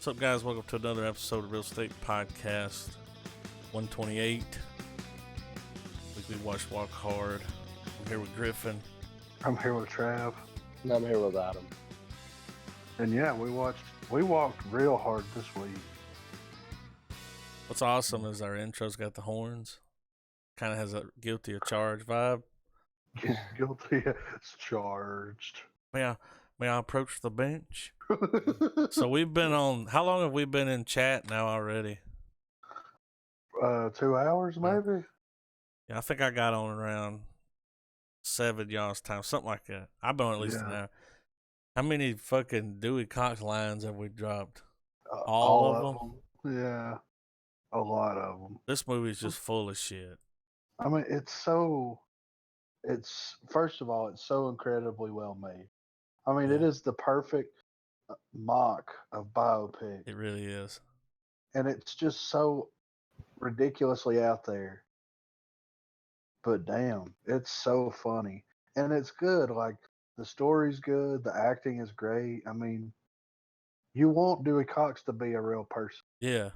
What's up, guys? Welcome to another episode of Real Estate Podcast 128. Weekly Watch Walk Hard. I'm here with Griffin. I'm here with Trav. And I'm here with Adam. And yeah, we walked real hard this week. What's awesome is our intro's got the horns. Kind of has a guilty of charge vibe. Guilty as charged. May I approach the bench? So we've been on, how long have we been in chat now already? 2 hours maybe? Yeah, I think I got on around 7 y'all's time, something like that. I've been on at least an hour. How many fucking Dewey Cox lines have we dropped? All of them? Yeah, a lot of them. This movie's just full of shit. I mean, first of all, it's so incredibly well made. I mean, It is the perfect mock of biopic. It really is. And it's just so ridiculously out there. But damn, it's so funny. And it's good. Like, the story's good. The acting is great. I mean, you want Dewey Cox to be a real person. Yeah.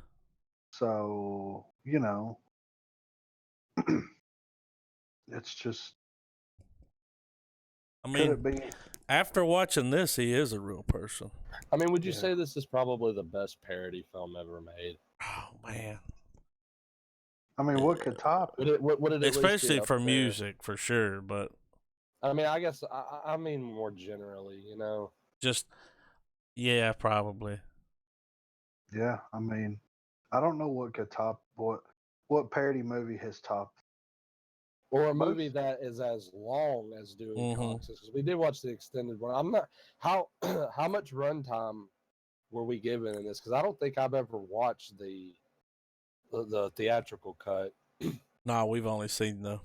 So, it's just. I mean, after watching this, he is a real person. I mean, would you say this is probably the best parody film ever made? Oh, man. I mean, what could top it? Would it especially for music, for sure, but... I mean, I guess, I mean more generally, Just, yeah, probably. Yeah, I mean, I don't know what could top, what parody movie has topped. Or a movie that is as long as Dewey Cox is. Because we did watch the extended one. I'm not, how much runtime were we given in this? Because I don't think I've ever watched the theatrical cut. No, we've only seen the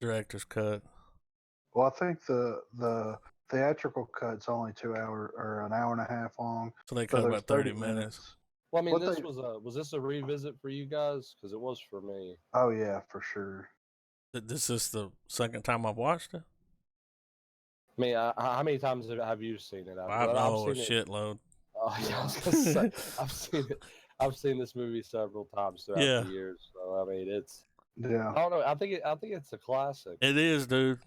director's cut. Well, I think the theatrical cut's only 2 hours or an hour and a half long. So they cut about 30 minutes. Well, I mean, was this a revisit for you guys? Because it was for me. Oh yeah, for sure. This is the second time I've watched it. I mean, how many times have you seen it? I know a shitload. Oh, yeah, I was gonna say, I've seen this movie several times throughout the years. So I mean, it's I don't know. I think it's a classic. It is, dude.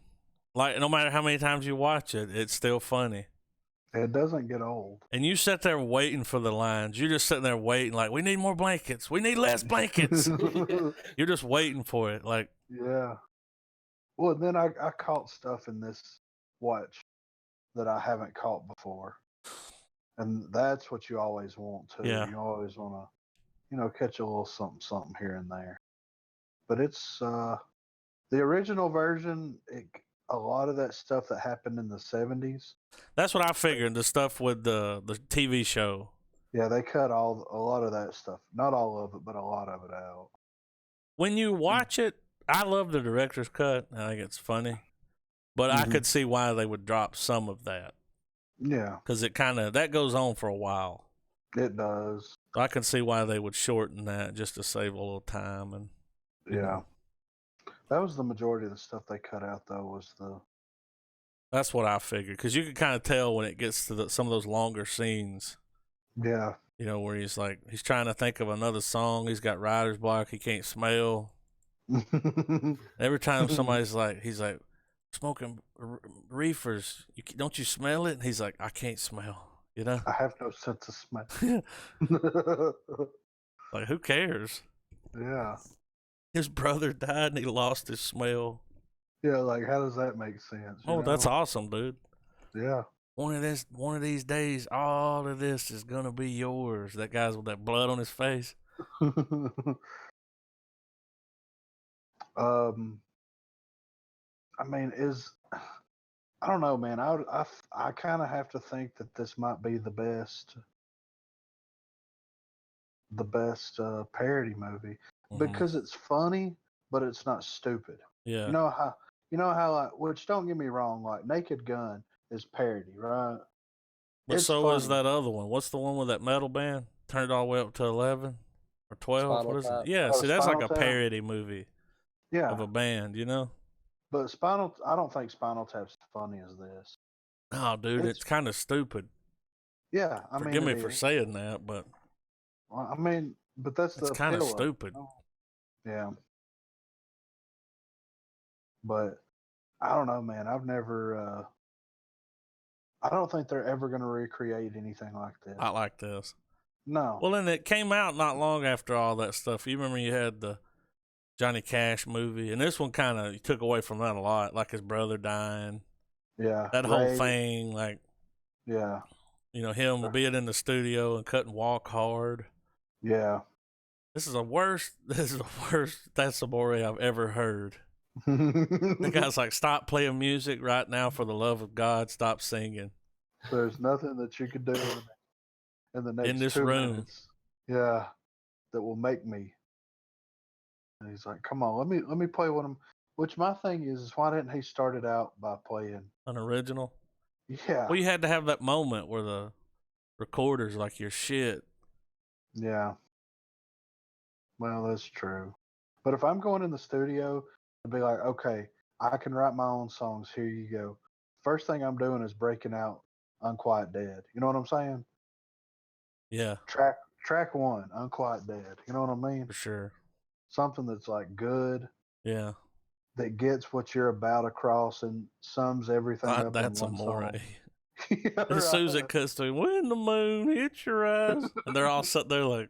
Like, no matter how many times you watch it, it's still funny. It doesn't get old. And you sit there waiting for the lines. You're just sitting there waiting, like, we need more blankets. We need less blankets. You're just waiting for it, like. Yeah. Well, then I caught stuff in this watch that I haven't caught before. And that's what you always want to. Yeah. You always want to, catch a little something here and there. But it's the original version. A lot of that stuff that happened in the 70s. That's what I figured. The stuff with the TV show. Yeah, they cut a lot of that stuff. Not all of it, but a lot of it out. When you watch it, I love the director's cut. I think it's funny. But I could see why they would drop some of that. Yeah. Because that goes on for a while. It does. I can see why they would shorten that just to save a little time. And yeah. That was the majority of the stuff they cut out, though, That's what I figured. Because you can kind of tell when it gets to some of those longer scenes. Yeah. Where he's trying to think of another song. He's got writer's block. He can't smell. Every time somebody's he's like, smoking reefers. Don't you smell it? And he's like, I can't smell. I have no sense of smell. Like, who cares? Yeah. His brother died and he lost his smell. Yeah, like, how does that make sense? That's awesome, dude. Yeah. One of these days, all of this is gonna be yours. That guy's with that blood on his face. I mean, I don't know, man. I kind of have to think that this might be the best parody movie because it's funny, but it's not stupid. Yeah. You know how like, which don't get me wrong, like Naked Gun is parody, right? But so is that other one. What's the one with that metal band? Turned all the way up to 11 or 12? What is it? Yeah, see, that's like a parody movie of a band, But I don't think Spinal Tap's funny as this. Oh, dude, it's kind of stupid. Yeah, I mean Forgive me it for is. saying that, but Well, I mean, but that's it's the kind of appeal of it, stupid. you know? Yeah. But I don't know, man. I've never. I don't think they're ever going to recreate anything like this. Not like this. No. Well, then it came out not long after all that stuff. You remember you had the Johnny Cash movie, and this one kind of took away from that a lot, like his brother dying. Yeah. That whole thing, like, Yeah. you know, him being in the studio and couldn't walk hard. Yeah. This is the worst That's Amore I've ever heard. The guy's like, stop playing music right now for the love of God. Stop singing. There's nothing that you could do in the next In this 2 room. minutes. Yeah. That will make me. And he's like, come on, let me play one of them. Which my thing is why didn't he start it out by playing An original? Yeah. Well, you had to have that moment where the recorder's like your shit. Yeah. Well, that's true. But if I'm going in the studio to be like, okay, I can write my own songs, here you go. First thing I'm doing is breaking out Unquiet Dead. You know what I'm saying? Yeah, Track one, Unquiet Dead. You know what I mean? for sure. Something that's like good, Yeah. that gets what you're about across and sums everything up in That's one Amore. song. Yeah, As soon as right. it cuts to when the moon hits your eyes, and they're all sitting there like,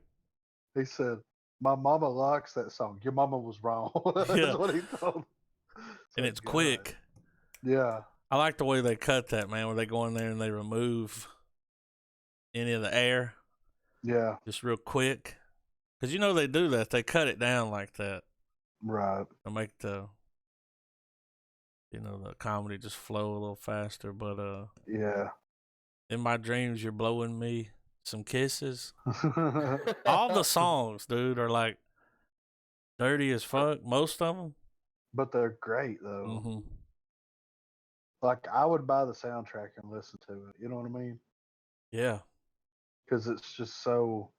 He said, "My mama likes that song. Your mama was wrong." That's yeah, what he told. and it's quick. Yeah. I like the way they cut that, man, where they go in there and they remove any of the air Yeah. just real quick. Because you know they do that. They cut it down like that Right. to make the, you know, the comedy just flow a little faster. But Yeah. in my dreams, you're blowing me some kisses. All the songs, dude, are like dirty as fuck. Most of them. But they're great though. Mm-hmm. Like I would buy the soundtrack and listen to it. You know what I mean? Yeah. Because it's so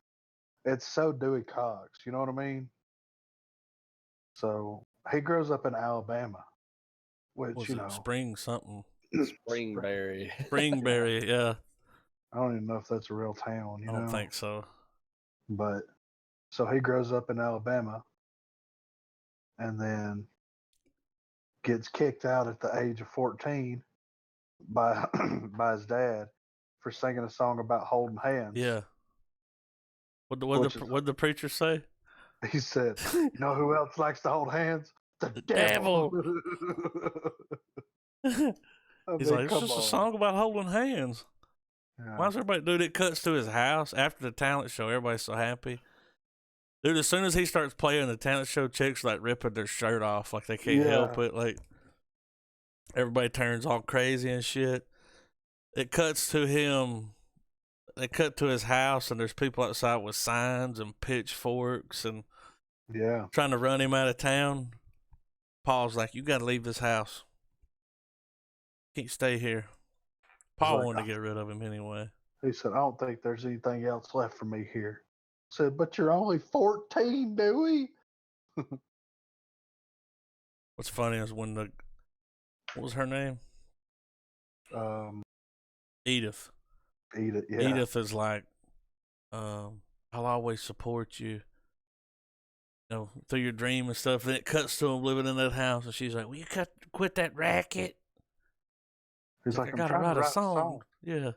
Dewey Cox. You know what I mean? So he grows up in Alabama, which Was you it know, Spring something? Springberry. Springberry, yeah. I don't even know if that's a real town. You I know, don't think so. but so he grows up in Alabama, and then gets kicked out at the age of 14 by by his dad for singing a song about holding hands. Yeah. Which is, What the preacher say? he said, "You know who else likes to hold hands? The devil." He's like, it's just a song about holding hands. Yeah. Why is everybody, dude? It cuts to his house after the talent show. Everybody's so happy. Dude, as soon as he starts playing the talent show, chicks like ripping their shirt off, like they can't help it. Like everybody turns all crazy and shit. It cuts to him. They cut to his house, and there's people outside with signs and pitchforks and trying to run him out of town. Paul's like, you got to leave this house. Can't stay here. Paul wanted to get rid of him anyway. He said, I don't think there's anything else left for me here. I said, but you're only 14, Dewey. What's funny is when what was her name? Edith. Edith, yeah. Edith is like, I'll always support you, you know, through your dream and stuff. Then it cuts to him living in that house, and she's like, will you quit that racket? He's like, I gotta write a song. Yeah.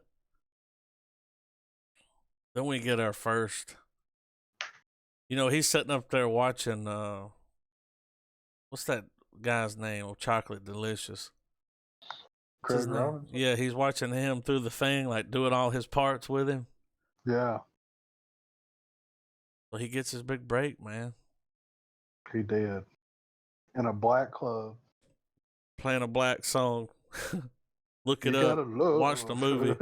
Then we get our first. You know, he's sitting up there watching. What's that guy's name? Oh, Chocolate Delicious. Craig Robinson? Yeah, he's watching him through the thing, like doing all his parts with him. Yeah. So he gets his big break, man. He did. In a black club. Playing a black song. Look it up. Watch the movie.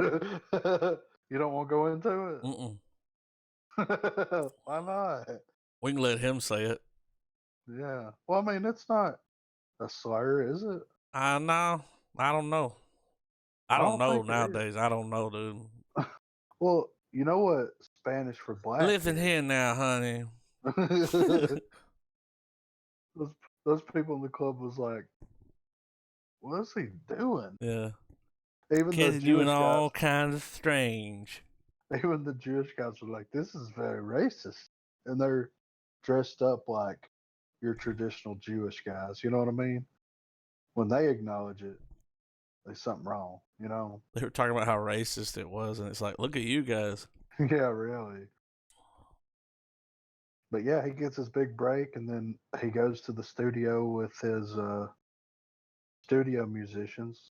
You don't want to go into it? Mm-mm. Why not? We can let him say it. Yeah. Well, I mean, it's not a slur, is it? No. I don't know. I don't know nowadays. I don't know, dude. Well, you know what Spanish for black Living here now, honey. those people in the club was like, what is he doing? Yeah. Even Kids the doing Jewish all guys, kinds of strange. even the Jewish guys were like, "This is very racist," and they're dressed up like your traditional Jewish guys. You know what I mean? When they acknowledge it, there's something wrong. You know? They were talking about how racist it was, and it's like, look at you guys. Yeah, really. But yeah, he gets his big break, and then he goes to the studio with his studio musicians.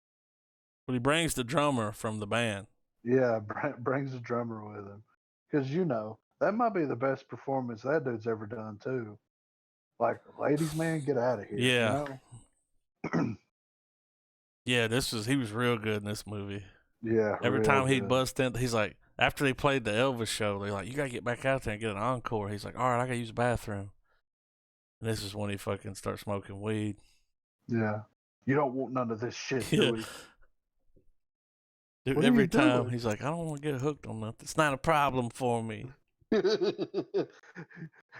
But he brings the drummer from the band. Yeah, brings a drummer with him. Because, that might be the best performance that dude's ever done, too. Like, ladies, man, get out of here. Yeah. Yeah, he was real good in this movie. Yeah. Every time he'd bust in, he's like, after they played the Elvis show, they're like, you got to get back out there and get an encore. He's like, all right, I got to use the bathroom. And this is when he fucking starts smoking weed. Yeah. You don't want none of this shit, do we? Dude, every time he's like, I don't want to get hooked on nothing. It's not a problem for me. He said,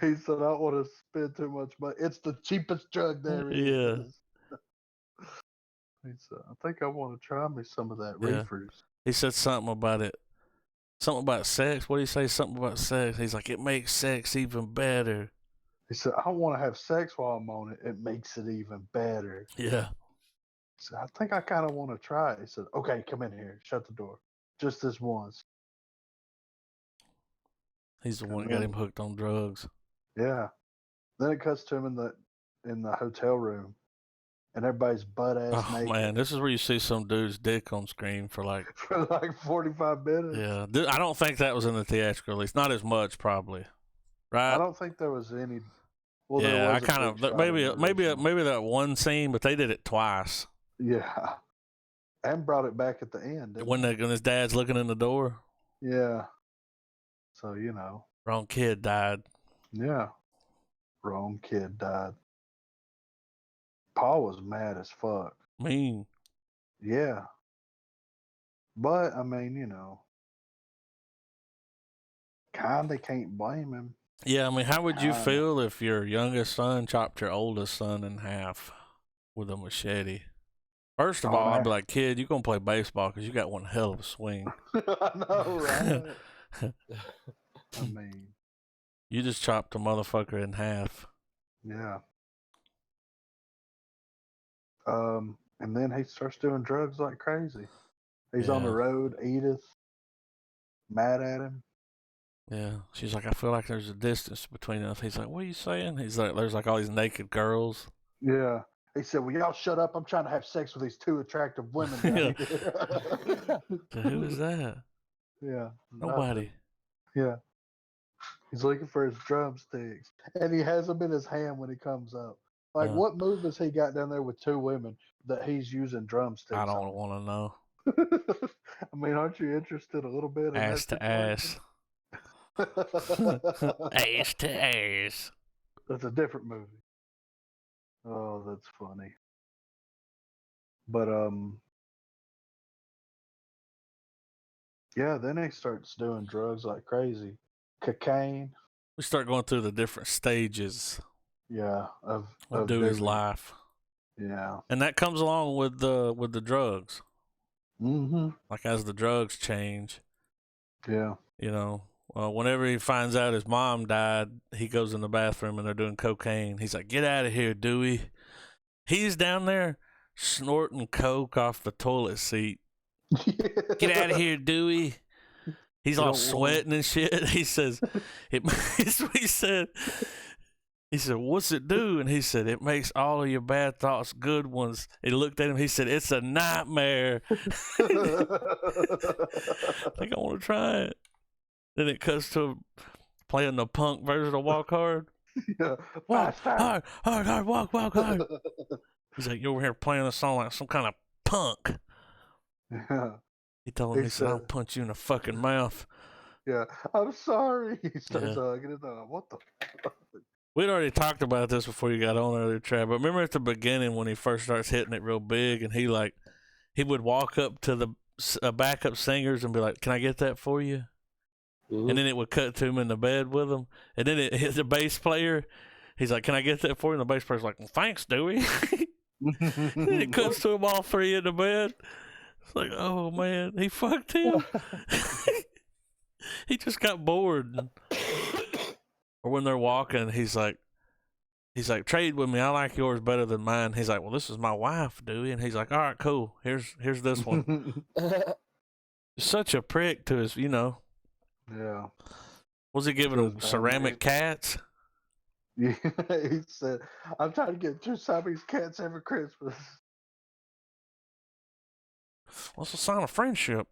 I don't want to spend too much money. It's the cheapest drug there is. He said, I think I want to try me some of that reefers. He said something about it. Something about sex. What did he say? Something about sex. He's like, it makes sex even better. He said, I don't want to have sex while I'm on it. It makes it even better. Yeah. He said, I think I kind of want to try it. He said, okay, come in here. Shut the door. Just this once. He's the one that got him hooked on drugs. Yeah. Then it cuts to him in the hotel room. And everybody's butt-ass naked. Oh, man, this is where you see some dude's dick on screen for like 45 minutes. Yeah. I don't think that was in the theatrical release. Not as much, probably. Right? I don't think there was any. Well, yeah, I kind of maybe that one scene, but they did it twice. Yeah, and brought it back at the end. When his dad's looking in the door. Yeah. So wrong kid died. Yeah, wrong kid died. Paul was mad as fuck. Mean. Yeah. But I mean, kinda can't blame him. Yeah, I mean, how would you feel if your youngest son chopped your oldest son in half with a machete? First of all, I'd be like, kid, you're going to play baseball because you got one hell of a swing. I know, right? I mean. You just chopped a motherfucker in half. Yeah. And then he starts doing drugs like crazy. He's on the road, Edith, mad at him. Yeah, she's like, I feel like there's a distance between us. He's like, what are you saying? He's like, there's like all these naked girls. Yeah. He said, well, y'all shut up. I'm trying to have sex with these two attractive women. So who is that? Yeah. Nobody. Yeah. He's looking for his drumsticks. And he has them in his hand when he comes up. Like, what move has he got down there with two women that he's using drumsticks I don't want to know. I mean, aren't you interested a little bit in ass that to ass? Ass to ass. That's a different movie. Oh, that's funny. But yeah, then he starts doing drugs like crazy. Cocaine. We start going through the different stages. Yeah, of Dewey's life. Yeah, and that comes along with the drugs. Mm-hmm. Like as the drugs change. Yeah. Whenever he finds out his mom died, he goes in the bathroom and they're doing cocaine. He's like, get out of here, Dewey. He's down there snorting coke off the toilet seat. Get out of here, Dewey. He's all sweating and shit. He says, he said, what's it do? And he said, it makes all of your bad thoughts good ones. He looked at him. He said, it's a nightmare. I think I want to try it. Then it cuts to playing the punk version of Walk Hard. Yeah. Walk hard, walk hard. He's like, you're over here playing a song like some kind of punk. Yeah. He told him, he said, I'll punch you in the fucking mouth. Yeah, I'm sorry. He starts hugging it up. What the fuck? We'd already talked about this before you got on earlier, Trav, but remember at the beginning when he first starts hitting it real big and he would walk up to the backup singers and be like, can I get that for you? Mm-hmm. And then it would cut to him in the bed with him. And then it hit the bass player. He's like, can I get that for you? And the bass player's like, well, thanks, Dewey. Then it cuts to them all three in the bed. It's like, oh, man, he fucked him. He just got bored. Or when they're walking, he's like, trade with me. I like yours better than mine. He's like, well, this is my wife, Dewey. And he's like, all right, cool. Here's this one. Such a prick to his, Yeah. Was he giving him ceramic cats? Yeah, he said, I'm trying to get 2 Siamese cats every Christmas. What's a sign of friendship?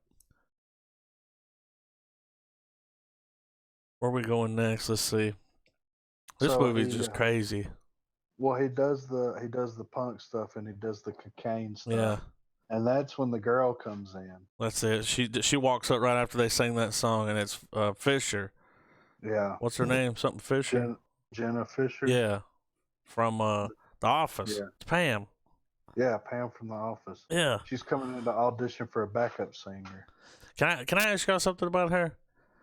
Where are we going next? Let's see. This movie's just crazy. Well, he does the punk stuff and he does the cocaine stuff. Yeah. And that's when the girl comes in. That's it. She walks up right after they sing that song, and it's Fisher. Yeah. What's her name? Something Fisher? Jenna Fischer? Yeah. From The Office. Yeah. It's Pam. Yeah, Pam from The Office. Yeah. She's coming in to audition for a backup singer. Can I ask y'all something about her?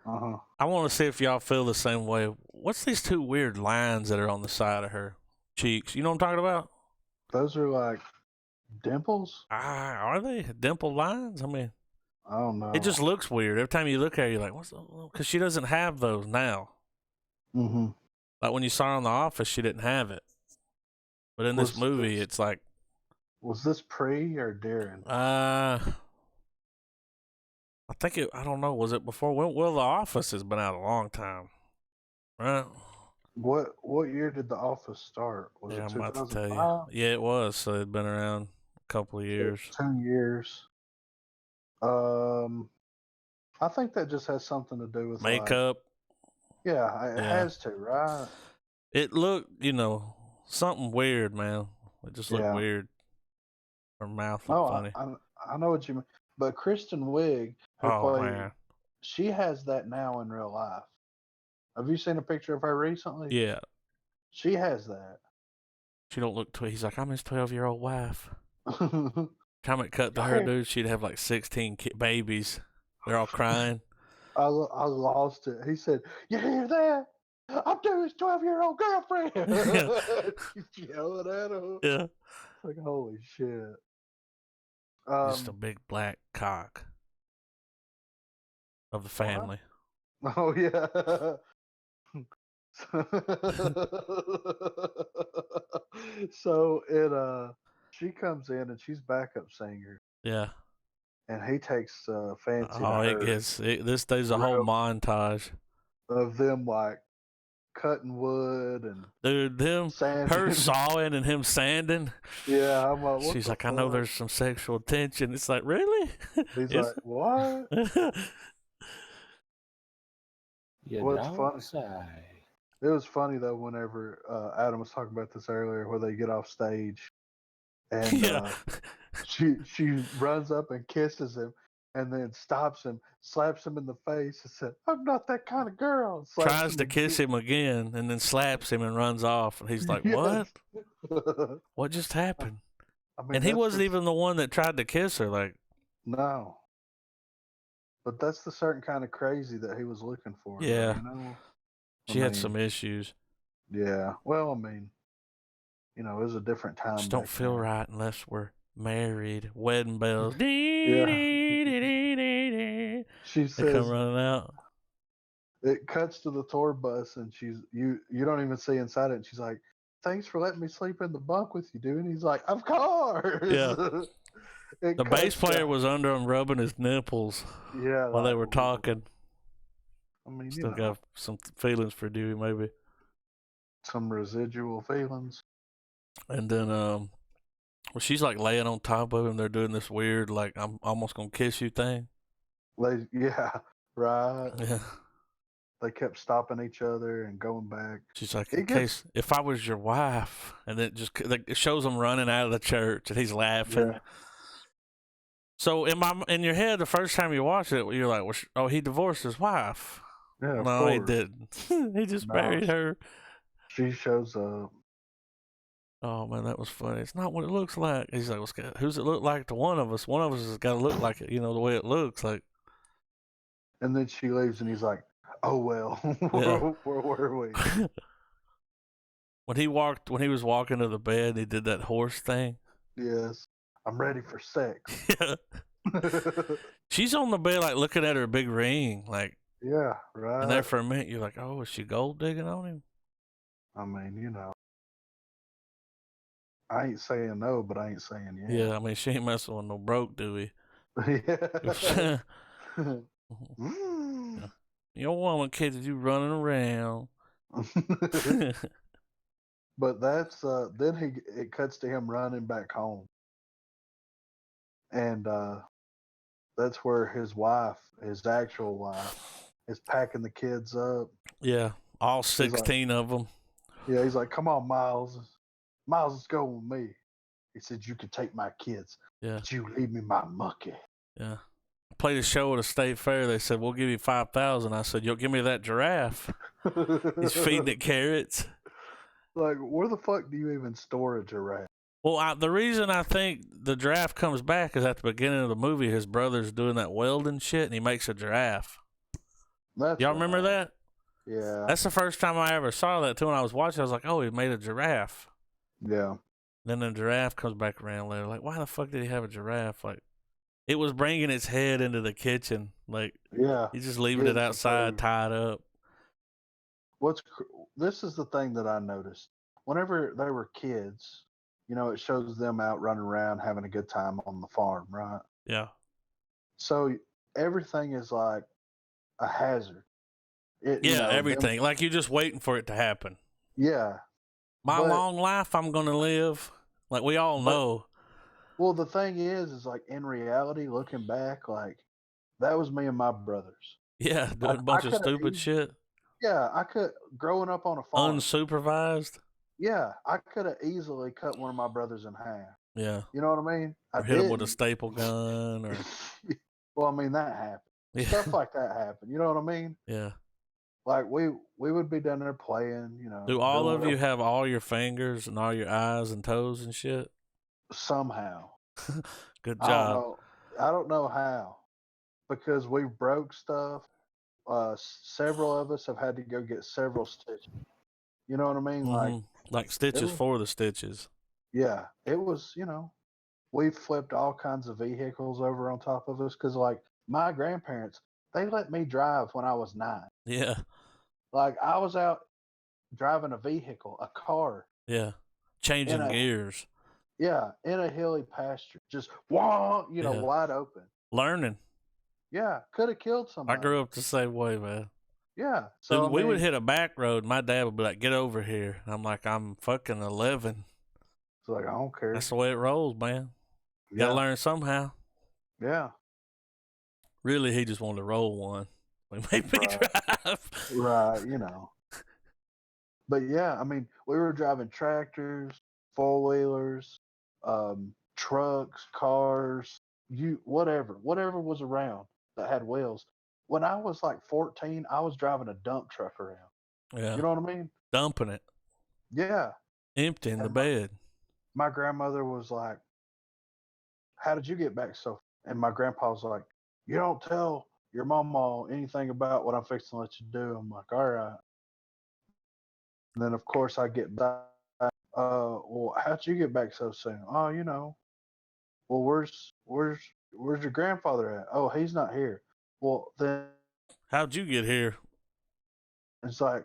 Uh-huh. I want to see if y'all feel the same way. What's these 2 weird lines that are on the side of her cheeks? You know what I'm talking about? Those are like dimples? Are they dimple lines? I mean, I don't know. it just looks weird. Every time you look at her, you're like, what's because she doesn't have those now. Mm-hmm. Like when you saw her on The Office, she didn't have it. But in this movie, it's like... Was this pre or during? I think I don't know, was it before? Well, The Office has been out a long time, right? What year did The Office start? Was it I'm about to tell 2005? you. Yeah, it was. So it'd been around a couple of years. 2 years. I think that just has something to do with Makeup. It has to, right? It looked, something weird, man. It just looked weird. Her mouth looked funny. I know what you mean. But Kristen Wiig, man. she has that now in real life. Have you seen a picture of her recently? Yeah. She has that. She don't look he's like, I'm his 12-year-old wife. Time it cut to her, dude, she'd have like 16 babies. They're all crying. I lost it. He said, "You hear that? I'm Dewey's 12-year-old girlfriend." She's yelling at him. Yeah. It's like, holy shit. Just a big black cock of the family. What? Oh, yeah. So she comes in and she's backup singer. Yeah. And he takes fancy to her. There's a whole montage of them like cutting wood and dude, her sawing and him sanding. Yeah, I'm like, she's like, I know there's some sexual tension. It's like, really? He's like, what? What's funny? It was funny though whenever Adam was talking about this earlier, where they get off stage and she runs up and kisses him, and then stops him, slaps him in the face, and said, "I'm not that kind of girl." Tries to kiss him again, and then slaps him and runs off. And he's like, "What? What just happened?" I mean, and he wasn't even the one that tried to kiss her. Like, no. But that's the certain kind of crazy that he was looking for. Yeah. Though, she had some issues. Yeah. Well, I mean, it was a different time. Just don't feel right unless we're married. Wedding bells. Yeah. She says, they come running out. It cuts to the tour bus, and you don't even see inside it. And she's like, "Thanks for letting me sleep in the bunk with you, dude." And he's like, "Of course." Yeah. The bass player was under him rubbing his nipples. Yeah. While they were talking. I mean, still got some feelings for Dewey, maybe. Some residual feelings. And then, she's like laying on top of him. They're doing this weird, like, I'm almost gonna kiss you thing. Yeah, right. Yeah. They kept stopping each other and going back. She's like, case if I was your wife, and then it shows them running out of the church, and he's laughing. Yeah. So in your head, the first time you watch it, you're like, "Oh, he divorced his wife." Yeah, no, he didn't. He just married her. She shows up. Oh man, that was funny. It's not what it looks like. He's like, "Who's it look like to one of us? One of us has got to look like it, the way it looks like." And then she leaves, and he's like, "Oh well, where were we?" When he was walking to the bed, he did that horse thing. Yes, I'm ready for sex. Yeah. She's on the bed, like looking at her big ring, like. Yeah, And there right. for a minute, you're like, oh, is she gold digging on him? I mean, I ain't saying no, but I ain't saying yeah. Yeah, I mean, she ain't messing with no broke Dewey. Yeah. Your woman catches you running around. But that's then it cuts to him running back home, and that's where his wife, his actual wife, is packing the kids up. Yeah, all He's like, 16 of them. yeah, he's like, come on, Miles, let's go with me. He said, you can take my kids, Yeah, but you leave me my monkey. yeah. I played a show at a state fair. They said, we'll give you 5,000. I said, you'll give me that giraffe. He's feeding it carrots. Like, where the fuck do you even store a giraffe? Well, the reason I think the giraffe comes back is at the beginning of the movie, his brother's doing that welding shit, and he makes a giraffe. That's Y'all remember that? Yeah. That's the first time I ever saw that, too. When I was watching, I was like, oh, he made a giraffe. Yeah. Then the giraffe comes back around later. Like, why the fuck did he have a giraffe? Like, it was bringing its head into the kitchen. Like, Yeah. he's just leaving it outside tied up. This is the thing that I noticed. Whenever they were kids, it shows them out running around having a good time on the farm, right? Yeah. So everything is like a hazard. Everything. Like, you're just waiting for it to happen. Yeah. My long life I'm going to live. Like, we all know. Well, the thing is like, in reality, looking back, like, that was me and my brothers. Yeah, doing a bunch of stupid shit. Yeah, growing up on a farm. Unsupervised. Yeah, I could have easily cut one of my brothers in half. Yeah. You know what I mean? Or hit him with a staple gun. Or well, I mean, that happened. Yeah. Stuff like that happened. You know what I mean? Yeah. Like, we would be down there playing, Do all of you have all your fingers and all your eyes and toes and shit? Somehow. Good job. I don't know how. Because we broke stuff. Several of us have had to go get several stitches. You know what I mean? Mm-hmm. Like stitches for the stitches. Yeah. It was, we flipped all kinds of vehicles over on top of us. Because, like, my grandparents, they let me drive when I was 9. Yeah. Like, I was out driving a vehicle, a car. Yeah. Changing gears. Yeah, in a hilly pasture. Just, wide open. Learning. Yeah, could have killed somebody. I grew up the same way, man. Yeah. So we would hit a back road. My dad would be like, get over here. I'm like, I'm fucking 11. It's like, I don't care. That's the way it rolls, man. You gotta learn somehow. Yeah. Really, he just wanted to roll one. We made me drive. Right, But yeah, I mean, we were driving tractors, 4-wheelers, trucks, cars, whatever was around that had wheels. When I was like 14, I was driving a dump truck around. Yeah. You know what I mean? Dumping it. Yeah. Emptying the bed. My grandmother was like, how did you get back so? And my grandpa was like, you don't tell your mama anything about what I'm fixing to let you do. I'm like, all right. And then, of course, I get back. Well, how'd you get back so soon? Oh, well, where's your grandfather at? Oh, he's not here. Well, then how'd you get here? It's like,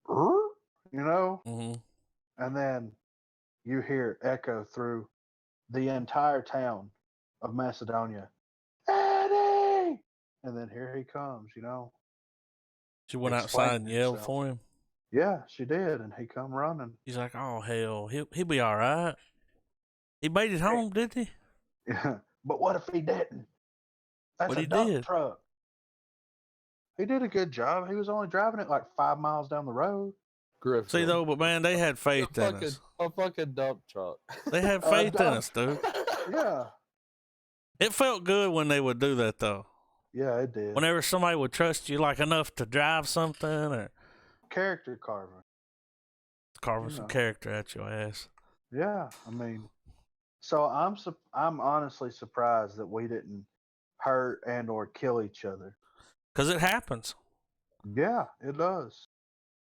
Mm-hmm. And then you hear echo through the entire town of Macedonia, Eddie! And then here he comes, She went outside and yelled for him? Yeah, she did, and he come running. He's like, oh, hell, he'll be all right. He made it home, didn't he? Yeah, but what if he didn't? That's a dump truck. He did a good job. He was only driving it like 5 miles down the road. Griff. See, though, but man, they had faith in us. A fucking dump truck. They had faith in us, dude. Yeah. It felt good when they would do that, though. Yeah, it did. Whenever somebody would trust you like enough to drive something or character carving some character at your ass. Yeah, I mean, so I'm honestly surprised that we didn't hurt and or kill each other. Because it happens. Yeah, it does.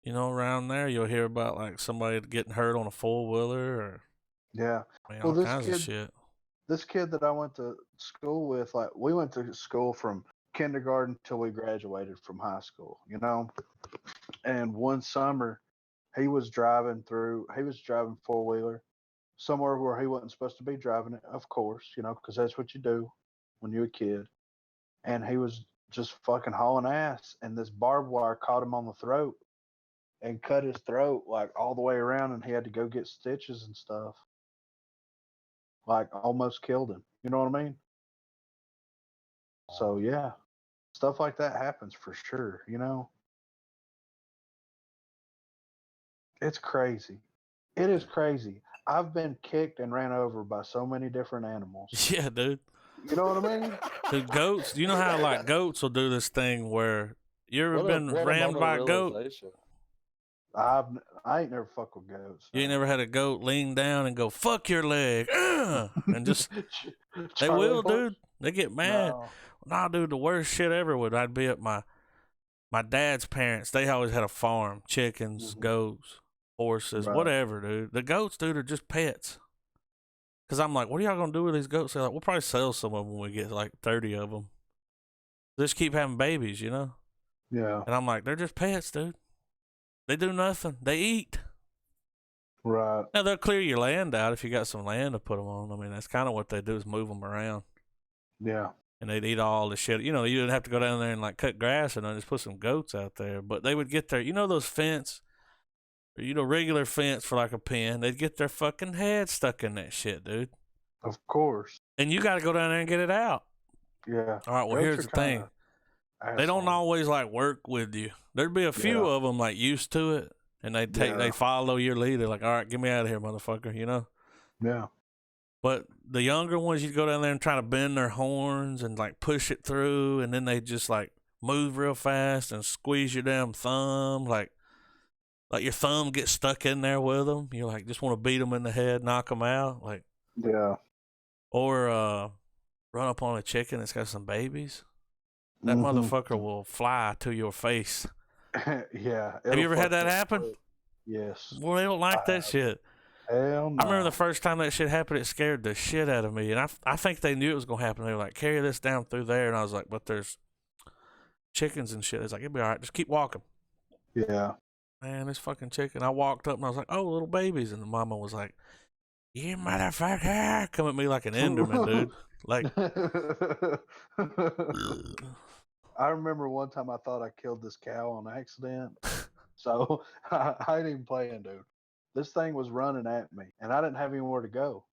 Around there you'll hear about like somebody getting hurt on a 4-wheeler or all kinds of shit. This kid that I went to school with, like, we went to school from kindergarten till we graduated from high school, you know. And one summer, he was driving 4-wheeler somewhere where he wasn't supposed to be driving it, of course, you know, because that's what you do when you're a kid. And he was just fucking hauling ass, and this barbed wire caught him on the throat and cut his throat like all the way around, and he had to go get stitches and stuff. Like almost killed him. You know what I mean? So yeah, stuff like that happens for sure. You know, it's crazy. It is crazy. I've been kicked and ran over by so many different animals. Yeah, dude. You know what I mean? The goats. You know how like goats will do this thing where you ever been ran by a goat? I ain't never fucked with goats. You ain't never had a goat lean down and go fuck your leg, and just they will, dude. They get mad. No. Nah, dude, the worst shit ever would I'd be at my dad's parents. They always had a farm, chickens, goats, horses, whatever, dude. The goats, dude, are just pets. Cause I'm like, what are y'all gonna do with these goats? They're like, we'll probably sell some of them when we get like 30 of them. Just keep having babies, you know. Yeah. And I'm like, they're just pets, dude. They do nothing. They eat. Right. Now, they'll clear your land out if you got some land to put them on. I mean, that's kind of what they do is move them around. Yeah. And they'd eat all the shit. You know, you didn't have to go down there and, like, cut grass and just put some goats out there. But they would get their, you know those fence, or, you know, regular fence for, like, a pen. They'd get their fucking head stuck in that shit, dude. Of course. And you got to go down there and get it out. Yeah. All right, well, here's the thing. They don't always, like, work with you. There'd be a few of them, like, used to it. And they follow your lead. They're like, all right, get me out of here, motherfucker, you know? Yeah. But the younger ones, you'd go down there and try to bend their horns and, like, push it through. And then they just, like, move real fast and squeeze your damn thumb. Like your thumb gets stuck in there with them. You, like, just want to beat them in the head, knock them out. Like, yeah. Or run up on a chicken that's got some babies. That motherfucker will fly to your face. Yeah. Have you ever had that happen? Yes. Well, they don't like that shit. Hell no. I remember the first time that shit happened, it scared the shit out of me. And I think they knew it was going to happen. They were like, carry this down through there. And I was like, but there's chickens and shit. It's like, it'll be all right. Just keep walking. Yeah. Man, this fucking chicken. I walked up and I was like, oh, little babies. And the mama was like, you motherfucker. Come at me like an Enderman, dude. Like, I remember one time I thought I killed this cow on accident. So I ain't even playing, dude. This thing was running at me, and I didn't have anywhere to go.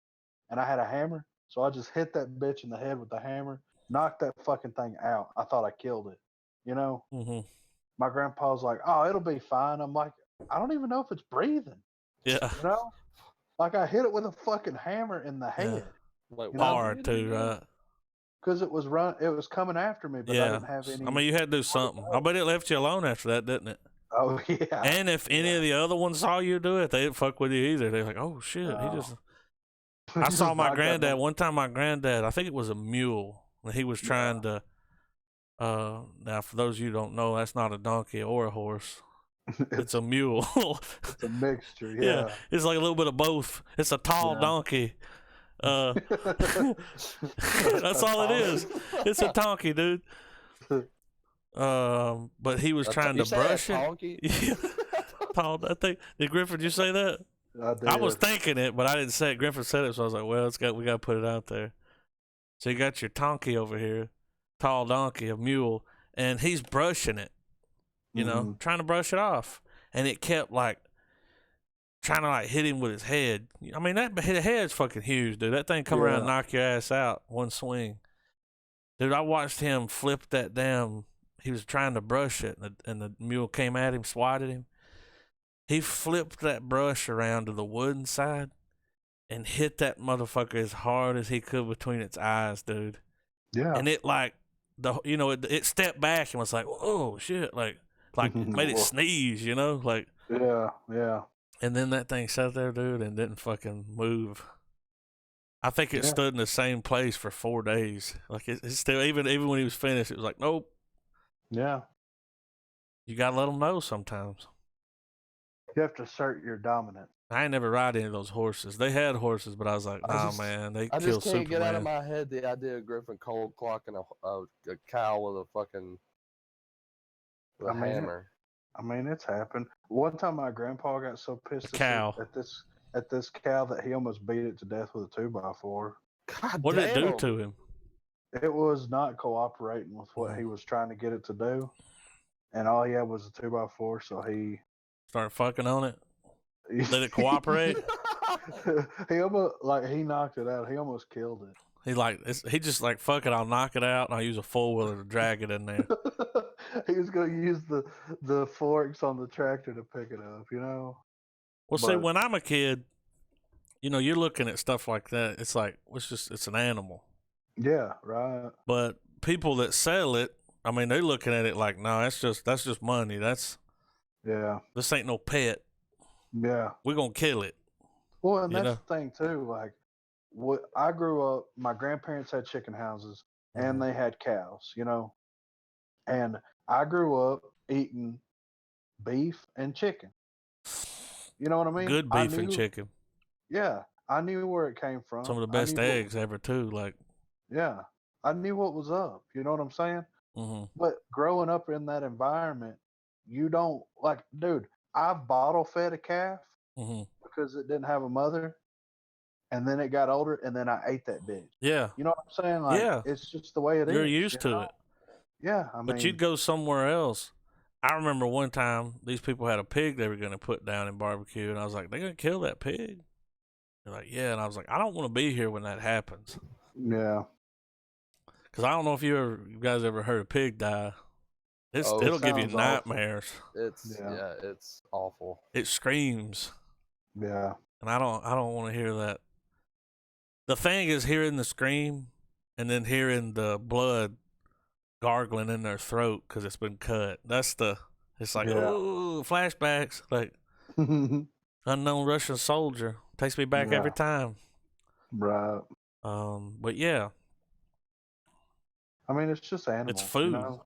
And I had a hammer, so I just hit that bitch in the head with the hammer, knocked that fucking thing out. I thought I killed it, you know? Mm-hmm. My grandpa's like, oh, it'll be fine. I'm like, I don't even know if it's breathing. Yeah. You know? Like, I hit it with a fucking hammer in the head. Like, hard, too, right? Because it was coming after me, but I didn't have any. I mean, you had to do something. I bet it left you alone after that, didn't it? Oh, yeah. And if any of the other ones saw you do it, they didn't fuck with you either. They're like, oh, shit. He just. I saw my granddad. One time, my granddad, I think it was a mule, and he was trying to. Now, for those of you who don't know, that's not a donkey or a horse. It's a mule. It's a mixture, yeah. It's like a little bit of both. It's a tall donkey. That's all it is. It's a donkey, dude. But he was trying to brush it. Yeah. Tall. I think. Did Griffin? Did you say that? I did. I was thinking it, but I didn't say it. Griffin said it, so I was like, "Well, we got to put it out there." So you got your donkey over here, tall donkey, a mule, and he's brushing it. You know, trying to brush it off, and it kept like trying to like hit him with his head. I mean, that head's fucking huge, dude. That thing come around and knock your ass out one swing. Dude, I watched him flip that damn. He was trying to brush it, and the mule came at him, swatted him. He flipped that brush around to the wooden side and hit that motherfucker as hard as he could between its eyes, dude. Yeah. And it like it stepped back and was like, "Oh shit!" Like made it sneeze, you know, like. Yeah. And then that thing sat there, dude, and didn't fucking move. I think it stood in the same place for 4 days. Like it's still even when he was finished, it was like, nope. Yeah. You gotta let them know sometimes. You have to assert your dominance. I ain't never ride any of those horses. They had horses, but I was like, nah, man, they I killed just can't get out of Superman. my head the idea of Griffin cold clocking a cow with a fucking hammer. I mean, it's happened. One time, my grandpa got so pissed at this cow that he almost beat it to death with a 2x4. God What damn. did it do to him? It was not cooperating with what he was trying to get it to do, and all he had was a 2x4. So he started fucking on it. Let it cooperate. he knocked it out. He almost killed it. He just like, fuck it, I'll knock it out and I'll use a 4-wheeler to drag it in there. He was going to use the forks on the tractor to pick it up, Well, see, when I'm a kid, you're looking at stuff like that. It's like, it's an animal. Yeah, right. But people that sell it, I mean, they're looking at it like, no, that's just money. This ain't no pet. Yeah. We're going to kill it. Well, and that's the thing too. Like, I grew up, my grandparents had chicken houses and they had cows, and I grew up eating beef and chicken. You know what I mean? Good beef and chicken. Yeah, I knew where it came from. Some of the best eggs ever too. Like, yeah, I knew what was up. You know what I'm saying? Mm-hmm. But growing up in that environment, you don't dude. I bottle fed a calf because it didn't have a mother, and then it got older, and then I ate that bitch. Yeah, you know what I'm saying? Like, it's just the way it is. You're used to it. Yeah, I mean, but you'd go somewhere else. I remember one time these people had a pig they were going to put down in barbecue, and I was like, "They're going to kill that pig?" They're like, "Yeah," and I was like, "I don't want to be here when that happens." Yeah, because I don't know if you guys ever heard a pig die. It'll give you nightmares. It's awful. It screams. Yeah, and I don't want to hear that. The thing is hearing the scream, and then hearing the blood gargling in their throat because it's been cut. It's like, oh, flashbacks. Like, unknown Russian soldier takes me back every time. Right. But yeah. I mean, it's just animals. It's food.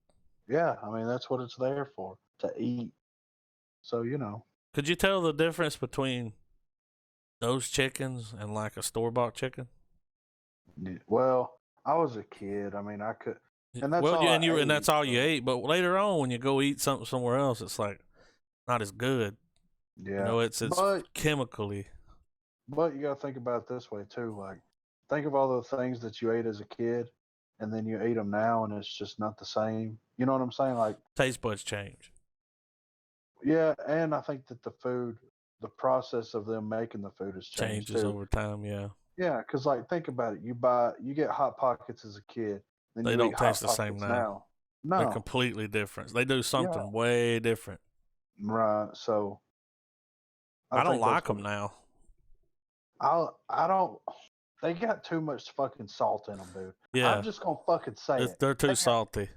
Yeah, I mean, that's what it's there for, to eat. So, Could you tell the difference between those chickens and like a store-bought chicken? Well, I was a kid. I mean, I could. And that's and that's all you ate. But later on, when you go eat something somewhere else, it's like not as good. Yeah, it's chemically. But you got to think about it this way too. Like, think of all the things that you ate as a kid, and then you eat them now, and it's just not the same. You know what I'm saying? Like, taste buds change. Yeah, and I think that the process of them making the food has changed changes too. over time. Yeah. Yeah, because think about it. You get Hot Pockets as a kid. Then they don't taste the same now. No, they're completely different. They do something way different. Right. So I don't like them now. I don't. They got too much fucking salt in them, dude. Yeah. I'm just gonna fucking say it. They're too salty.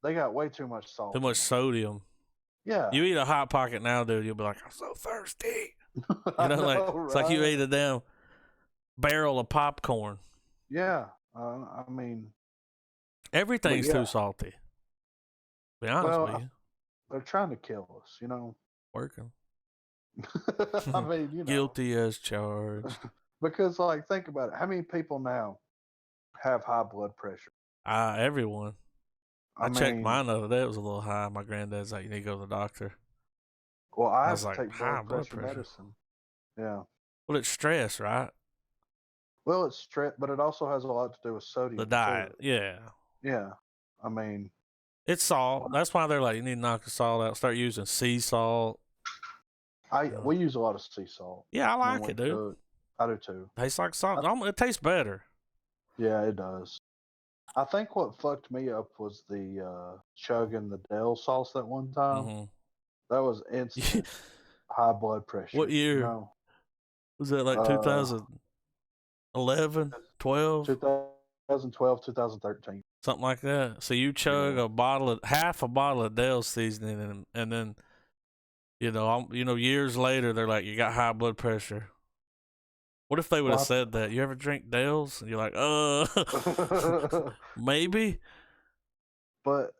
They got way too much salt. Too much sodium. Yeah. You eat a Hot Pocket now, dude, you'll be like, I'm so thirsty. It's like you ate a damn barrel of popcorn. Yeah. I mean, everything's too salty. To be honest with you. They're trying to kill us, Working. I mean, guilty as charged. Because, think about it. How many people now have high blood pressure? Everyone. I checked mine the other day. It was a little high. My granddad's like, you need to go to the doctor. Well, I have to take blood pressure medicine. Yeah. Well, it's stress, right? Well, it's stress, but it also has a lot to do with sodium. The diet, yeah. Yeah. I mean, it's salt. That's why they're like, you need to knock the salt out. Start using sea salt. We use a lot of sea salt. Yeah, I like it, dude. I do too. Tastes like salt. It tastes better. Yeah, it does. I think what fucked me up was the chugging the Dell sauce that one time. Mm-hmm. That was instant high blood pressure. What year? Was that like 2011, 12? 2012, 2013. Something like that. So you chug half a bottle of Dell seasoning, and then, years later, they're like, you got high blood pressure. What if they would have said that? You ever drink Dells? And you're like, maybe. But,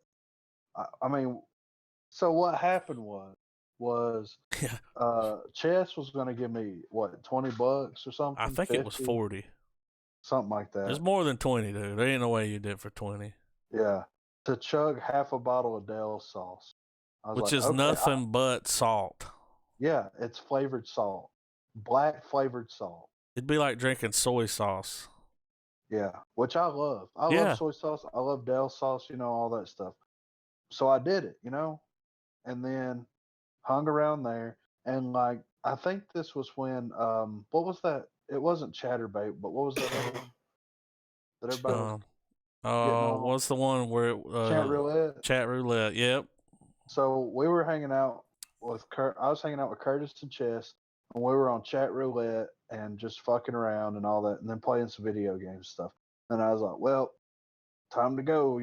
I mean, so what happened was was Yeah. Chess was going to give me what, $20 or something? I think it was 50? 40. Something like that. It's more than 20, dude. There ain't no way you did it for 20. Yeah, to chug half a bottle of Dell sauce. I was Which like, is okay, nothing but salt. yeah, it's flavored salt, black flavored salt. It'd be like drinking soy sauce. Yeah, which I love. I love soy sauce. I love Dell sauce. All that stuff. So I did it. And then hung around there, and like I think this was when what was that? It wasn't Chatterbait, but what was that other one that everybody was getting on? What's the one where Chat Roulette. Chat roulette? Yep. So we were hanging out with I was hanging out with Curtis and Chess, and we were on Chat Roulette and just fucking around and all that, and then playing some video game stuff. And I was like, well, time to go.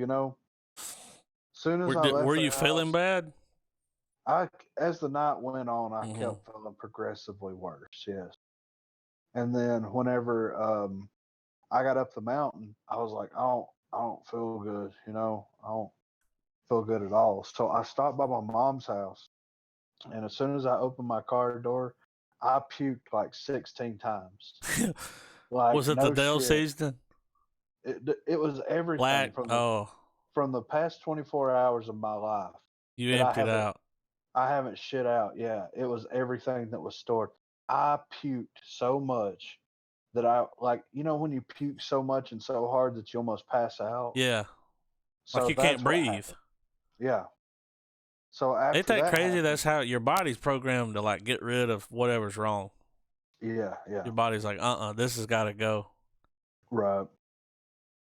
Soon as I left Were the you house, feeling bad? as the night went on, I Mhm. kept feeling progressively worse. Yes. And then whenever I got up the mountain, I was like, I don't feel good. I don't feel good at all. So I stopped by my mom's house, and as soon as I opened my car door, I puked like 16 times. Like, Was it no the Dell shit. season? It was everything from the past 24 hours of my life. You that emptied out. I haven't shit out. Yeah, it was everything that was stored. I puked so much that I like, when you puke so much and so hard that you almost pass out. Yeah. So Like you that's can't what breathe. happened. Yeah. So after Ain't that crazy? happened, That's how your body's programmed to like get rid of whatever's wrong. yeah, Your body's like, this has got to go. right.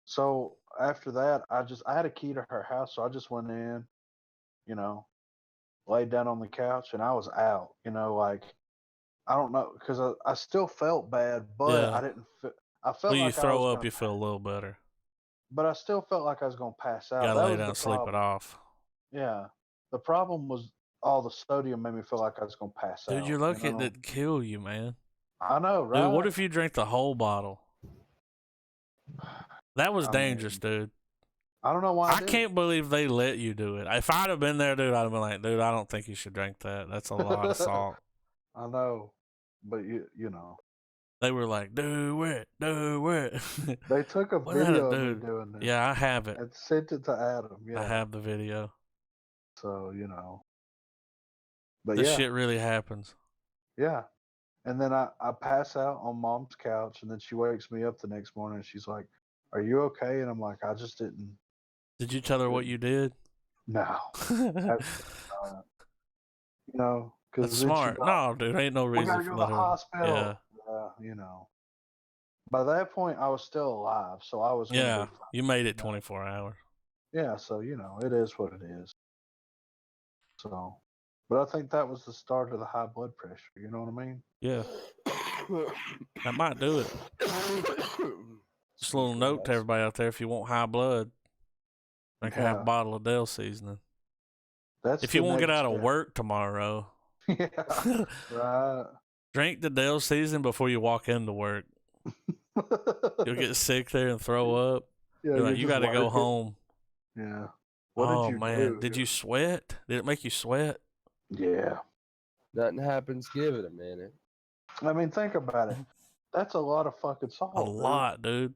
So after that, I had a key to her house, so I just went in, laid down on the couch, and I was out. Like, I don't know, because I still felt bad, but Yeah. I didn't. I felt When you like I throw was up, gonna you feel a little better. but I still felt like I was gonna pass out. Gotta That lay was down the and sleep it problem. off. Yeah, the problem was all the sodium made me feel like I was gonna pass out. Dude, you're lucky it didn't kill you, man. I know, right? Dude, what if you drank the whole bottle? That was dangerous, dude. I don't know why. I can't believe they let you do it. If I'd have been there, dude, I'd have been like, dude, I don't think you should drink that. That's a lot of salt. I know, but you know. They were like, do it. They took a video of me doing this. Yeah, I have it. And sent it to Adam. Yeah. I have the video. So, But this shit really happens. Yeah. And then I pass out on Mom's couch, and then she wakes me up the next morning, and she's like, "Are you okay?" And I'm like, "I just didn't." Did you tell her what you did? No. Because that's smart. No, dude, ain't no reason. We gotta go to the hospital. Yeah. By that point, I was still alive, so I was. Yeah, you made it 24 hours. Yeah, so it is what it is. So, but I think that was the start of the high blood pressure. You know what I mean? Yeah. That might do it. Just a little note to everybody out there: if you want high blood, drink a half bottle of Dell seasoning. If you won't get out of work tomorrow, yeah, right. Drink the Dell season before you walk into work. You'll get sick there and throw up. Yeah, you're like, you got to go home. Yeah. What did you do? Did you sweat? Did it make you sweat? Yeah. Nothing happens. Give it a minute. I mean, think about it. That's a lot of fucking salt. A lot, dude.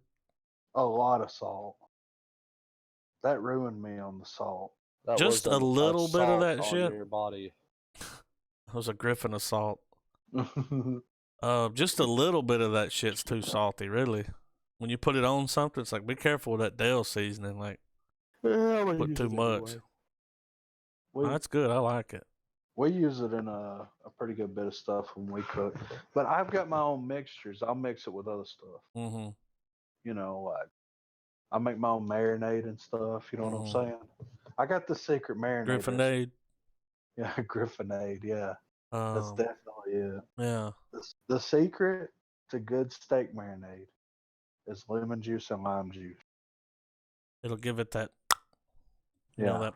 A lot of salt. That ruined me on the salt. That just a little bit of that shit. Your body. It was a griffin of salt. Just a little bit of that shit's too salty, really. When you put it on something, it's like, be careful with that Dell seasoning. Like, put too much. Anyway. That's good. I like it. We use it in a pretty good bit of stuff when we cook. But I've got my own mixtures. I'll mix it with other stuff. Mm-hmm. Like I make my own marinade and stuff. You know what I'm saying? I got the secret marinade. Griffinade. Yeah, Griffinade. Yeah. That's definitely it. Yeah. The secret to good steak marinade is lemon juice and lime juice. It'll give it that. You know that.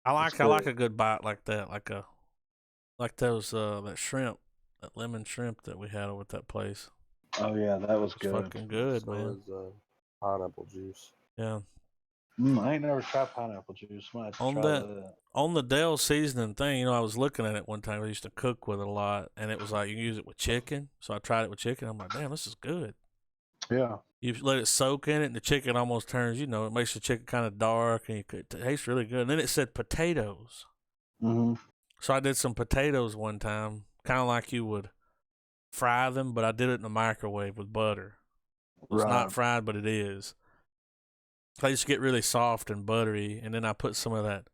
I like a good bite like that, like those that shrimp, that lemon shrimp that we had over at that place. Oh yeah, that was good. Fucking good, so man. Was, pineapple juice. Yeah. I ain't never tried pineapple juice. Might have to On try that, that. on the Dell seasoning thing, you know, I was looking at it one time. I used to cook with it a lot, and it was like you can use it with chicken. So I tried it with chicken. I'm like, damn, this is good. Yeah. You let it soak in it, and the chicken almost turns. You know, it makes the chicken kind of dark, and it tastes really good. And then it said potatoes. Mm-hmm. So I did some potatoes one time, kind of like you would fry them, but I did it in the microwave with butter. It's not fried, but it is. They just get really soft and buttery, and then I put some of that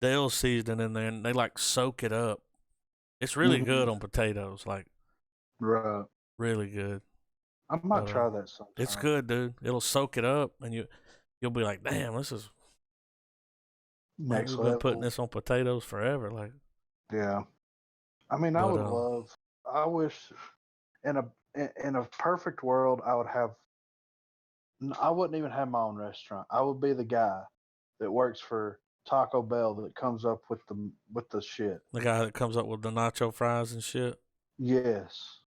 Dale seasoning in there, and they like soak it up. It's really good on potatoes, like really good. I might try that sometime. It's good, dude. It'll soak it up, and you'll be like, damn, this is next we've level. been putting this on potatoes forever, like. Yeah, I mean, I would love. I wish in a perfect world, I would have. I wouldn't even have my own restaurant. I would be the guy that works for Taco Bell that comes up with the shit. The guy that comes up with the nacho fries and shit. Yes,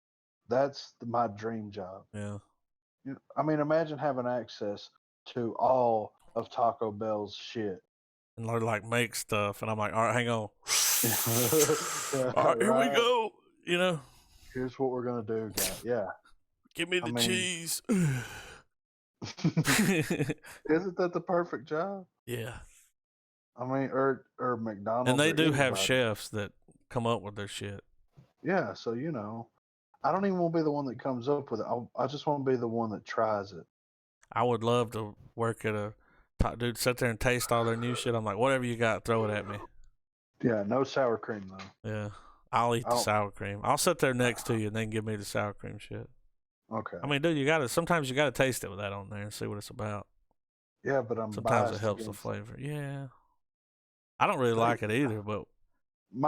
that's my dream job. Yeah. I mean, imagine having access to all of Taco Bell's shit. And they like make stuff, and I'm like, all right, hang on. Yeah, all right, here we go. You know. Here's what we're gonna do, guys. Yeah. Give me the cheese. Isn't that the perfect job? Yeah. I mean, or McDonald's. And they do have chefs that come up with their shit. Yeah, so you know, I don't even want to be the one that comes up with it. I just want to be the one that tries it. I would love to work at a dude, sit there and taste all their new shit. I'm like, whatever you got, throw it at me. Yeah, no sour cream though. Yeah, I'll eat the sour cream. I'll sit there next to you and then give me the sour cream shit. Okay. I mean, dude, sometimes you gotta taste it with that on there and see what it's about. Yeah, but sometimes it helps the flavor. Yeah, I don't really like it either, but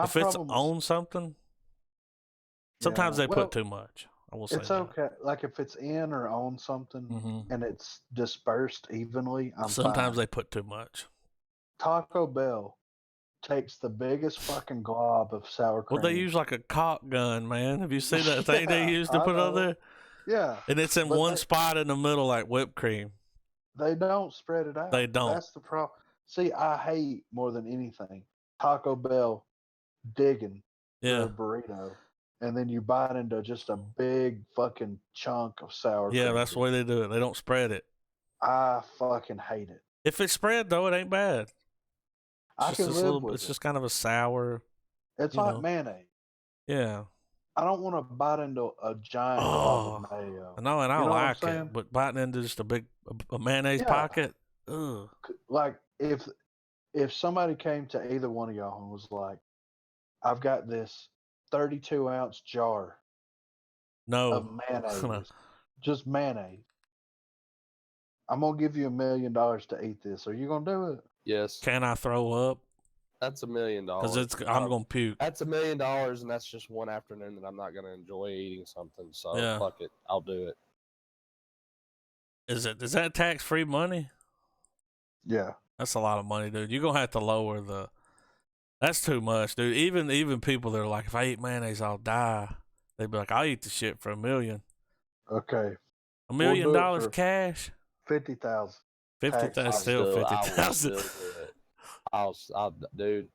if it's on something, sometimes they put too much. I will say it's okay. Like if it's in or on something and it's dispersed evenly, sometimes fine. They put too much. Taco Bell takes the biggest fucking glob of sour cream. Well, they use like a cock gun, man. Have you seen that thing they use to put on there? Yeah. And it's in one spot in the middle, like whipped cream. They don't spread it out. They don't. That's the problem. See, I hate more than anything Taco Bell digging for a burrito, and then you bite into just a big fucking chunk of sour cream. Yeah, that's the way they do it. They don't spread it. I fucking hate it. If it's spread, though, it ain't bad. I can live with it. It's just kind of a sour. It's like mayonnaise. Yeah. I don't want to bite into a giant glob of mayo. No, and I like it, but biting into just a mayonnaise pocket, ugh. Like if somebody came to either one of y'all and was like, "I've got this 32-ounce jar of mayonnaise, just mayonnaise. I'm gonna give you $1 million to eat this. Are you gonna do it?" Yes. Can I throw up? That's $1 million. Because I'm gonna puke. That's $1 million, and that's just one afternoon that I'm not gonna enjoy eating something. So fuck it, I'll do it. Is that tax-free money? Yeah. That's a lot of money, dude. You're gonna have to lower the. That's too much, dude. Even people that are like, if I eat mayonnaise, I'll die. They'd be like, I'll eat the shit for $1 million. Okay. $1 million cash. 50,000. 50. That's still 50,000. I'll dude.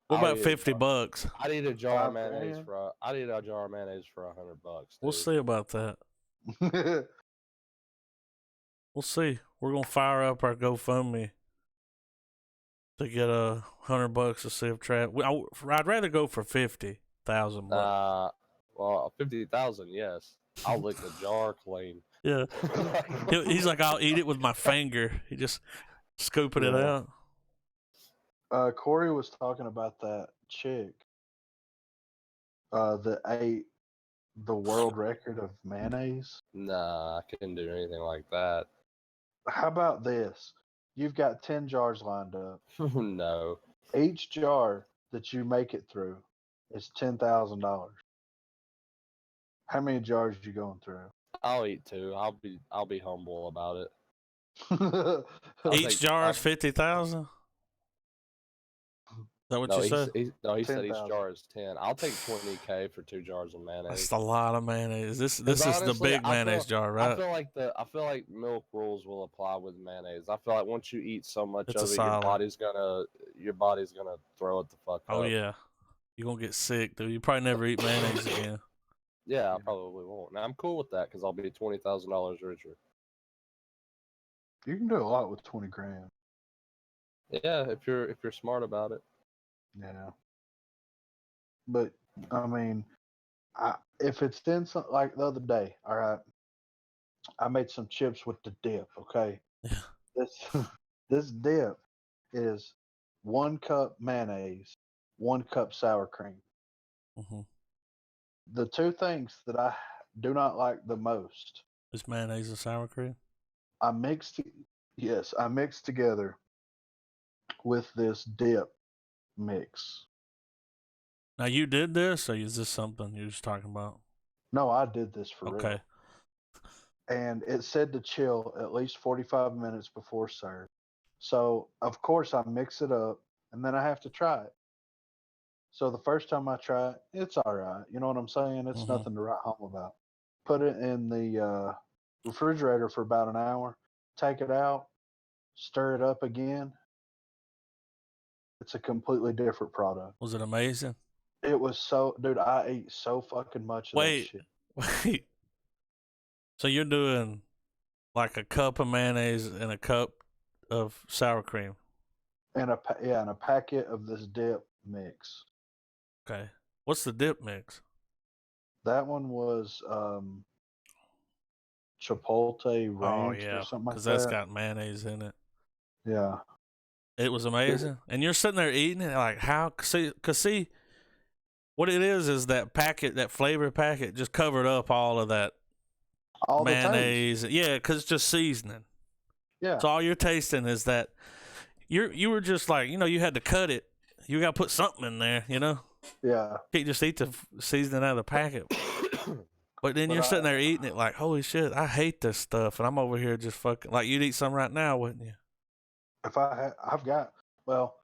What about $50? I need a jar of mayonnaise for. I need a jar of mayonnaise for $100. Dude. We'll see about that. We'll see. We're gonna fire up our GoFundMe to get $100 to see if Trav. I'd rather go for 50,000. Well, 50,000, yes. I'll lick the jar clean. Yeah. He's like, I'll eat it with my finger. He just scooping it out. Corey was talking about that chick that ate the world record of mayonnaise. Nah, I couldn't do anything like that. How about this? You've got 10 jars lined up. No. Each jar that you make it through is $10,000. How many jars are you going through? I'll eat 2. I'll be humble about it. Each jar is 50,000. that what No, you said? he said each 10,000. jar is 10. I'll take 20K for 2 jars of That's mayonnaise. a lot of mayonnaise. This is honestly, the big mayonnaise jar, I right? feel like milk rules will apply with mayonnaise. I feel like once you eat so much It's a of it, solid. your body's gonna throw it the fuck up. Oh yeah, you're gonna get sick, dude. You probably never eat mayonnaise again. Yeah, I probably won't. Now I'm cool with that because I'll be $20,000 richer. You can do a lot with 20 grand. Yeah, if you're smart about it. Yeah. But I mean, if it's in some, like the other day, all right, I made some chips with the dip. Okay, Yeah. this this dip is 1 cup mayonnaise, 1 cup sour cream. Mm-hmm. The two things that I do not like the most, It's mayonnaise and sour cream. I mixed, yes, I mixed together with this dip mix. Now you did this, or is this something you're just talking about? No, I did this for Okay. real. And it said to chill at least 45 minutes before serve. So, of course, I mix it up and then I have to try it. So, the first time I try it, it's all right. You know what I'm saying? It's Mm-hmm. nothing to write home about. Put it in the refrigerator for about an hour, take it out, stir it up again. It's a completely different product. Was it amazing? It was so, dude, I ate so fucking much of that shit. Wait. So you're doing like a cup of mayonnaise and a cup of sour cream. And a packet of this dip mix. Okay. What's the dip mix? That one was Chipotle ranch or something like because that. that's got mayonnaise in it. Yeah. It was amazing. And you're sitting there eating it like, how? See, what it is that packet, that flavor packet, just covered up all of that All mayonnaise. Yeah, because it's just seasoning. Yeah. So all you're tasting is that you were just like, you had to cut it. You got to put something in there, Yeah. You can't just eat the seasoning out of the packet. But then you're sitting there eating it like, holy shit, I hate this stuff. And I'm over here just fucking, like you'd eat some right now, wouldn't you? If I've got, well,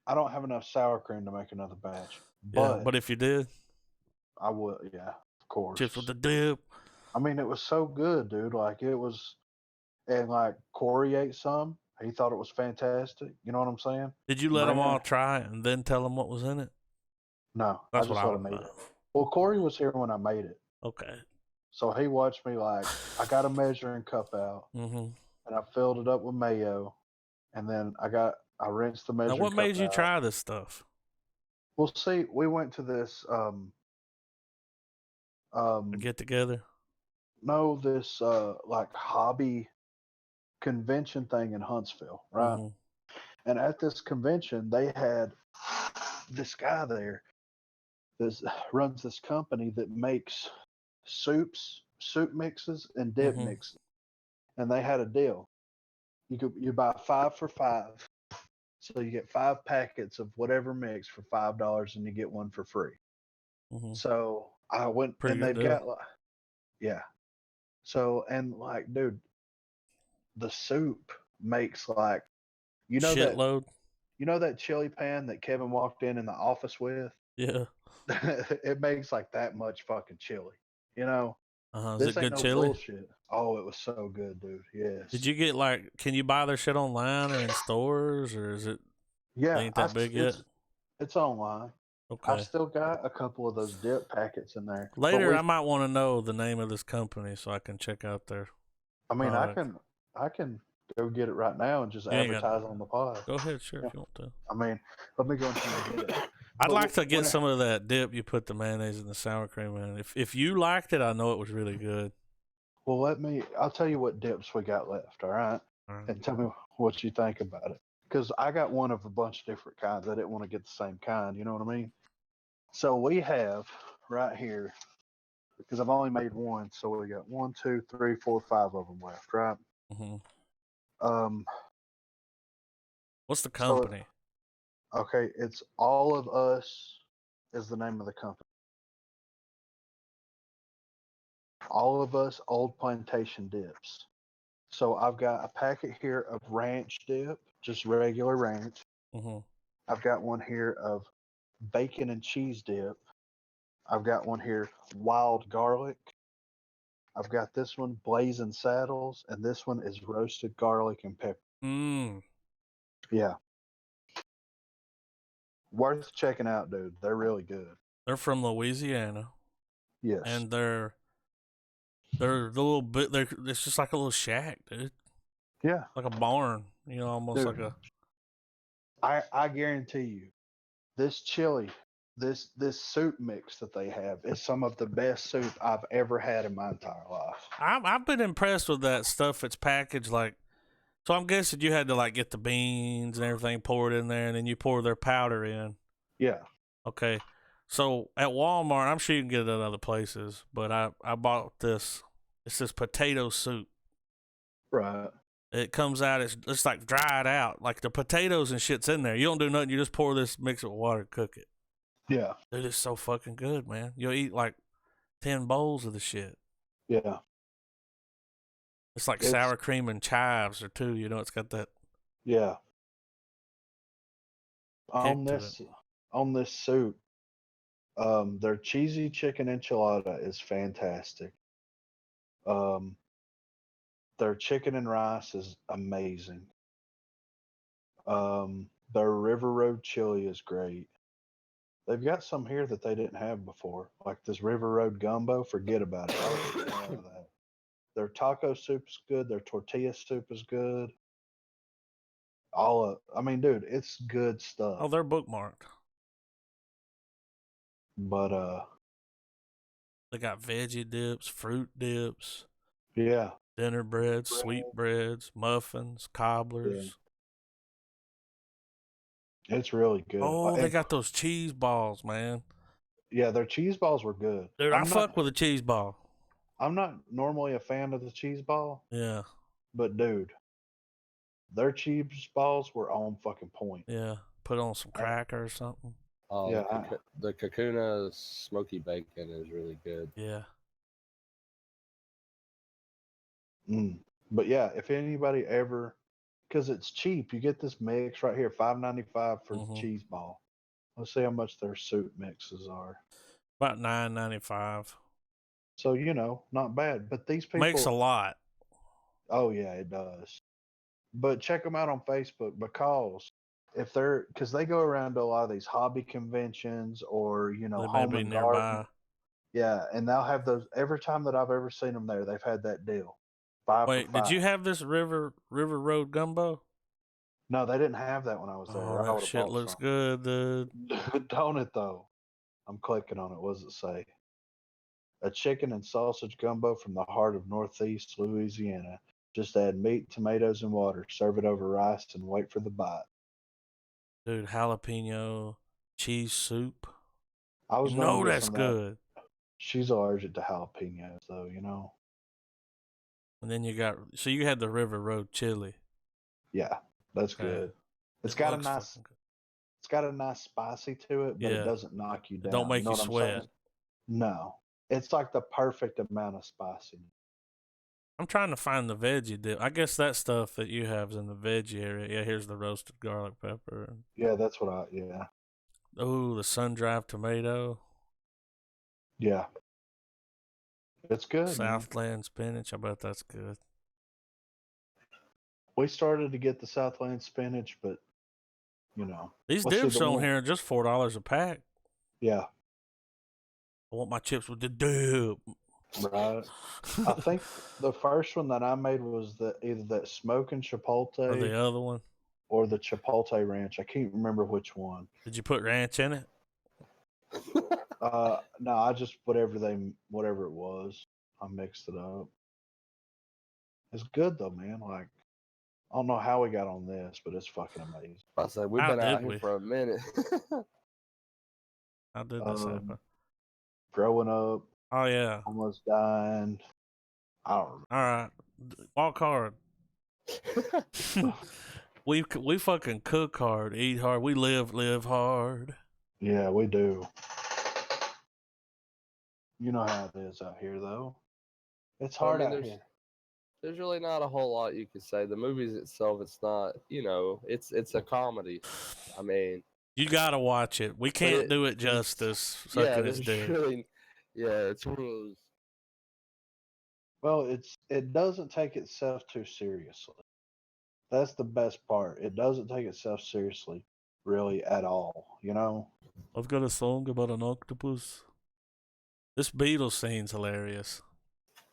I don't have enough sour cream to make another batch. Yeah, but if you did, I would, yeah, of course. chips with the dip. I mean, it was so good, dude. Like, it was, and like, Corey ate some. He thought it was fantastic. You know what I'm saying? Did you let them all try it and then tell them what was in it? No, That's I just what I let him would eat do. it. Well, Corey was here when I made it. Okay. So he watched me, like, I got a measuring cup out, Mm-hmm. and I filled it up with mayo, and then I rinsed the measuring Now, cup what made you out. try this stuff? Well, see, we went to this A get together? no, this like hobby convention thing in Huntsville, right? Mm-hmm. And at this convention, they had this guy there that runs this company that makes soup mixes, and dip Mm-hmm. mixes. And they had a deal. You buy 5 for $5, so you get 5 packets of whatever mix for $5, and you get one for free. Mm-hmm. So I went, Pretty and good they've deal. got like, yeah. So, and like, dude, the soup makes like, Shitload. that chili pan that Kevin walked in the office with? Yeah. It makes like that much fucking chili. You know, Is this it ain't good no chili? bullshit. Oh, it was so good, dude. Yes. Did you get can you buy their shit online or in stores, or is it? Yeah, Ain't that big yet? it's online. Okay. I've still got a couple of those dip packets in there. Later, I might want to know the name of this company so I can check out their. I mean, product. I can go get it right now and just advertise on the pod. Go ahead, sure, if you want to. I mean, let me go and get it. I'd like to get some of that dip you put the mayonnaise and the sour cream in. If you liked it, I know it was really good. Well, I'll tell you what dips we got left, all right? And tell me what you think about it. Because I got one of a bunch of different kinds. I didn't want to get the same kind, you know what I mean? So we have right here, because I've only made one, so we got 1, 2, 3, 4, 5 of them left, right? Mm-hmm. What's the company? So, okay, it's All of Us is the name of the company. All of Us Old Plantation Dips. So I've got a packet here of ranch dip, just regular ranch. Mm-hmm. I've got one here of bacon and cheese dip. I've got one here, wild garlic. I've got this one, blazing saddles, and this one is roasted garlic and pepper. Mm. Yeah. Worth checking out, dude. They're really good. They're from Louisiana. Yes. And they're a little bit. It's just like a little shack, dude. Yeah. Like a barn. You know, almost Dude, like a. I guarantee you, this chili, this soup mix that they have is some of the best soup I've ever had in my entire life. I've been impressed with that stuff. It's packaged like. So I'm guessing you had to like get the beans and everything poured in there, and then you pour their powder in. Yeah. Okay. So at Walmart, I'm sure you can get it at other places, but I bought this. It's this potato soup. Right. It comes out. It's like dried out. Like the potatoes and shit's in there. You don't do nothing. You just pour this, mix it with water, cook it. Yeah. Dude, it's so fucking good, man. You'll eat like 10 bowls of the shit. Yeah. It's like sour cream and chives or two. You know, it's got that. Yeah. On On this soup, their cheesy chicken enchilada is fantastic. Their chicken and rice is amazing. Their River Road chili is great. They've got some here that they didn't have before, like this River Road gumbo. Forget about it. I was a fan of that. Their taco soup's good. Their tortilla soup is good. I mean, dude, it's good stuff. Oh, they're bookmarked. But They got veggie dips, fruit dips, yeah, dinner breads, sweetbreads, muffins, cobblers. Yeah. It's really good. Oh, they got those cheese balls, man. Yeah, their cheese balls were good. Dude, I fuck with a cheese ball. I'm not normally a fan of the cheese ball. Yeah. But dude, their cheese balls were on fucking point. Yeah. Put on some cracker or something. Oh, yeah, the Kakuna smoky bacon is really good. Yeah. But yeah, if anybody ever, because it's cheap, you get this mix right here, $5.95 for the cheese ball. Let's see how much their soup mixes are. About $9.95. So not bad. But these people makes a lot. Oh yeah, it does. But check them out on Facebook because they go around to a lot of these hobby conventions or they home may be and nearby. garden. Yeah, and they'll have those every time that I've ever seen them there. They've had that deal. 5 Wait, for 5. did you have this River Road gumbo? No, they didn't have that when I was there. Oh, that shit looks good, dude. Don't it though? I'm clicking on it. What does it say? A chicken and sausage gumbo from the heart of Northeast Louisiana. Just add meat, tomatoes, and water. Serve it over rice and wait for the bite. Dude, jalapeno cheese soup. I was going to get that's some good. She's allergic to jalapenos, though. And then you had the River Road chili. Yeah, that's good. It's got a nice spicy to it, but it doesn't knock you down. It don't make you sweat. No, it's like the perfect amount of spiciness. I'm trying to find the veggie dip. I guess that stuff that you have is in the veggie area. Yeah, here's the roasted garlic pepper. Yeah, that's what yeah. Oh, the sun-dried tomato. Yeah. It's good. Southland spinach. I bet that's good. We started to get the Southland spinach, but these dips on here are just $4 a pack. Yeah. I want my chips with the dip. Right. I think the first one that I made was either that smoking chipotle or the other one, or the chipotle ranch. I can't remember which one. Did you put ranch in it? No, I just whatever it was, I mixed it up. It's good though, man. Like, I don't know how we got on this, but it's fucking amazing. I said we've been out here for a minute. How did this happen? Growing up. Oh yeah. Almost dying. I don't remember. All right, walk hard. we fucking cook hard, eat hard. We live hard. Yeah, we do. You know how it is out here, though. It's hard out here. There's really not a whole lot you could say. The movies itself, it's not. It's a comedy. I mean, You gotta watch it. We can't do it justice. Sucking his dick. Really, yeah, it's one of those. Well, it doesn't take itself too seriously. That's the best part. It doesn't take itself seriously, really, at all. You know? I've got a song about an octopus. This Beatles scene's hilarious.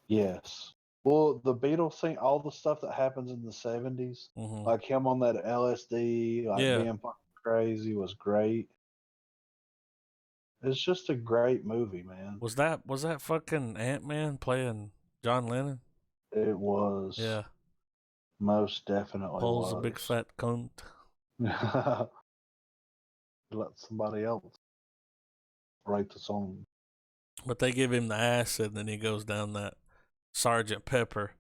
Yes. Well, the Beatles thing, all the stuff that happens in the 70s, like him on that LSD, like being fucking crazy, was great. It's just a great movie, man. Was that fucking Ant-Man playing John Lennon? It was. Yeah. Most definitely Paul's was. a big fat cunt. Let somebody else write the song. But they give him the acid, and then he goes down that Sergeant Pepper.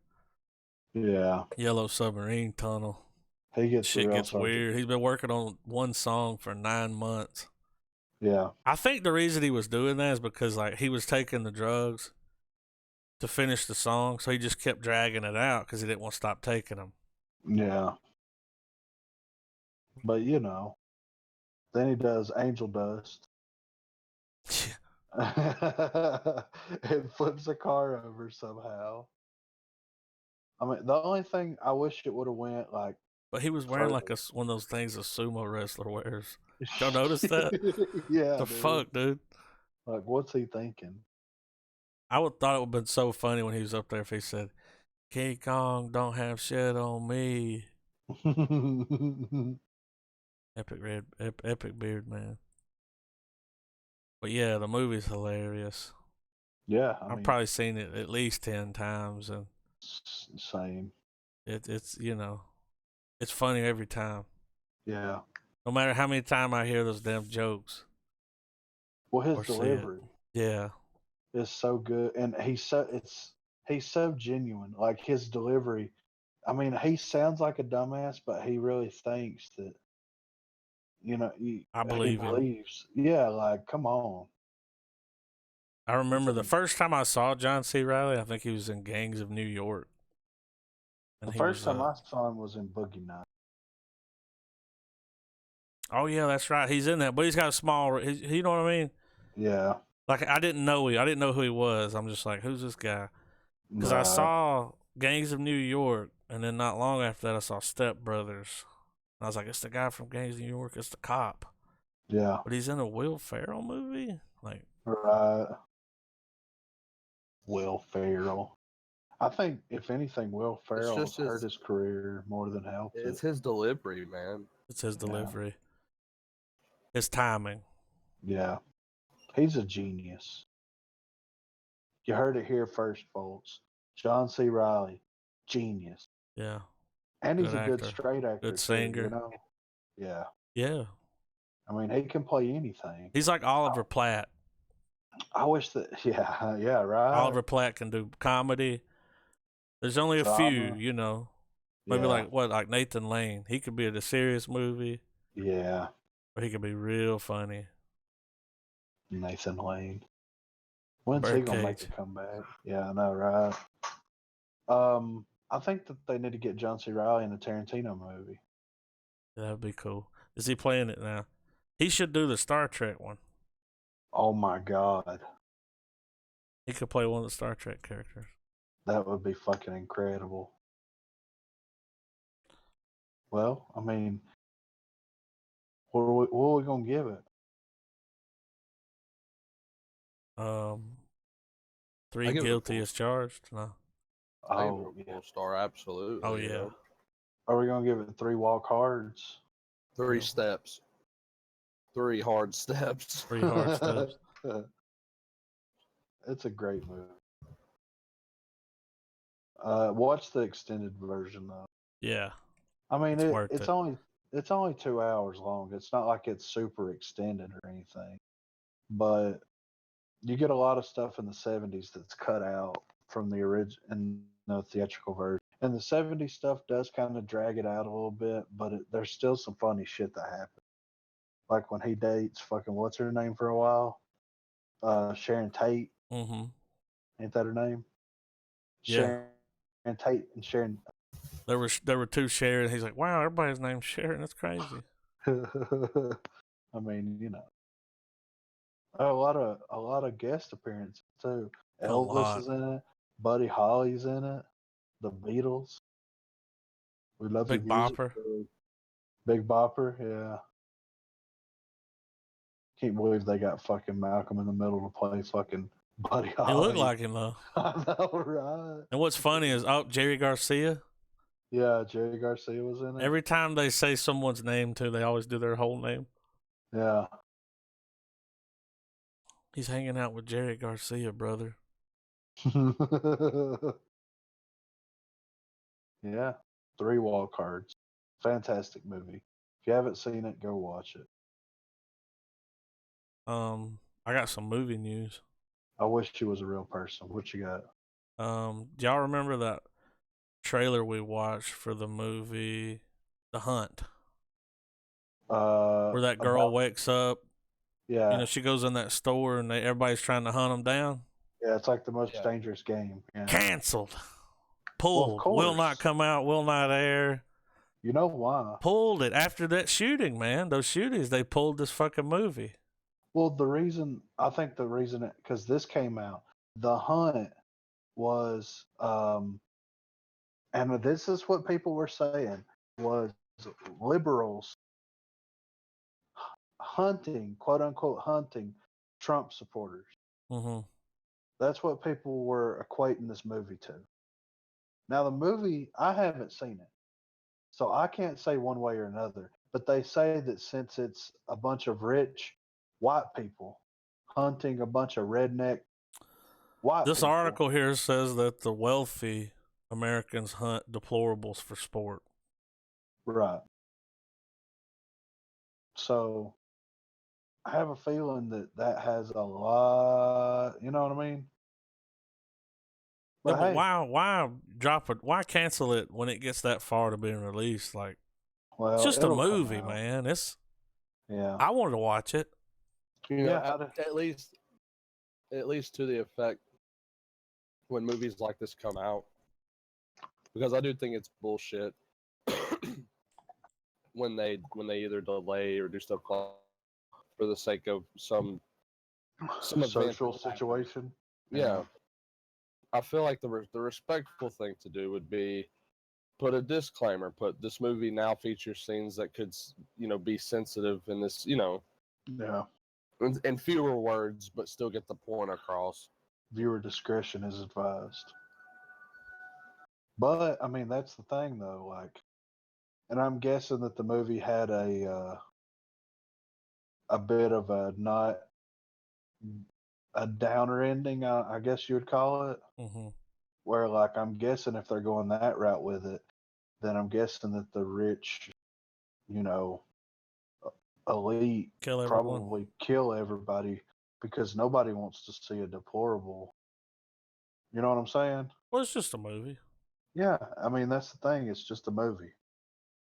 Yeah. Yellow Submarine Tunnel. He gets Shit real gets weird. He's been working on one song for 9 months. Yeah. I think the reason he was doing that is because like he was taking the drugs to finish the song, so he just kept dragging it out because he didn't want to stop taking them. Yeah. But you know, then he does Angel Dust. It flips a car over somehow. I mean, the only thing I wish it would have went like. But he was wearing like one of those things a sumo wrestler wears. Y'all notice that? Yeah. The fuck, dude? Like, what's he thinking? I would thought it would have been so funny when he was up there if he said, "King Kong don't have shit on me." Epic beard man. But yeah, the movie's hilarious. Yeah, I've probably seen it at least 10 times, and same. It's you know, it's funny every time. Yeah. No matter how many times I hear those damn jokes. Well, his delivery, yeah, is so good, and he's so genuine. Like his delivery, I mean, he sounds like a dumbass, but he really thinks that. You know, I believe he believes. Yeah, like come on. I remember the first time I saw John C. Reilly, I think he was in Gangs of New York. And the first time I saw him was in Boogie Nights. Oh yeah, that's right. He's in that, but he's got a small. You know what I mean? Yeah. Like I didn't know who he was. I'm just like, who's this guy? Because I saw Gangs of New York, and then not long after that, I saw Step Brothers. And I was like, it's the guy from Gangs of New York. It's the cop. Yeah. But he's in a Will Ferrell movie? Like. Right. Will Ferrell. I think, if anything, Will Ferrell has hurt his career more than helped it. It's his delivery, man. It's his delivery. His timing. Yeah. He's a genius. You heard it here first, folks. John C. Reilly, genius. Yeah. And he's a good straight actor. Good singer. Too, you know? Yeah. Yeah. I mean, he can play anything. He's like Oliver Platt. I wish that, yeah, right. Oliver Platt can do comedy. There's only a few, you know. Maybe like Nathan Lane. He could be in a serious movie. Yeah. Or he could be real funny. Nathan Lane. When's he gonna make a comeback? Yeah, I know, right? I think that they need to get John C. Reilly in a Tarantino movie. That'd be cool. Is he playing it now? He should do the Star Trek one. Oh my God. He could play one of the Star Trek characters. That would be fucking incredible. Well, I mean, what are we gonna give it? 3 guilty as charged. No. Oh, yeah. Star, absolutely. Oh yeah. Are we gonna give it 3 wild cards? 3 steps. 3 hard steps. 3 hard steps. It's a great movie. Watch the extended version though. Yeah. I mean, it's only 2 hours long. It's not like it's super extended or anything, but you get a lot of stuff in the 70s that's cut out from the original theatrical version. And the 70s stuff does kind of drag it out a little bit, but there's still some funny shit that happens. Like when he dates fucking what's her name for a while, Sharon Tate. Mm-hmm. Ain't that her name? Yeah. Sharon Tate and Sharon. There were 2 Sharon. He's like, wow, everybody's named Sharon. That's crazy. I mean, a lot of guest appearances too. A Elvis lot. is in it. Buddy Holly's in it. The Beatles. We love Big your music. Bopper. Big Bopper, yeah. Can't believe they got fucking Malcolm in the Middle to play fucking Buddy Holly. He looked like him though. I know, right? And what's funny is, Jerry Garcia. Yeah, Jerry Garcia was in it. Every time they say someone's name too, they always do their whole name. Yeah. He's hanging out with Jerry Garcia, brother. Yeah. 3 Wall Cards. Fantastic movie. If you haven't seen it, go watch it. I got some movie news. I wish she was a real person. What you got? Do y'all remember that trailer we watched for the movie The Hunt? Where that girl wakes up. Yeah. She goes in that store and everybody's trying to hunt them down. Yeah, it's like the most dangerous game. Yeah. Canceled. Pulled. Well, will not come out. Will not air. You know why? Pulled it after that shooting, man. Those shootings, they pulled this fucking movie. Well, because this came out, The Hunt was, and this is what people were saying, was liberals hunting, quote unquote, hunting Trump supporters. Mm-hmm. That's what people were equating this movie to. Now, the movie, I haven't seen it, so I can't say one way or another, but they say that since it's a bunch of rich white people hunting a bunch of redneck white This people. article here says that the wealthy Americans hunt deplorables for sport. Right. So I have a feeling that has a lot, you know what I mean? But, But hey, why drop it? Why cancel it when it gets that far to being released? Like, well, it's just a it'll come movie, out. man. Yeah. I wanted to watch it. At least to the effect when movies like this come out, because I do think it's bullshit when they either delay or do stuff for the sake of some social situation. Yeah. I feel like the respectful thing to do would be put a disclaimer. Put this movie now features scenes that could, be sensitive in this, Yeah. in fewer words, but still get the point across. Viewer discretion is advised. But I mean, that's the thing, though. Like, and I'm guessing that the movie had a bit of a not a downer ending, I guess you would call it. Mm-hmm. Where, like, I'm guessing if they're going that route with it, then I'm guessing that the rich, elite probably kill everybody because nobody wants to see a deplorable. You know what I'm saying? Well, it's just a movie. Yeah, I mean, that's the thing. It's just a movie.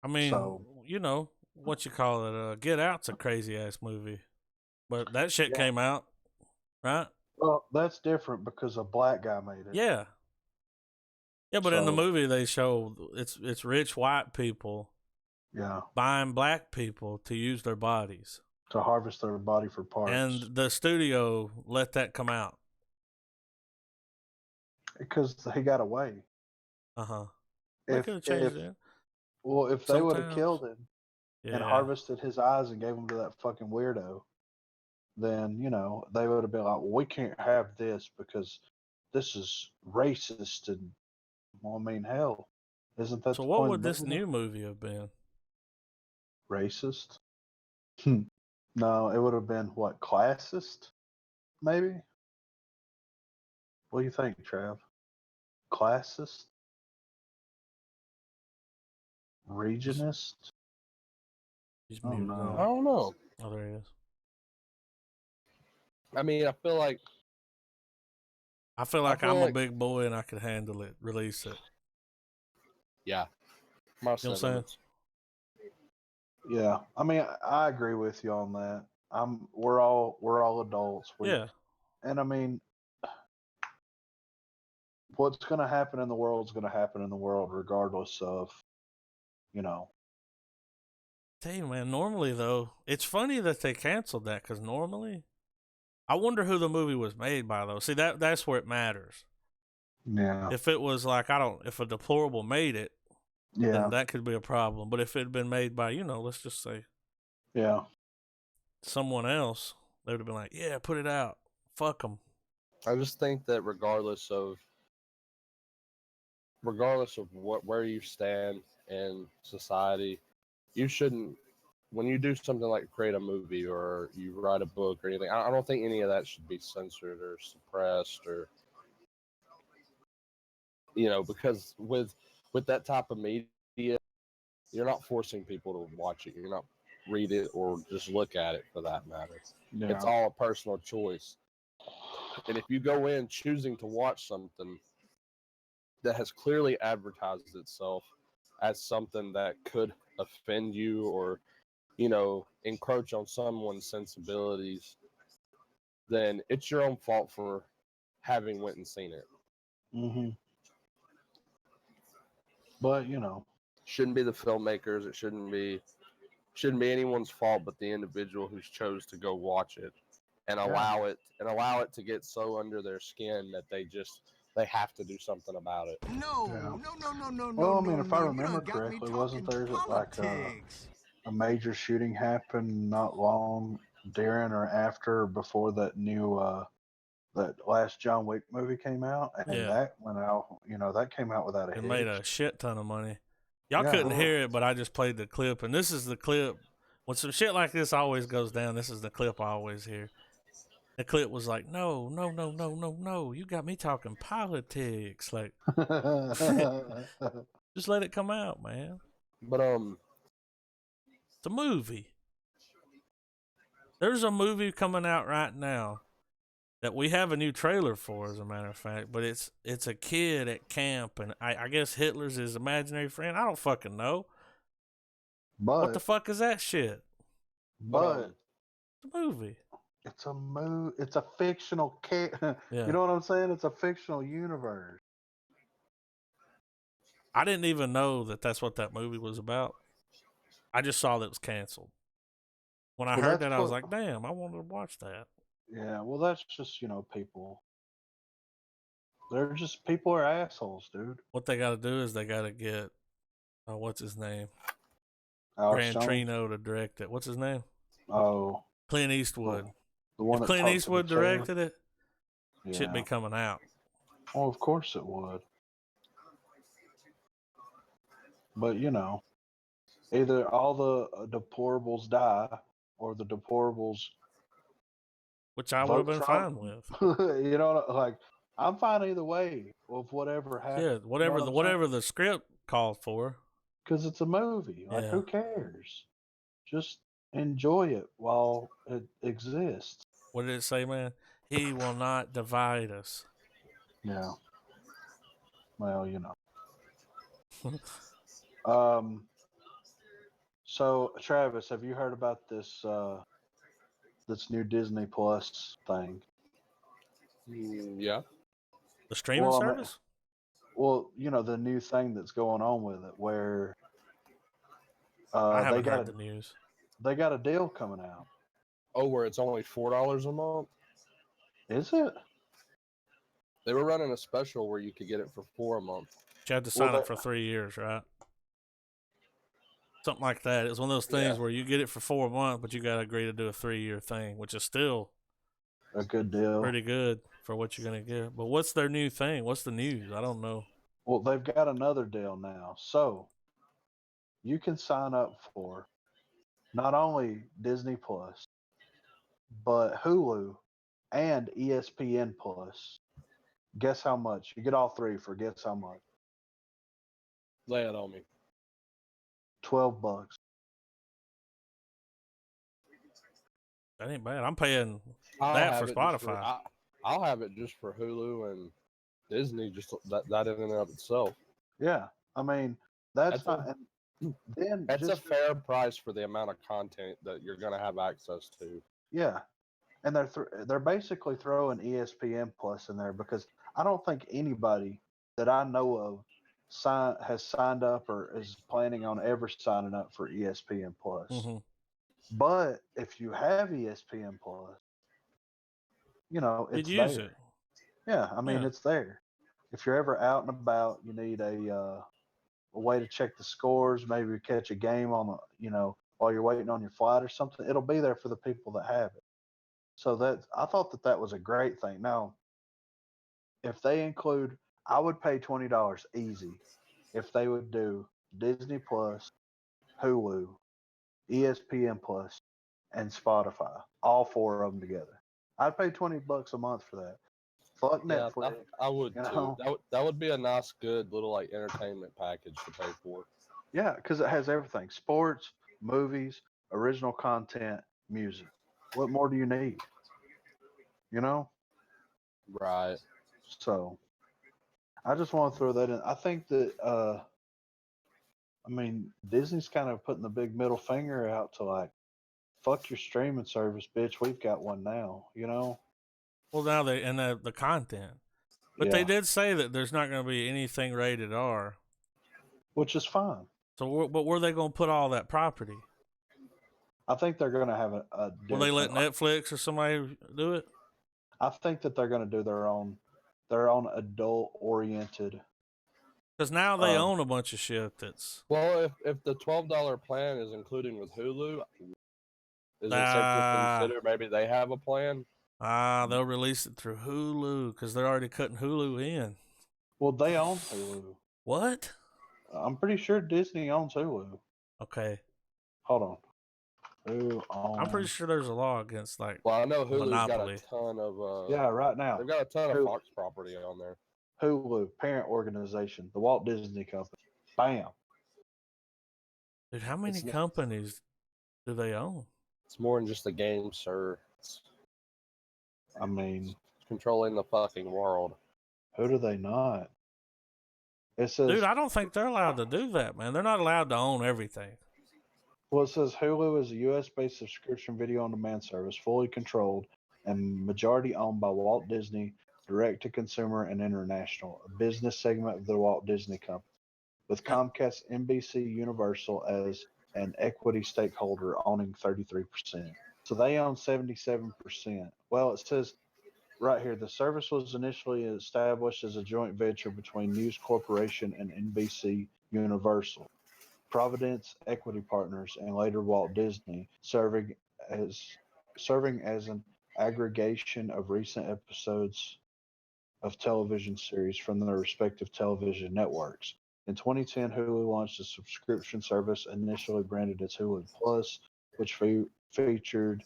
I mean, what you call it? Get Out's a crazy ass movie, but that shit came out, right? Well, that's different because a black guy made it. Yeah, but in the movie they show it's rich white people, buying black people to use their bodies to harvest their body for parts, and the studio let that come out because he got away. They could have changed it. Well, if they would have killed him and harvested his eyes and gave them to that fucking weirdo, then, they would have been like, well, we can't have this because this is racist. And, well, I mean, hell, isn't that so? the What point would this new movie have been? Racist? No, it would have been, what, classist? Maybe? What do you think, Trav? Classist? Regionist? He's I don't know. I don't know. Oh, there he is. I mean, I feel like I'm a big boy and I could handle it. Release it. Yeah. You know what I'm saying? Yeah, I mean, I agree with you on that. We're all adults. And I mean, what's going to happen in the world is going to happen in the world, regardless of, Tell you, man. Normally, though, it's funny that they canceled that because normally, I wonder who the movie was made by. Though, see that's where it matters. Yeah. If it was like if a deplorable made it, then Yeah. that could be a problem. But if it had been made by, let's just say Yeah. someone else, they would have been like, yeah, put it out. Fuck them. I just think that regardless of where you stand in society, you shouldn't, when you do something like create a movie or you write a book or anything, I don't think any of that should be censored or suppressed or, because with that type of media, you're not forcing people to watch it. You're not read it or just look at it for that matter. Yeah. It's all a personal choice. And if you go in choosing to watch something that has clearly advertised itself as something that could offend you or, encroach on someone's sensibilities, then it's your own fault for having went and seen it. Mm-hmm. But Shouldn't be the filmmakers. It shouldn't be anyone's fault but the individual who's chose to go watch it and allow it to get so under their skin that they have to do something about it. No. No. Well, I mean, if I remember correctly, wasn't there like a major shooting happened not long during or after or before that new that last John Wick movie came out, and Yeah. that went out. That came out without a It hitch. made a shit ton of money. Y'all Yeah. couldn't hear it, but I just played the clip, and this is the clip. When some shit like this always goes down, this is the clip I always hear. The clip was like, no, you got me talking politics. Like, just let it come out, man. But It's a movie. There's a movie coming out right now that we have a new trailer for, as a matter of fact, but it's a kid at camp, and I guess Hitler's his imaginary friend. I don't fucking know. But What the fuck is that shit? but It's a movie. it's a It's a fictional Yeah. You know what I'm saying? It's a fictional universe. I didn't even know that that's what that movie was about. I just saw that it was canceled. When I heard that, I was like, damn, I wanted to watch that. Yeah, well, that's just people. People are assholes, dude. What they got to do is they got to get, what's his name? Alex Jones? Trino to direct it. What's his name? Oh, Clint Eastwood. the one If that Clint Eastwood directed it, yeah. should be coming out. Oh, of course it would. But either all the deplorables die, or the deplorables, which I would have been fine with. like I'm fine either way of whatever happens. Yeah, whatever the script called for. Because it's a movie. Like, who cares? Just enjoy it while it exists. What did it say, man? He will not divide us. Yeah. Well, So, Travis, have you heard about this new Disney Plus thing? Yeah. The streaming service? The new thing that's going on with it, where I haven't heard the news. They got a deal coming out. Oh, where it's only $4 a month? Is it? They were running a special where you could get it for $4 a month. You had to sign up for 3 years, right? Something like that. It was one of those things where you get it for 4 months, but you got to agree to do a 3-year thing, which is still a good deal. Pretty good for what you're going to get. But what's their new thing? What's the news? I don't know. Well, they've got another deal now. So you can sign up for not only Disney Plus, but Hulu and ESPN Plus. Guess how much? You get all three for guess how much? Lay it on me. $12. That ain't bad. I'm paying that for Spotify. I'll have it just for Hulu and Disney, just that in and of itself. Yeah, I mean that's not. That's a fair price for the amount of content that you're going to have access to. Yeah, and they're basically throwing ESPN Plus in there because I don't think anybody that I know of has signed up or is planning on ever signing up for ESPN Plus. Mm-hmm. But if you have ESPN Plus, You'd it's use there. it. Yeah, I mean Yeah. it's there. If you're ever out and about, you need a way to check the scores, maybe catch a game on while you're waiting on your flight or something. It'll be there for the people that have it. So I thought that was a great thing. Now, if they include, I would pay $20 easy if they would do Disney Plus, Hulu, ESPN Plus, and Spotify, all four of them together. I'd pay $20 a month for that. Fuck Yeah, Netflix. I would too. That would be a nice, good little like entertainment package to pay for. Yeah, because it has everything: sports, movies, original content, music. What more do you need? You know? Right. So I just want to throw that in. I think that Disney's kind of putting the big middle finger out to like, fuck your streaming service, bitch. We've got one now, Well, now the content, but they Yeah, did say that there's not going to be anything rated R. which is fine. So, but where are they going to put all that property? I think they're going to have a Will they let Netflix or somebody do it? I think that they're going to do their own adult oriented. Because now they own a bunch of shit that's. Well, if the $12 plan is including with Hulu, is it safe to consider maybe they have a plan? They'll release it through Hulu because they're already cutting Hulu in. Well, they own Hulu. What? I'm pretty sure Disney owns Hulu. Okay. Hold on. Who owns? I'm pretty sure there's a law against like. Well, I know Hulu's monopoly. got a ton of. Yeah, right now they've got a ton of Fox property on there. Hulu, parent organization, the Walt Disney Company. Bam. Dude, how many companies do they own? It's more than just a game, sir. It's controlling the fucking world. Who do they not? It says, dude, I don't think they're allowed to do that, man. They're not allowed to own everything. Well, it says Hulu is a U.S.-based subscription video on demand service, fully controlled and majority owned by Walt Disney, direct to consumer and international, a business segment of the Walt Disney Company, with Comcast NBC Universal as an equity stakeholder owning 33%. So they own 77%. Well, it says right here, the service was initially established as a joint venture between News Corporation and NBC Universal, Providence Equity Partners, and later Walt Disney, serving as an aggregation of recent episodes of television series from their respective television networks. In 2010, Hulu launched a subscription service initially branded as Hulu Plus, which featured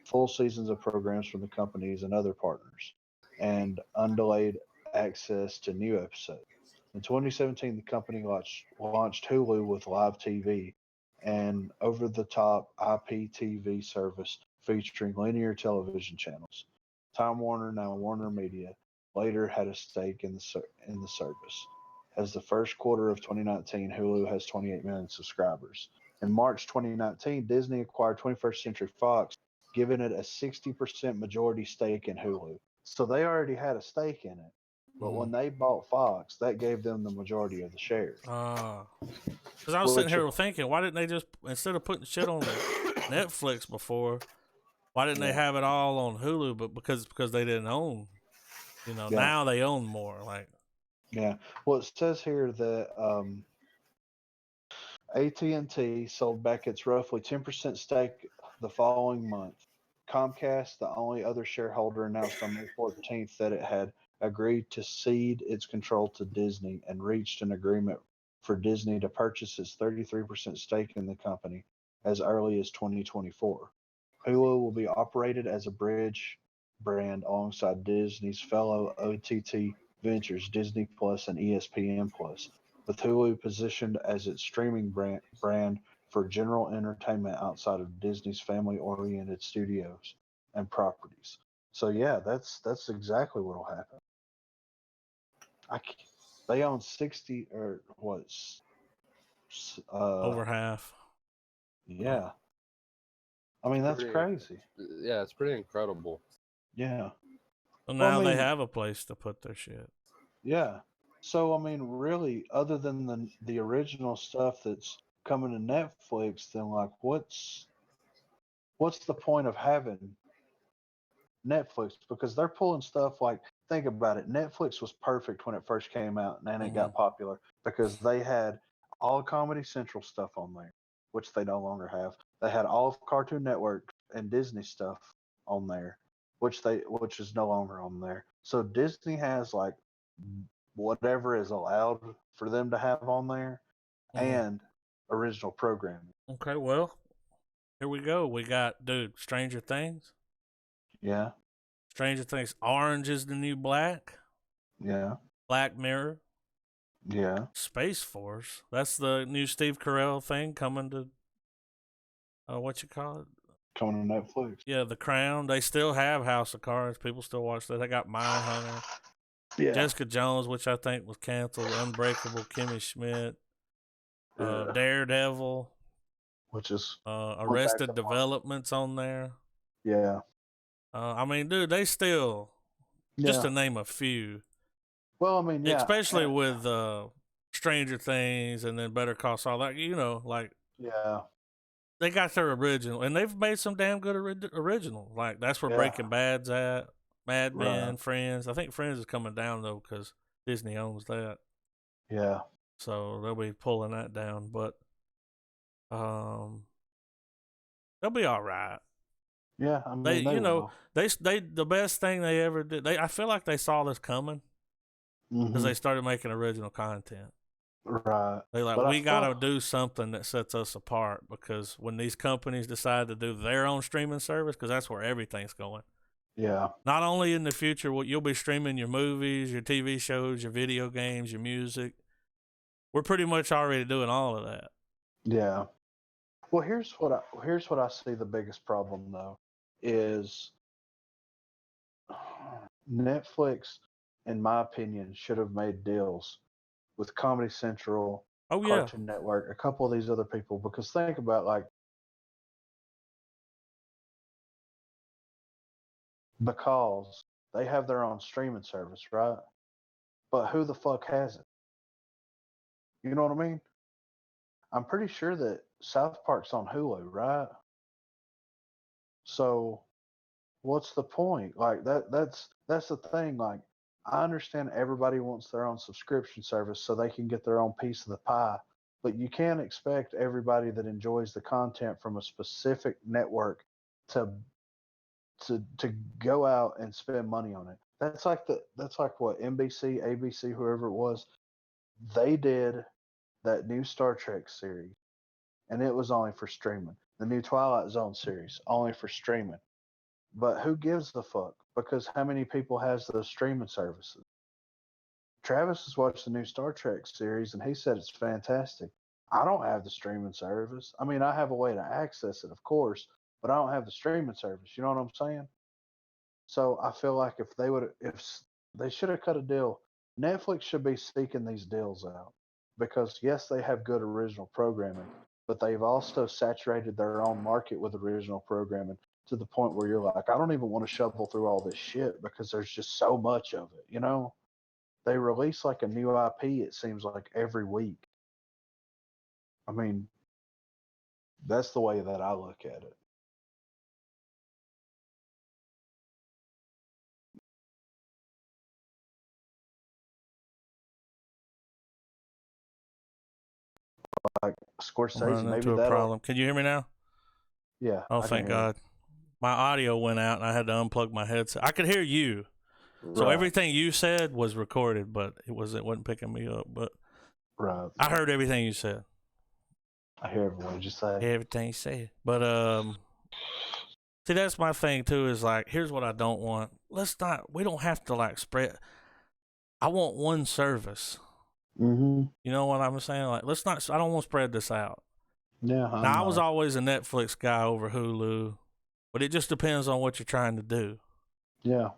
full seasons of programs from the companies and other partners, and undelayed access to new episodes. In 2017, the company launched Hulu with live TV, an over-the-top IPTV service featuring linear television channels. Time Warner, now Warner Media, later had a stake in the service. As the first quarter of 2019, Hulu has 28 million subscribers. In March 2019, Disney acquired 21st Century Fox, giving it a 60% majority stake in Hulu. So they already had a stake in it. But when they bought Fox, that gave them the majority of the shares. Because I was sitting here thinking, why didn't they just, instead of putting shit on Netflix before, why didn't they have it all on Hulu? But because they didn't own, now they own more. Like, yeah. Well, it says here that AT&T sold back its roughly 10% stake the following month. Comcast, the only other shareholder, announced on May 14th that it had agreed to cede its control to Disney and reached an agreement for Disney to purchase its 33% stake in the company as early as 2024. Hulu will be operated as a bridge brand alongside Disney's fellow OTT ventures, Disney Plus and ESPN Plus, with Hulu positioned as its streaming brand for general entertainment outside of Disney's family-oriented studios and properties. So yeah, that's exactly what will happen. They own 60 or what? Over half. Yeah. I mean, that's crazy. Yeah, it's pretty incredible. Yeah. Well, now they have a place to put their shit. Yeah. So I mean, really, other than the original stuff that's coming to Netflix, then like, what's the point of having Netflix? Because they're pulling stuff like, think about it. Netflix was perfect when it first came out, and it got popular because they had all Comedy Central stuff on there, which they no longer have. They had all of Cartoon Network and Disney stuff on there, which is no longer on there. So Disney has like whatever is allowed for them to have on there and original programming. Okay, well, here we go. We got, dude, Stranger Things. Yeah. Stranger Things. Orange is the New Black. Yeah. Black Mirror. Yeah. Space Force. That's the new Steve Carell thing coming to, what you call it? Coming to Netflix. Yeah, The Crown. They still have House of Cards. People still watch that. They got Mindhunter. Yeah. Jessica Jones, which I think was canceled. Unbreakable, Kimmy Schmidt. Daredevil. Which is Arrested Development's on there. Yeah. I mean, dude, they still, just to name a few. Well, I mean, yeah. Especially with Stranger Things and then Better Call Saul. Like, you know, like. Yeah. They got their original, and they've made some damn good original. Like, that's where Breaking Bad's at. Mad Men, Friends. I think Friends is coming down, though, because Disney owns that. Yeah. So they'll be pulling that down. But they'll be all right. Yeah, I mean, they the best thing they ever did. I feel like they saw this coming because they started making original content. Right. They like, we got to do something that sets us apart, because when these companies decide to do their own streaming service, because that's where everything's going. Yeah. Not only in the future, you'll be streaming your movies, your TV shows, your video games, your music. We're pretty much already doing all of that. Yeah. Well, here's what I see the biggest problem though is Netflix, in my opinion, should have made deals with Comedy Central, Cartoon Network, a couple of these other people, because think about like because they have their own streaming service, right? But who the fuck has it? You know what I mean? I'm pretty sure that South Park's on Hulu, right? So what's the point? Like that's the thing. Like, I understand everybody wants their own subscription service so they can get their own piece of the pie, but you can't expect everybody that enjoys the content from a specific network to go out and spend money on it. That's like what NBC, ABC, whoever it was, they did that new Star Trek series, and it was only for streaming. The new Twilight Zone series, only for streaming. But who gives a fuck? Because how many people has those streaming services? Travis has watched the new Star Trek series, and he said it's fantastic. I don't have the streaming service. I mean, I have a way to access it, of course, but I don't have the streaming service. You know what I'm saying? So I feel like if they should have cut a deal, Netflix should be seeking these deals out, because yes, they have good original programming, but they've also saturated their own market with original programming to the point where you're like, I don't even want to shovel through all this shit because there's just so much of it, you know? They release like a new IP, it seems like every week. I mean, that's the way that I look at it. Like Scorsese, maybe into a problem. Can you hear me now? Yeah. Oh, thank God. My audio went out and I had to unplug my headset. I could hear you. So everything you said was recorded, but it wasn't picking me up. But I heard everything you said. I hear everything you say. Everything you said. But see, that's my thing too, is like, here's what I don't want. We don't have to like spread. I want one service. Mm-hmm. You know what I'm saying? Like, I don't want to spread this out. Yeah. Now, I was always a Netflix guy over Hulu, but it just depends on what you're trying to do. Yeah.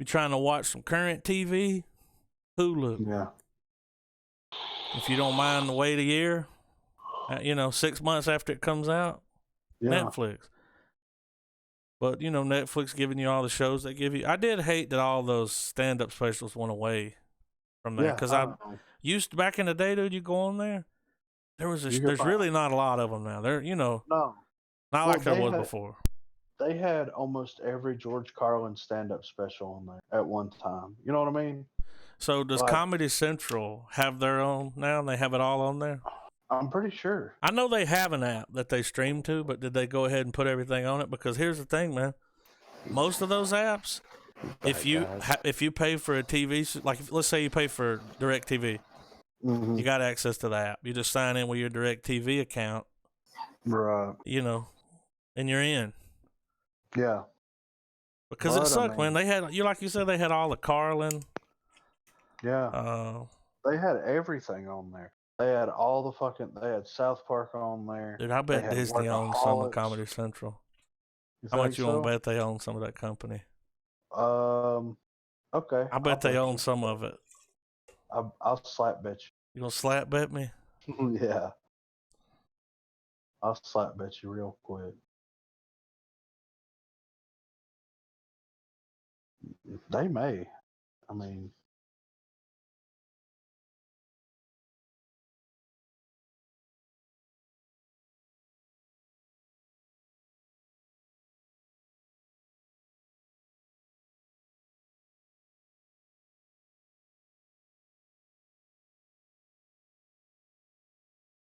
You're trying to watch some current TV, Hulu. Yeah. If you don't mind the wait a year, 6 months after it comes out, Netflix. But, Netflix giving you all the shows they give you. I did hate that all those stand-up specials went away. from there because I used to, back in the day, dude. You go on there. There's really not a lot of them now. They're no, not like there was before. They had almost every George Carlin stand-up special on there at one time. You know what I mean? So does Comedy Central have their own now? And they have it all on there? I'm pretty sure. I know they have an app that they stream to, but did they go ahead and put everything on it? Because here's the thing, man. Most of those apps, if you pay for a TV, like let's say you pay for DirecTV, you got access to the app. You just sign in with your DirecTV account, right? You know, and you're in. Yeah. Because it sucked, man. They had like you said, they had all the Carlin. Yeah. They had everything on there. They had they had South Park on there. Dude, I bet Disney owns some of Comedy Central. How much you want to bet they own some of that company? Okay. I bet they own some of it. I'll slap bet you. You gonna slap bet me? Yeah. I'll slap bet you real quick. They may. I mean,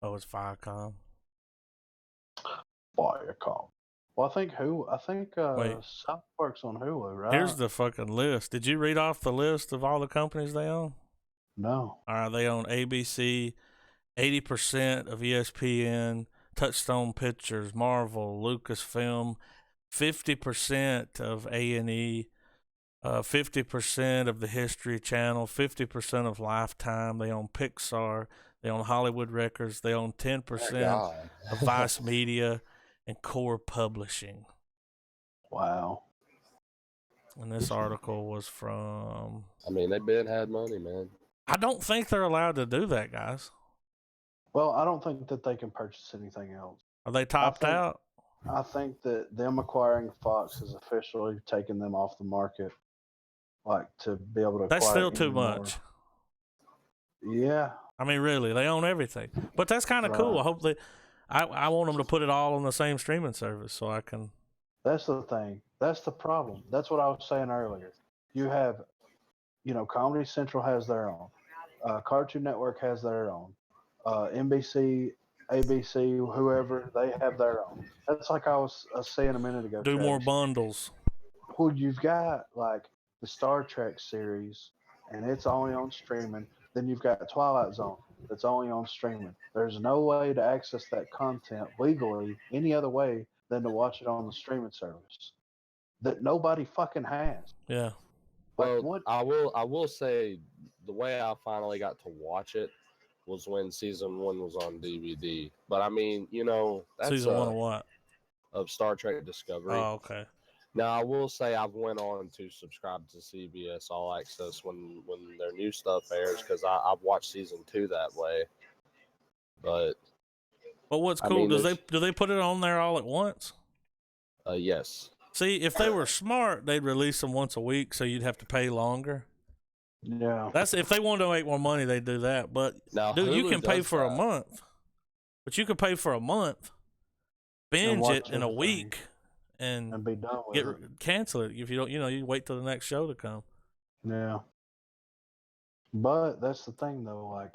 oh, it's Viacom. Viacom. Well, I think South Park's on Hulu, right? Here's the fucking list. Did you read off the list of all the companies they own? No. All right, they own ABC, 80% of ESPN, Touchstone Pictures, Marvel, Lucasfilm, 50% of A&E, 50% of the History Channel, 50% of Lifetime. They own Pixar. They own Hollywood Records. They own 10% of Vice Media and Core Publishing. Wow. And this article was from... I mean, they've been had money, man. I don't think they're allowed to do that, guys. Well, I don't think that they can purchase anything else. Are they topped out? I think that them acquiring Fox has officially taken them off the market. Like, to be able to That's acquire still too much. Yeah. I mean, really, they own everything. But that's kind of cool. I hope I want them to put it all on the same streaming service so I can... That's the thing. That's the problem. That's what I was saying earlier. You have, Comedy Central has their own. Cartoon Network has their own. NBC, ABC, whoever, they have their own. That's like I was saying a minute ago. Do Travis. More bundles. Well, you've got, like, the Star Trek series, and it's only on streaming. Then you've got Twilight Zone that's only on streaming. There's no way to access that content legally any other way than to watch it on the streaming service that nobody fucking has. Yeah. Like, well, I will say the way I finally got to watch it was when season 1 was on DVD. But I mean, that's season 1 of what? Of Star Trek Discovery. Oh, okay. Now I will say I've went on to subscribe to CBS All Access when their new stuff airs because I've watched season 2 that way. But what's cool? Do they put it on there all at once? Yes. See, if they were smart, they'd release them once a week, so you'd have to pay longer. Yeah. That's if they wanted to make more money, they'd do that. But now, dude, you can pay for a month. But you can pay for a month, binge it in a week, and be done with it. Cancel it if you don't. You wait till the next show to come. Yeah. But that's the thing, though. Like,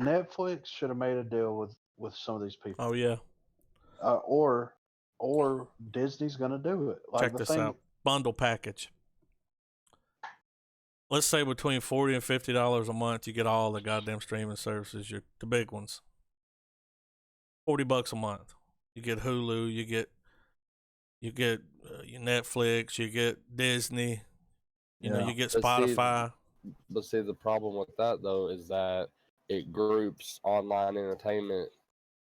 Netflix should have made a deal with some of these people. Oh yeah. Or Disney's gonna do it. Like, check this out. Bundle package. Let's say between $40 and $50 a month, you get all the goddamn streaming services. The big ones. $40 a month. You get Hulu. You get your Netflix. You get Disney. You get Spotify. But see, the problem with that though is that it groups online entertainment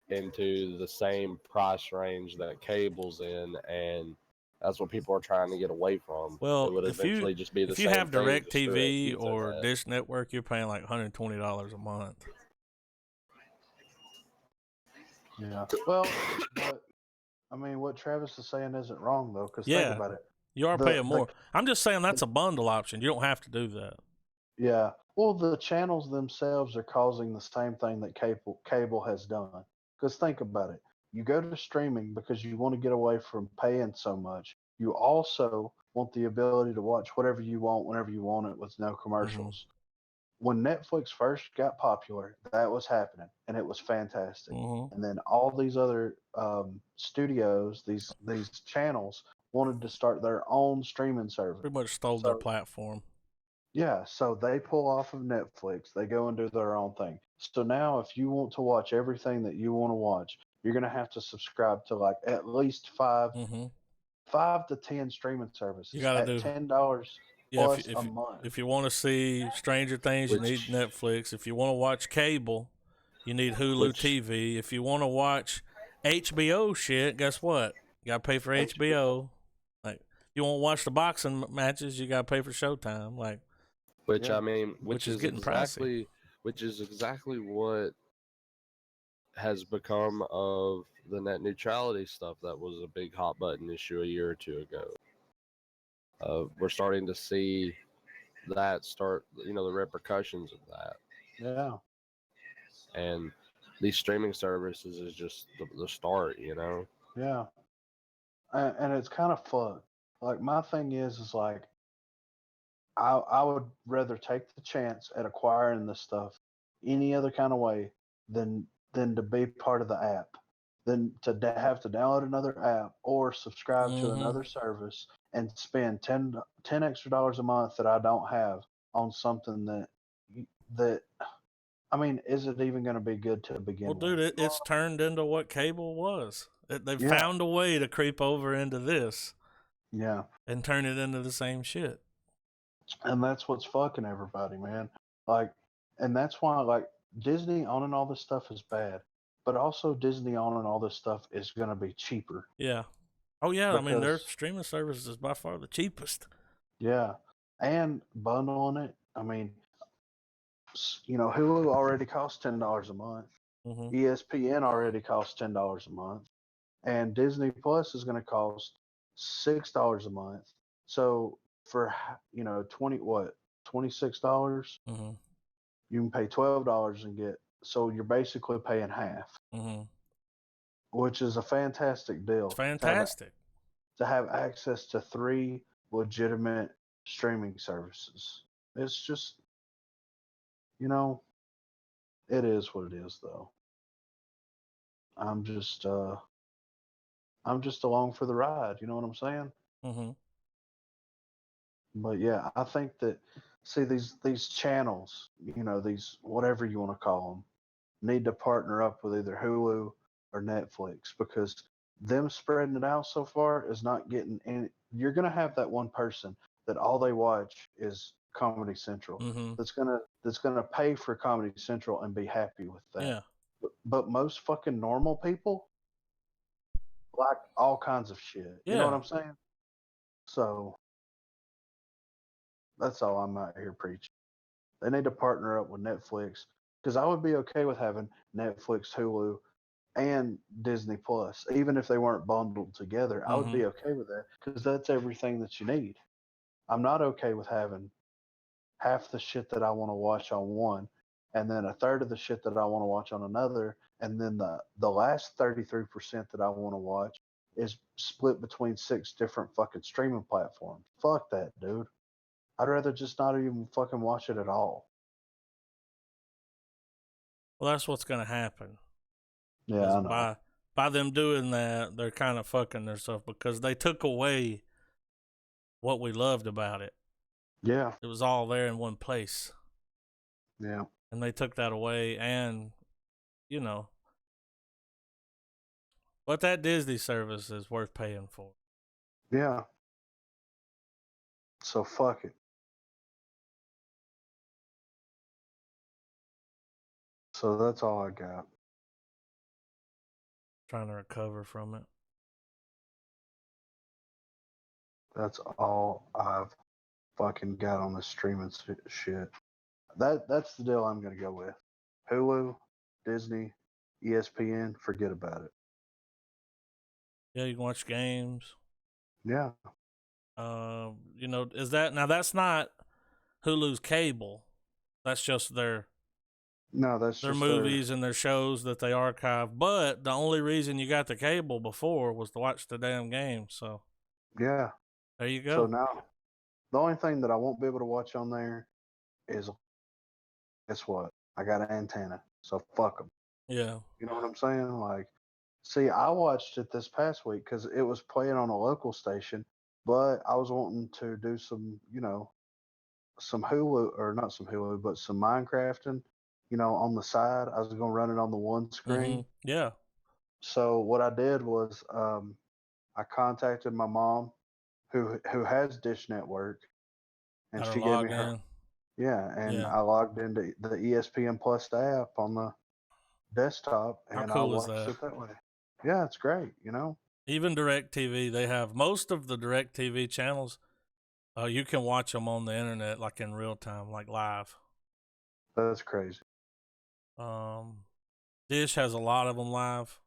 into the same price range that cable's in, and that's what people are trying to get away from. Well, it would eventually just be the if same you have thing, DirecTV or Dish Network, you're paying like $120 a month. Yeah. Well, but, I mean, what Travis is saying isn't wrong though, because think about it. You are paying more. I'm just saying that's a bundle option. You don't have to do that. Yeah. Well, the channels themselves are causing the same thing that cable has done. Because think about it. You go to streaming because you want to get away from paying so much. You also want the ability to watch whatever you want whenever you want it with no commercials. When Netflix first got popular, that was happening, and it was fantastic. And then all these other studios, these channels, wanted to start their own streaming service. Pretty much stole their platform. Yeah, so they pull off of Netflix. They go and do their own thing. So now, if you want to watch everything that you want to watch, you're gonna have to subscribe to like at least five to 10 streaming services. You gotta at do $10 plus a month. If you want to see Stranger Things, you need Netflix. If you want to watch cable, you need Hulu TV. If you want to watch HBO shit, guess what? You gotta pay for HBO. Like, you want to watch the boxing matches, you gotta pay for Showtime. Like, which I mean, which is getting pricey. Which is exactly what has become of the net neutrality stuff that was a big hot button issue a year or two ago. We're starting to see that start, the repercussions of that. Yeah. And these streaming services is just the start, Yeah. And it's kind of fucked. Like, my thing is like, I would rather take the chance at acquiring this stuff any other kind of way than to be part of the app, than to have to download another app or subscribe to another service and spend 10 extra dollars a month that I don't have on something that I mean, is it even going to be good to begin with? Well, dude, it's turned into what cable was. They've found a way to creep over into this. Yeah. And turn it into the same shit. And that's what's fucking everybody, man. Like, and that's why, like, Disney owning all this stuff is bad, but also Disney owning all this stuff is going to be cheaper. Yeah. Oh, yeah. I mean, their streaming service is by far the cheapest. Yeah. And bundling it. I mean, Hulu already costs $10 a month. ESPN already costs $10 a month. And Disney Plus is going to cost $6 a month. So for, $26, you can pay $12 and get, so you're basically paying half, which is a fantastic deal. It's fantastic. To have access to 3 legitimate streaming services. It's just, it is what it is, though. I'm just along for the ride. You know what I'm saying? But yeah, I think that, see, these channels, these whatever you want to call them, need to partner up with either Hulu or Netflix, because them spreading it out so far is not getting any. You're gonna have that one person that all they watch is Comedy Central. That's gonna pay for Comedy Central and be happy with that. Yeah. But most fucking normal people like all kinds of shit. Yeah. You know what I'm saying? So that's all I'm out here preaching. They need to partner up with Netflix, because I would be okay with having Netflix, Hulu, and Disney Plus, even if they weren't bundled together. I would be okay with that, because that's everything that you need. I'm not okay with having half the shit that I want to watch on one, and then a third of the shit that I want to watch on another, and then the last 33% that I want to watch is split between 6 different fucking streaming platforms. Fuck that, dude. I'd rather just not even fucking watch it at all. Well, that's what's going to happen. Yeah, I know. By them doing that, they're kind of fucking themselves, because they took away what we loved about it. Yeah. It was all there in one place. Yeah. And they took that away, and, but that Disney service is worth paying for. Yeah. So fuck it. So that's all I got. Trying to recover from it. That's all I've fucking got on this streaming shit. That's the deal I'm gonna go with. Hulu, Disney, ESPN. Forget about it. Yeah, you can watch games. Yeah. Is that now? That's not Hulu's cable. That's just their that's just movies and their shows that they archive. But the only reason you got the cable before was to watch the damn game. So yeah. there you go. So now, the only thing that I won't be able to watch on there is, guess what? I got an antenna, so fuck them. Yeah. You know what I'm saying? Like, see, I watched it this past week because it was playing on a local station, but I was wanting to do some, some Hulu, or not some Hulu, but some Minecrafting, on the side. I was going to run it on the one screen. Yeah. So what I did was I contacted my mom, who has Dish Network, and Got her she gave me log her. in. Yeah, and Yeah. I logged into the ESPN Plus app on the desktop, How and I cool is watched that? it that way. Yeah, it's great. Even DirecTV, they have most of the DirecTV channels. You can watch them on the internet, like in real time, like live. That's crazy. Dish has a lot of them live,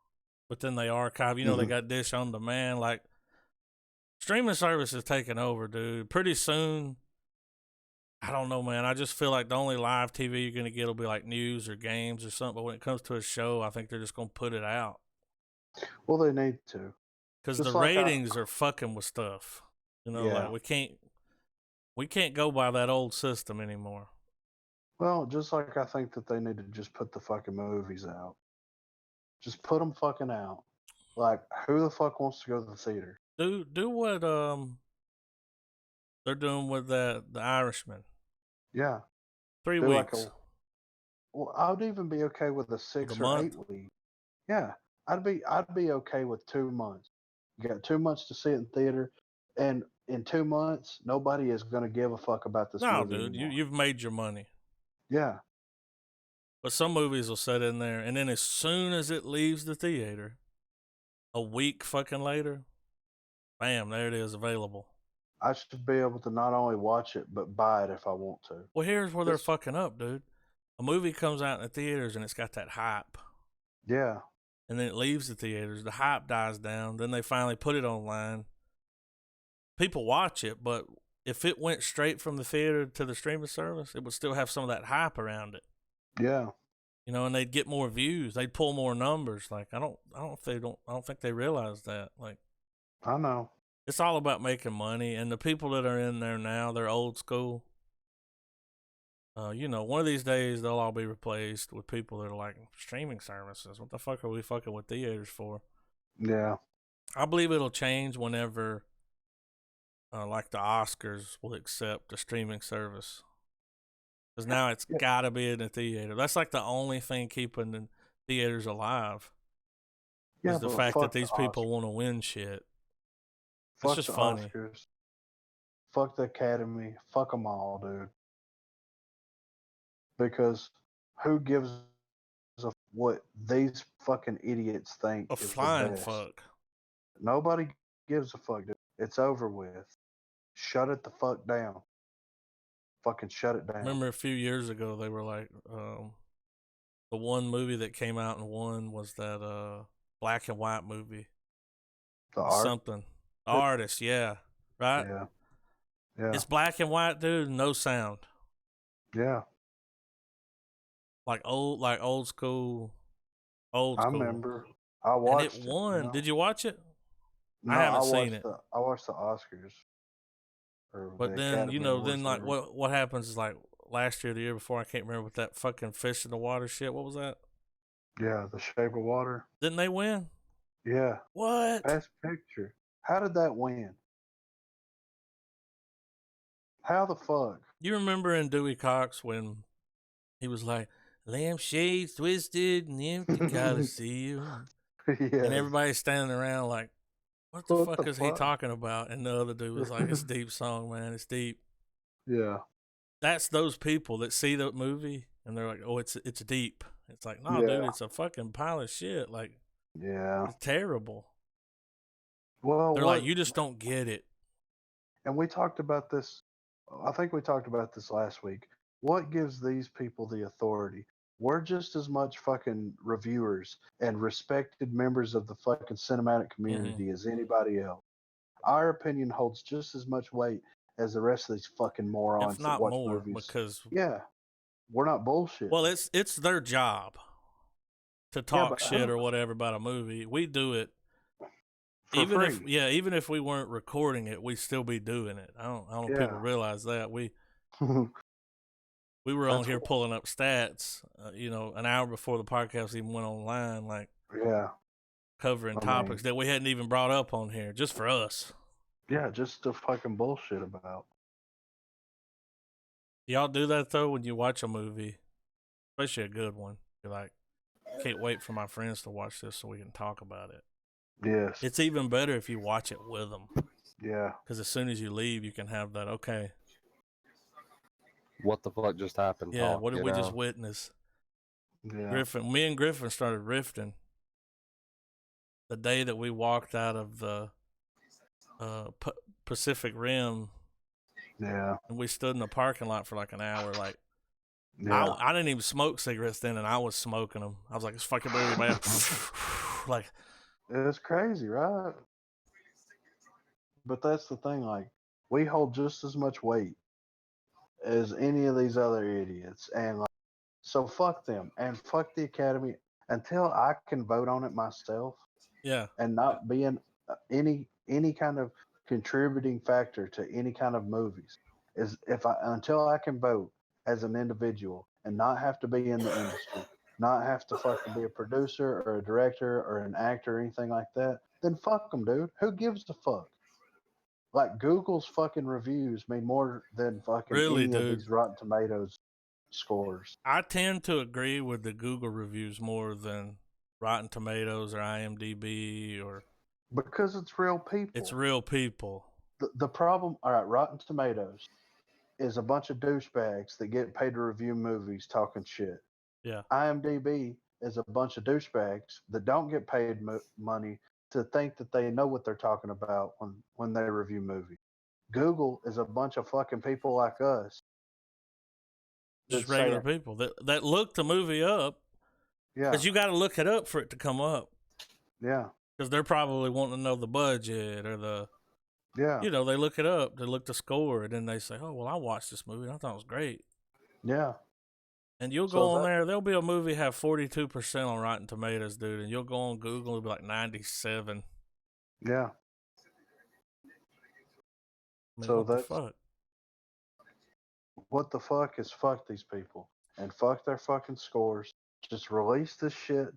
but then they archive. They got Dish on demand. Like, streaming service is taking over, dude. Pretty soon, I don't know, man. I just feel like the only live TV you're gonna get will be like news or games or something. But when it comes to a show, I think they're just gonna put it out Well, they need to, because just the like ratings are fucking with stuff. Yeah. Like we can't go by that old system anymore. Well, just like I think that they need to just put the fucking movies out. Just put them fucking out. Like, who the fuck wants to go to the theater? Do what they're doing with the Irishman. Yeah. 3 Do like weeks. well, I would even be okay with a 6 or month. 8 week. Yeah, I'd be okay with 2 months. You got 2 months to see it in theater, and in 2 months, nobody is going to give a fuck about this No, movie dude, anymore. you've made your money. Yeah. But some movies will sit in there, and then as soon as it leaves the theater, a week fucking later, bam, there it is, available. I should be able to not only watch it, but buy it if I want to. Well, here's where they're fucking up, dude. A movie comes out in the theaters, and it's got that hype. Yeah. And then it leaves the theaters. The hype dies down. Then they finally put it online. People watch it, but if it went straight from the theater to the streaming service, it would still have some of that hype around it. Yeah. And they'd get more views. They'd pull more numbers. Like, I don't think they realize that. Like, I know. it's all about making money, and the people that are in there now, they're old school. One of these days they'll all be replaced with people that are like streaming services. What the fuck are we fucking with theaters for? Yeah. I believe it'll change whenever, like the Oscars will accept a streaming service. Because now it's got to be in the theater. That's like the only thing keeping the theaters alive. Yeah, is the fact that these people want to win shit. It's just funny. Oscars. Fuck the Academy. Fuck them all, dude. Because who gives a what these fucking idiots think A is flying the best? fuck. Nobody gives a fuck, dude. It's over with. Shut it the fuck down. Fucking shut it down. Remember a few years ago they were like, the one movie that came out and won was that black and white movie. Something. The Artist, yeah. Right? Yeah. Yeah. It's black and white, dude, no sound. Yeah. Like old school. I remember. I watched and it won. it. Did you watch it? No, I haven't seen it. I watched the Oscars. But then, then like what happens is like last year, the year before, I can't remember, with that fucking fish in the water shit. What was that? Yeah, The Shape of Water. Didn't they win? Yeah. What? Best Picture. How did that win? How the fuck? You remember in Dewey Cox when he was like, lampshades twisted in the empty Coliseum. Yes. And everybody's standing around like, what the fuck is he talking about? And the other dude was like, it's a deep song, man. It's deep. Yeah. That's those people that see the movie and they're like, oh, it's deep. It's like, no, dude, it's a fucking pile of shit. Like, yeah, it's terrible. Well, they're like, you just don't get it. And we talked about this. I think we talked about this last week. What gives these people the authority? We're just as much fucking reviewers and respected members of the fucking cinematic community as anybody else. Our opinion holds just as much weight as the rest of these fucking morons if that not watch more, movies. because Yeah, we're not bullshit. well, it's their job to talk shit or whatever about a movie. We do it for even free. even if we weren't recording it, we still be doing it. I don't know if people realize that we were on here pulling up stats, an hour before the podcast even went online, like covering topics that we hadn't even brought up on here, just for us. Yeah, just to fucking bullshit about. Y'all do that though when you watch a movie, especially a good one. You're like, can't wait for my friends to watch this so we can talk about it. Yes. It's even better if you watch it with them. Yeah. Because as soon as you leave, you can have that, okay. What the fuck just happened? Yeah, what did we just witness? Yeah. Me and Griffin started rifting the day that we walked out of the Pacific Rim. Yeah. And we stood in the parking lot for like an hour. Like, yeah. I didn't even smoke cigarettes then, and I was smoking them. I was like, "It's fucking movie, man!" Like, it's crazy, right? But that's the thing. Like, we hold just as much weight as any of these other idiots, and like, so fuck them and fuck the Academy until I can vote on it myself. Yeah. And not being any kind of contributing factor to any kind of movies is until I can vote as an individual and not have to be in the industry, not have to fucking be a producer or a director or an actor or anything like that, then fuck them, dude. Who gives a fuck? Like, Google's fucking reviews mean more than fucking any of these Rotten Tomatoes scores. I tend to agree with the Google reviews more than Rotten Tomatoes or IMDb because it's real people. It's real people. The problem, all right, Rotten Tomatoes is a bunch of douchebags that get paid to review movies talking shit. Yeah. IMDb is a bunch of douchebags that don't get paid money to think that they know what they're talking about when they review movies. Google is a bunch of fucking people like us. Just regular people that look the movie up. Yeah. Because you got to look it up for it to come up. Yeah. Because they're probably wanting to know the budget or the... Yeah. They look it up, they look the score, and then they say, "Oh, well, I watched this movie and I thought it was great." Yeah. And you'll go on there, there'll be a movie have 42% on Rotten Tomatoes, dude, and you'll go on Google, it'll be like 97. Yeah. I mean, what the fuck? What the fuck is fuck these people and fuck their fucking scores. Just release this shit.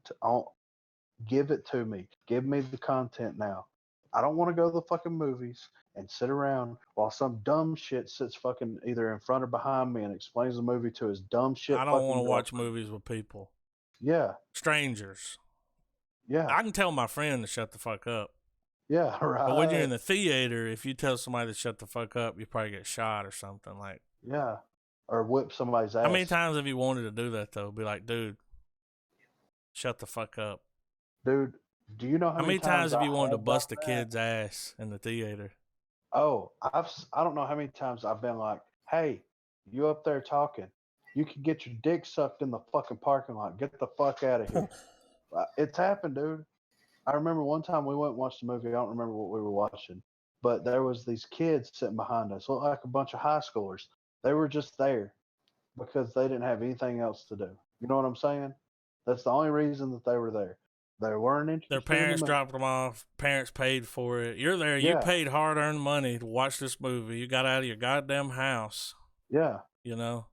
Give it to me. Give me the content now. I don't want to go to the fucking movies and sit around while some dumb shit sits fucking either in front or behind me and explains the movie to his dumb shit. I don't want to watch movies with people. Yeah. Strangers. Yeah. I can tell my friend to shut the fuck up. Yeah, right. But when you're in the theater, if you tell somebody to shut the fuck up, you probably get shot or something. Like, yeah. Or whip somebody's ass. How many times have you wanted to do that, though? Be like, dude, shut the fuck up. Dude, do you know how many times have you wanted to bust a kid's ass in the theater? Oh, I don't know how many times I've been like, hey, you up there talking. You can get your dick sucked in the fucking parking lot. Get the fuck out of here. It's happened, dude. I remember one time we went and watched a movie. I don't remember what we were watching. But there was these kids sitting behind us. Looked like a bunch of high schoolers. They were just there because they didn't have anything else to do. You know what I'm saying? That's the only reason that they were there. They weren't interested. Their parents dropped them off. Parents paid for it. You're there. Yeah. You paid hard-earned money to watch this movie. You got out of your goddamn house. Yeah. You know?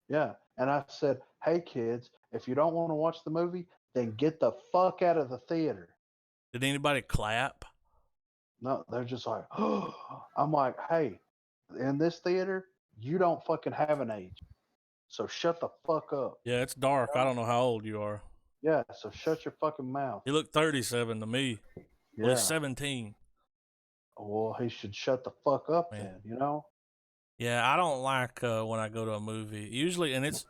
Yeah. And I said, hey, kids, if you don't want to watch the movie, then get the fuck out of the theater. Did anybody clap? No, they're just like, oh. I'm like, hey, in this theater, you don't fucking have an age. So shut the fuck up. Yeah, it's dark. I don't know how old you are. Yeah, so shut your fucking mouth. You look 37 to me. Yeah. Well, he's 17. Well, he should shut the fuck up then, you know? Yeah, I don't like when I go to a movie. Usually, and it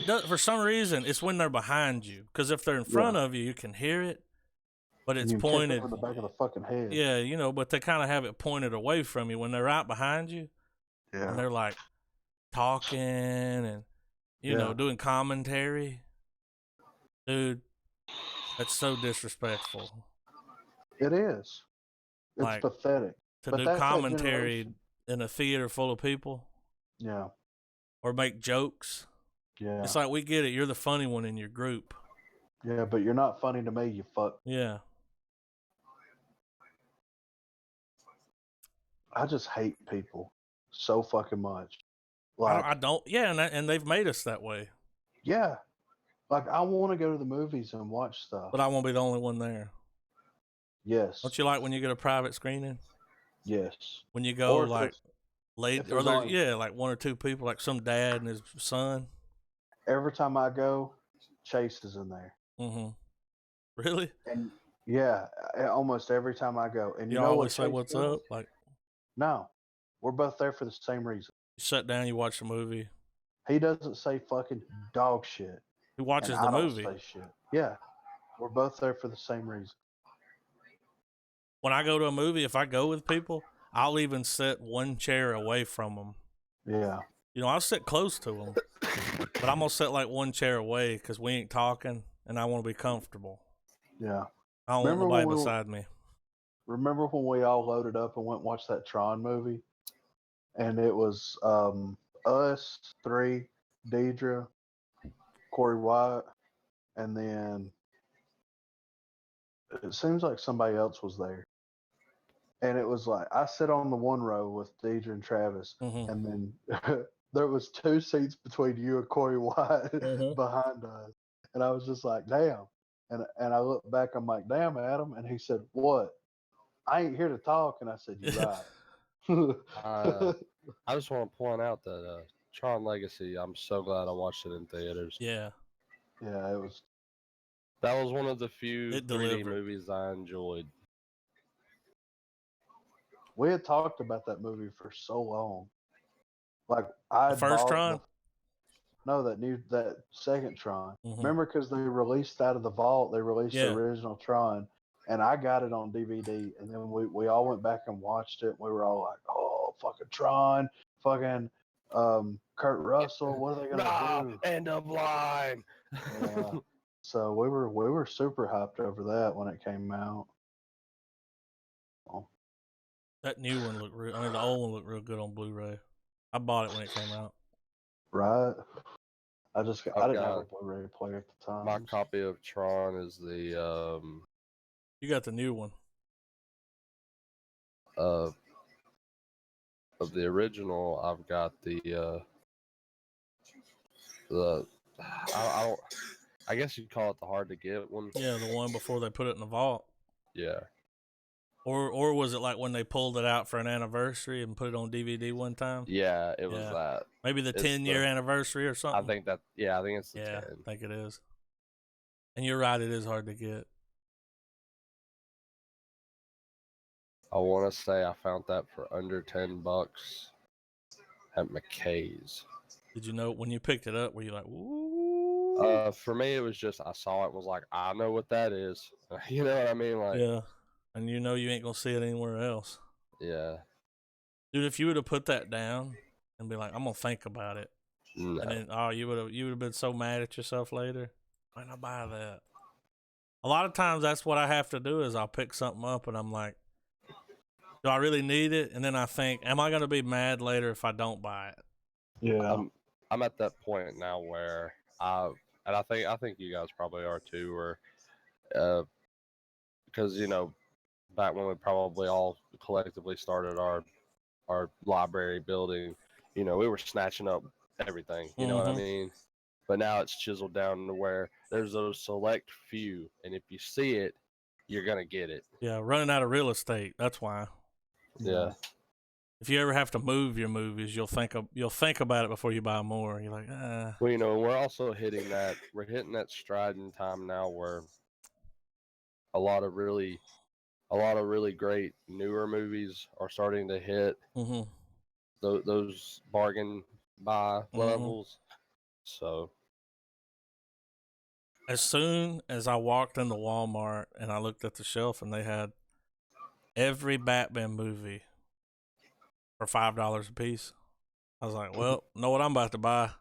does for some reason, it's when they're behind you. Because if they're in front of you, you can hear it, but it's pointed. Kick them in the back of the fucking head. Yeah, but they kind of have it pointed away from you when they're right behind you. Yeah. And they're like talking and, you know, doing commentary. Dude, that's so disrespectful. It is. It's pathetic. To do commentary in a theater full of people. Yeah. Or make jokes. Yeah. It's like, we get it. You're the funny one in your group. Yeah, but you're not funny to me, you fuck. Yeah. I just hate people so fucking much. Like, I don't. Yeah, and they've made us that way. yeah. Like, I want to go to the movies and watch stuff. But I won't be the only one there. Yes. Don't you like when you get a private screening? Yes. When you go, Or like, late, or like one or two people, like some dad and his son. Every time I go, Chase is in there. Mm-hmm. Really? And yeah, almost every time I go. And you know always what say Chase what's does? up? Like, No. We're both there for the same reason. you sit down, you watch the movie. He doesn't say fucking dog shit. He watches and the I movie. don't say shit. Yeah. We're both there for the same reason. When I go to a movie, if I go with people, I'll even sit one chair away from them. Yeah. You know, I'll sit close to them, but I'm going to sit like one chair away because we ain't talking and I want to be comfortable. Yeah. I don't want nobody beside me. Remember when we all loaded up and went and watched that Tron movie? And it was us, 3, Deidre, Corey White, and then it seems like somebody else was there. And it was like, I sit on the one row with Deidre and Travis, and then there was 2 seats between you and Corey White behind us. And I was just like, damn. And I looked back, I'm like, damn, Adam. And he said, what? I ain't here to talk. And I said, you're right. I just want to point out that Tron Legacy, I'm so glad I watched it in theaters. Yeah. Yeah, it was. That was one of the few 3D movies I enjoyed. We had talked about that movie for so long. Like, the first Tron? that second Tron. Remember, because they released out of the vault, they released the original Tron, and I got it on DVD, and then we all went back and watched it, and we were all like, oh, fucking Tron, fucking Kurt Russell, what are they gonna do? End of line. Yeah. So we were super hyped over that when it came out. That new one looked real. I mean, the old one looked real good on Blu-ray. I bought it when it came out. Right. I didn't have a Blu-ray player at the time. My copy of Tron is the You got the new one. Of the original, I've got I guess you'd call it the hard to get one. Yeah, the one before they put it in the vault. Yeah. Or was it like when they pulled it out for an anniversary and put it on DVD one time? Yeah, it was that. Maybe the 10-year anniversary or something. I think it's the 10. I think it is. And you're right, it is hard to get. I want to say I found that for under $10 at McKay's. Did you know when you picked it up, were you like, ooh? For me, it was just, I saw it and was like, I know what that is. You know what I mean? Like, yeah. And you know you ain't going to see it anywhere else. Yeah. Dude, if you would have put that down and be like, I'm going to think about it. No. And then, you would have been so mad at yourself later. Why not buy that? A lot of times that's what I have to do is I'll pick something up and I'm like, do I really need it? And then I think, am I going to be mad later if I don't buy it? Yeah. I'm at that point now where and I think you guys probably are too, where because back when we probably all collectively started our library building, we were snatching up everything, you know what I mean? But now it's chiseled down to where there's those select few, and if you see it, you're gonna get it. Yeah, running out of real estate. That's why. Yeah. If you ever have to move your movies, you'll think about it before you buy more. You're like, Well, we're also hitting that stride in time now where a lot of really great newer movies are starting to hit those bargain buy levels. So as soon as I walked into Walmart and I looked at the shelf and they had every Batman movie for $5 a piece, I was like, well, know what I'm about to buy?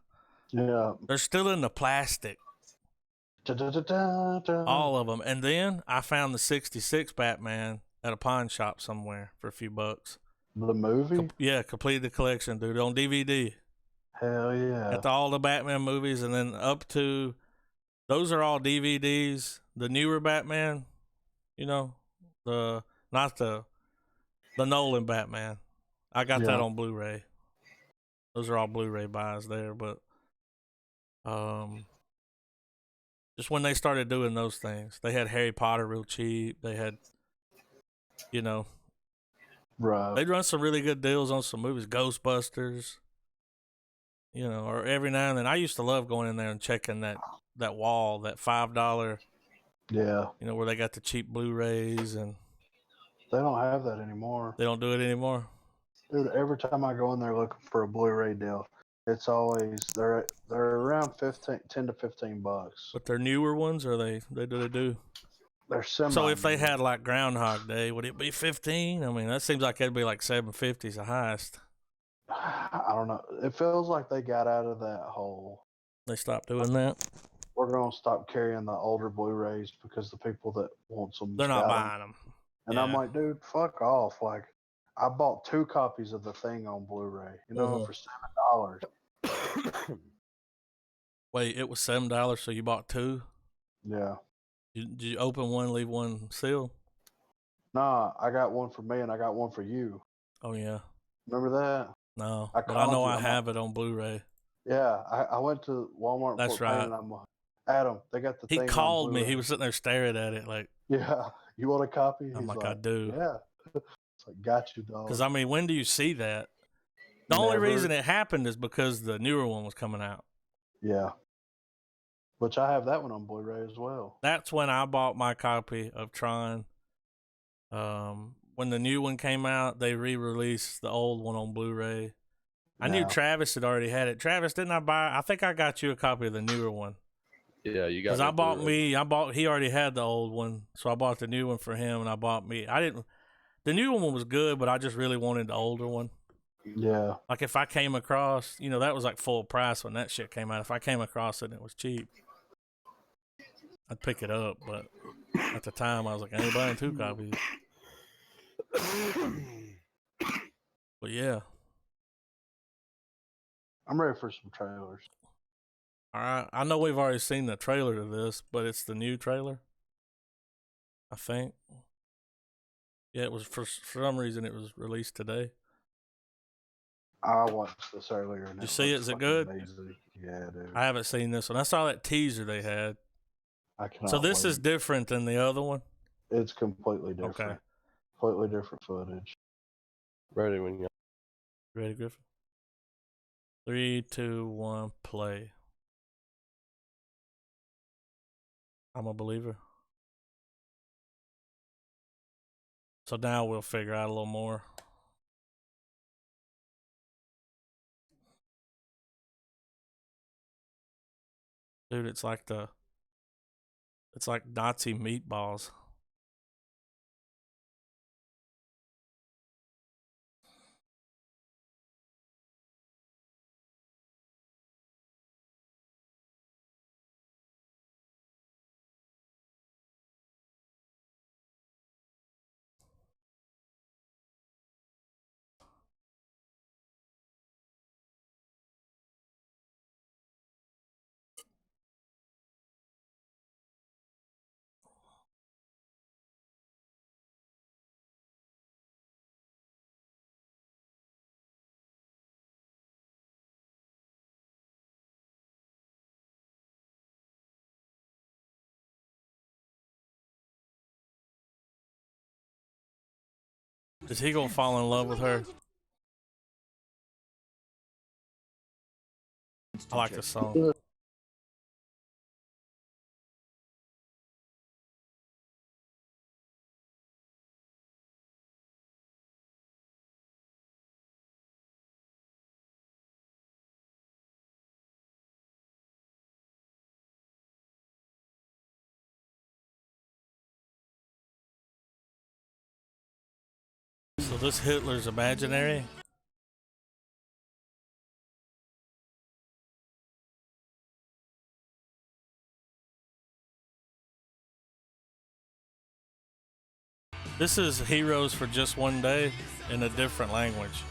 Yeah. They're still in the plastic. All of them. And then I found the 66 Batman at a pawn shop somewhere for a few bucks. The movie? Yeah, completed the collection, dude, on DVD. Hell yeah. Got all the Batman movies, and then up to those are all DVDs. The newer Batman, you know, the not the Nolan Batman. I got that on Blu-ray. Those are all Blu-ray buys there, but just when they started doing those things, they had Harry Potter real cheap. They had, you know, Right. they'd run some really good deals on some movies, Ghostbusters, you know, or every now and then. I used to love going in there and checking that wall, that $5, Yeah. you know, where they got the cheap Blu-rays, and They don't have that anymore. they don't do it anymore. Dude, every time I go in there looking for a Blu-ray deal, it's always they're around 10 to $15. But they're newer ones, or they do. They're semi. So if they had like Groundhog Day, would it be 15? I mean, that seems like it'd be like 750 is the highest. I don't know. It feels like they got out of that hole. They stopped doing that. We're gonna stop carrying the older Blu-rays because the people that want them, they're not buying them. And I'm like, dude, fuck off. Like, I bought 2 copies of the thing on Blu-ray, you know, for $7. Wait, it was $7, so you bought 2? Yeah. Did you open one, leave one sealed? Nah, I got one for me and I got one for you. Oh yeah. Remember that? No, but I know I have it on Blu-ray. Yeah, I went to Walmart. That's Fort Payne right. And I'm like, Adam, they got the He thing. called me. He was sitting there staring at it like, yeah, you want a copy? I'm He's like, I do. Yeah. It's like, got you, dog. Because I mean, when do you see that? The only reason it happened is because the newer one was coming out. Yeah. Which I have that one on Blu-ray as well. That's when I bought my copy of Tron. When the new one came out, they re-released the old one on Blu-ray. I knew Travis had already had it. Travis, didn't I buy? I think I got you a copy of the newer one. Yeah, you got. Because he already had the old one, so I bought the new one for him, and I bought me. The new one was good, but I just really wanted the older one. Yeah. Like if I came across, you know, that was like full price when that shit came out. If I came across it and it was cheap, I'd pick it up. But at the time, I was like, I ain't buying 2 copies. But yeah. I'm ready for some trailers. All right. I know we've already seen the trailer to this, but it's the new trailer, I think. Yeah, it was for some reason it was released today. I watched this earlier. And you see it? Is it good? Amazing. Yeah, dude. I haven't seen this one. I saw that teaser they had. I cannot So this wait. is different than the other one? It's completely different. Okay. Completely different footage. Ready when you. Ready, Griffin? 3, 2, 1, play. I'm a believer. So now we'll figure out a little more. Dude, it's like Nazi meatballs. Is he gonna fall in love with her? I like the song. So this Hitler's imaginary? This is Heroes for Just One Day in a different language.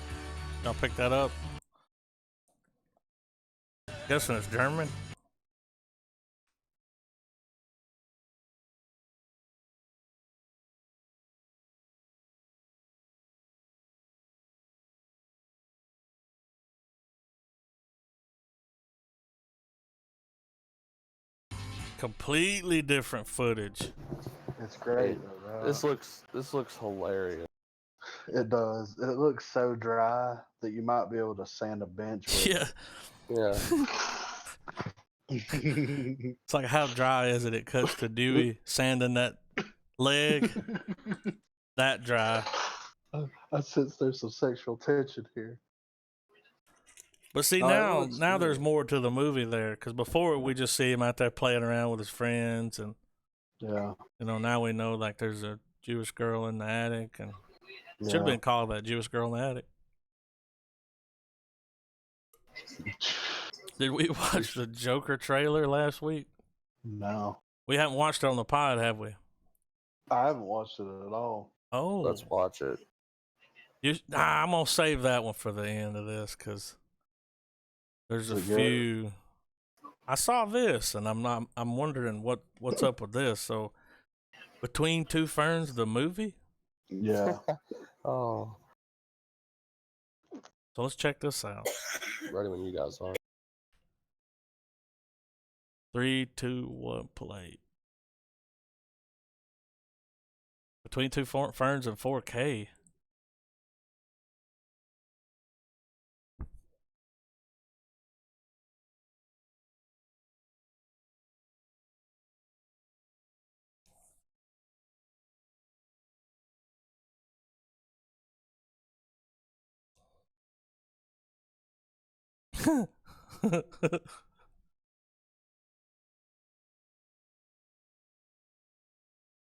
Y'all pick that up? Guessing it's German. Completely different footage. It's great. This looks hilarious. It does. It looks so dry that you might be able to sand a bench with Yeah. Yeah. It's like, how dry is it? It cuts to Dewey sanding that leg. That dry. I sense there's some sexual tension here. But see, No, now there's more to the movie there, because before we just see him out there playing around with his friends, and Yeah. now we know like there's a Jewish girl in the attic, and should have Yeah. been called that Jewish girl in the attic. Did we watch the Joker trailer last week? No. We haven't watched it on the pod, have we? I haven't watched it at all. Oh, Let's watch it. I'm gonna save that one for the end of this, because there's a few. I saw this, and I'm wondering what's up with this. So, Between Two Ferns, the movie. Yeah. Oh. So let's check this out. Ready when you guys are. 3, 2, 1, play. Between Two Ferns in 4K.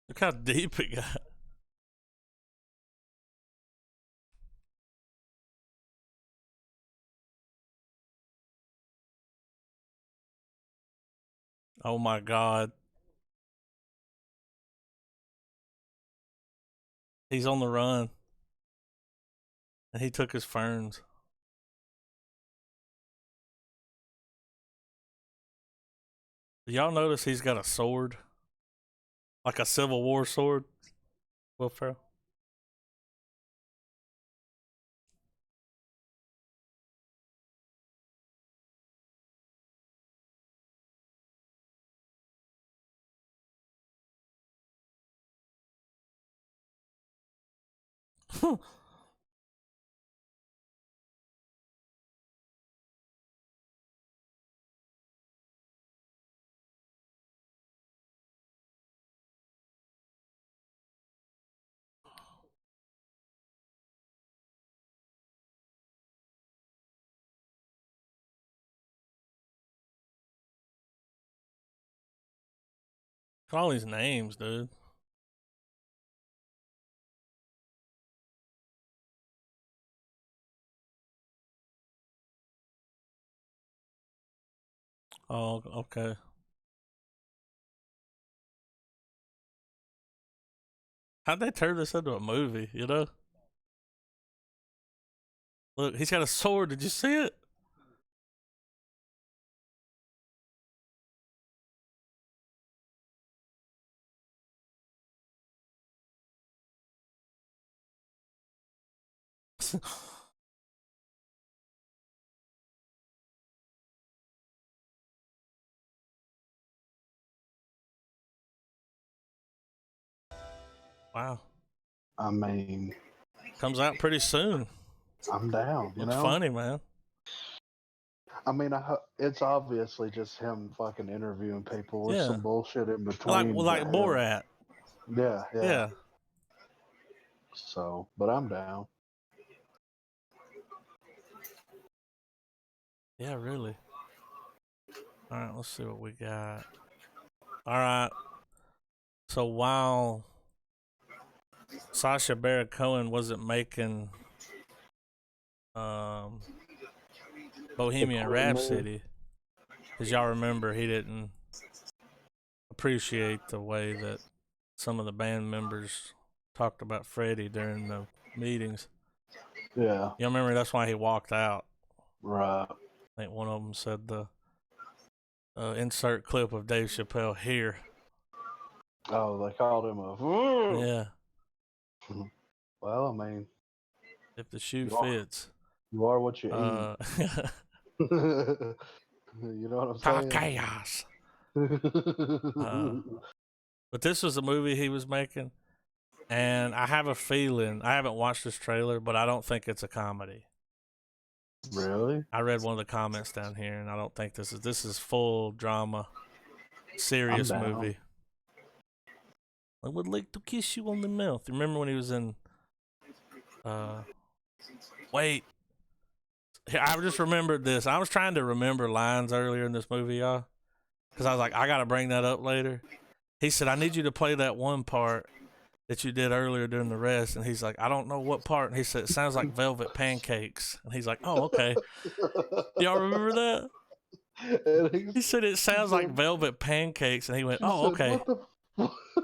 Look how deep it got. Oh my God. He's on the run. And he took his ferns. Y'all notice he's got a sword? Like a Civil War sword? Will Ferrell? All these names, dude. Oh, okay. How'd they turn this into a movie, you know? Look, he's got a sword. Did you see it? Wow. I mean, Comes out pretty soon. I'm down. Looks funny, man. I mean, it's obviously just him fucking interviewing people with some bullshit in between. Like Borat. Yeah. So, but I'm down. Yeah, really. All right, let's see what we got. All right. So while Sacha Baron Cohen wasn't making Bohemian Rhapsody, because y'all remember he didn't appreciate the way that some of the band members talked about Freddie during the meetings. Yeah. You remember that's why he walked out. Right. I think one of them said the insert clip of Dave Chappelle here. Oh, they called him a. Yeah. Well, I mean, If the shoe fits. You are what you eat. You know what I'm saying? Chaos. But this was a movie he was making, and I have a feeling, I haven't watched this trailer, but I don't think it's a comedy. Really? I read one of the comments down here, and I don't think this is full drama, serious movie. I would like to kiss you on the mouth. Remember when he was in wait. I just remembered this. I was trying to remember lines earlier in this movie, y'all. Because I was like, I got to bring that up later. He said, I need you to play that one part that you did earlier during the rest. And he's like, I don't know what part. And he said, it sounds like velvet pancakes. And he's like, oh, okay. Y'all remember that? He said, it sounds like velvet pancakes. And he went, oh, okay.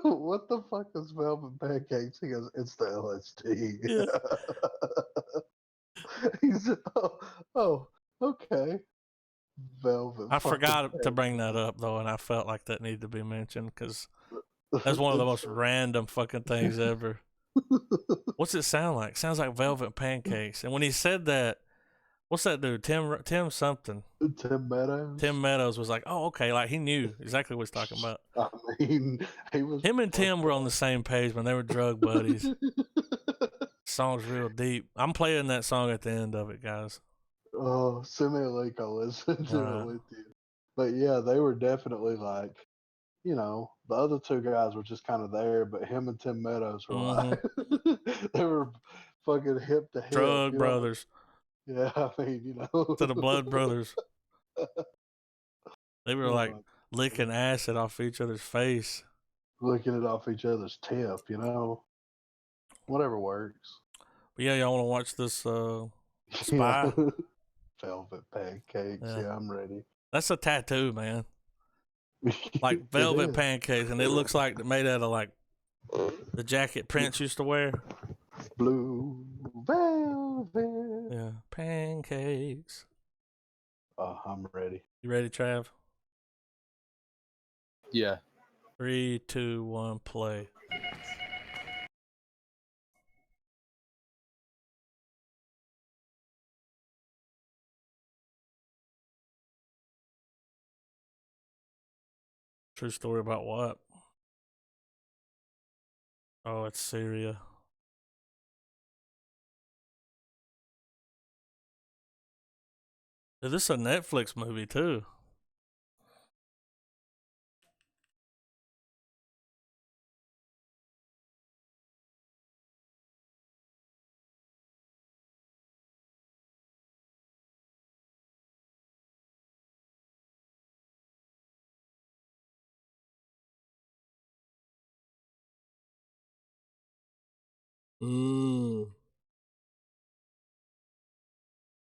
What the fuck is velvet pancakes? He goes, it's the LSD. Yeah. He said, oh, okay. Velvet. I forgot to bring that up, though, and I felt like that needed to be mentioned because that's one of the most random fucking things ever. What's it sound like? Sounds like velvet pancakes. And when he said that, what's that dude? Tim something. Tim Meadows. Tim Meadows was like, oh, okay. Like, he knew exactly what he's talking about. I mean, him and Tim were on the same page when they were drug buddies. Song's real deep. I'm playing that song at the end of it, guys. Oh, send me a link. I'll listen to it with you. But yeah, they were definitely like, you know, the other two guys were just kind of there, but him and Tim Meadows were like, they were fucking hip to hip. Drug brothers. Yeah, I mean, you know. To the Blood Brothers. They were like licking acid off each other's face. Licking it off each other's tip, you know. Whatever works. But yeah, y'all want to watch this Spy? Velvet pancakes. Yeah, I'm ready. That's a tattoo, man. Like velvet pancakes, and it looks like made out of like the jacket Prince used to wear. Blue velvet. Yeah, pancakes. Oh, I'm ready. You ready, Trav? Yeah. 3, 2, 1, play. True story about what? Oh, it's Syria. This is a Netflix movie too.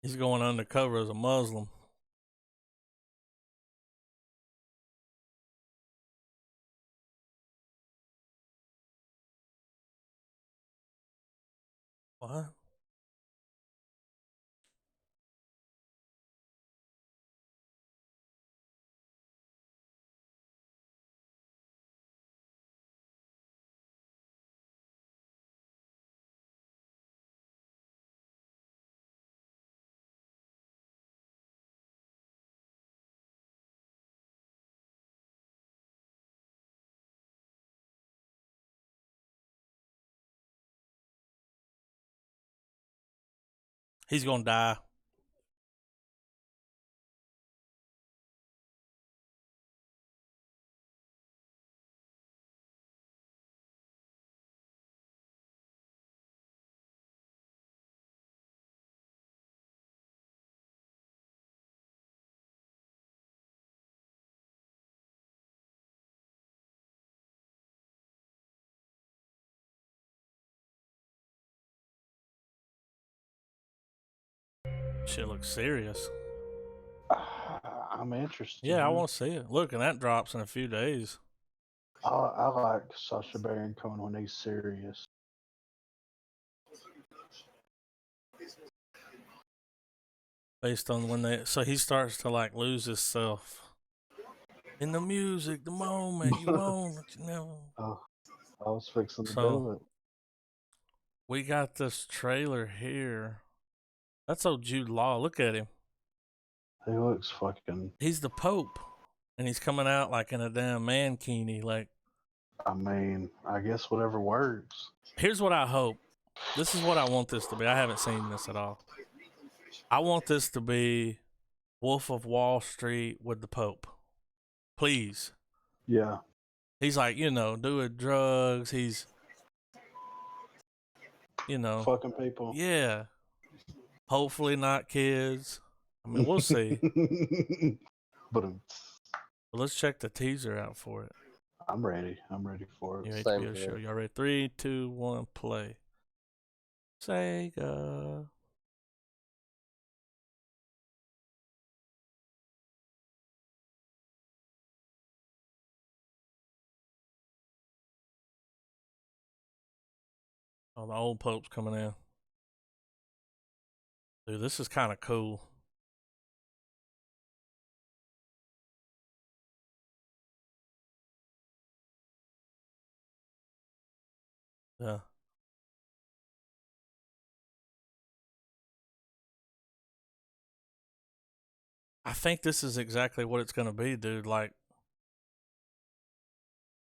He's going undercover as a Muslim. What? He's gonna die. Shit looks serious. I'm interested. Yeah, I want to see it. Look, and that drops in a few days. I like Sacha Baron Cohen when he's serious. based on when they. So he starts to like lose himself in the music, the moment you won't, but you never. Oh, I was fixing to So do it. we got this trailer here. That's old Jude Law. Look at him. He looks fucking. He's the Pope, and he's coming out like in a damn mankini. Like, I mean, I guess whatever works. here's what I hope. This is what I want this to be. I haven't seen this at all. I want this to be Wolf of Wall Street with the Pope. Please. Yeah. He's like, doing drugs. He's, Fucking people. yeah. Hopefully not kids. I mean, we'll see. But Let's check the teaser out for it. I'm ready. I'm ready for it. Your Same HBO here. show. Y'all ready? 3, 2, 1, play. Sega. Oh, the old Pope's coming in. Dude, this is kind of cool. Yeah. I think this is exactly what it's going to be, dude. Like,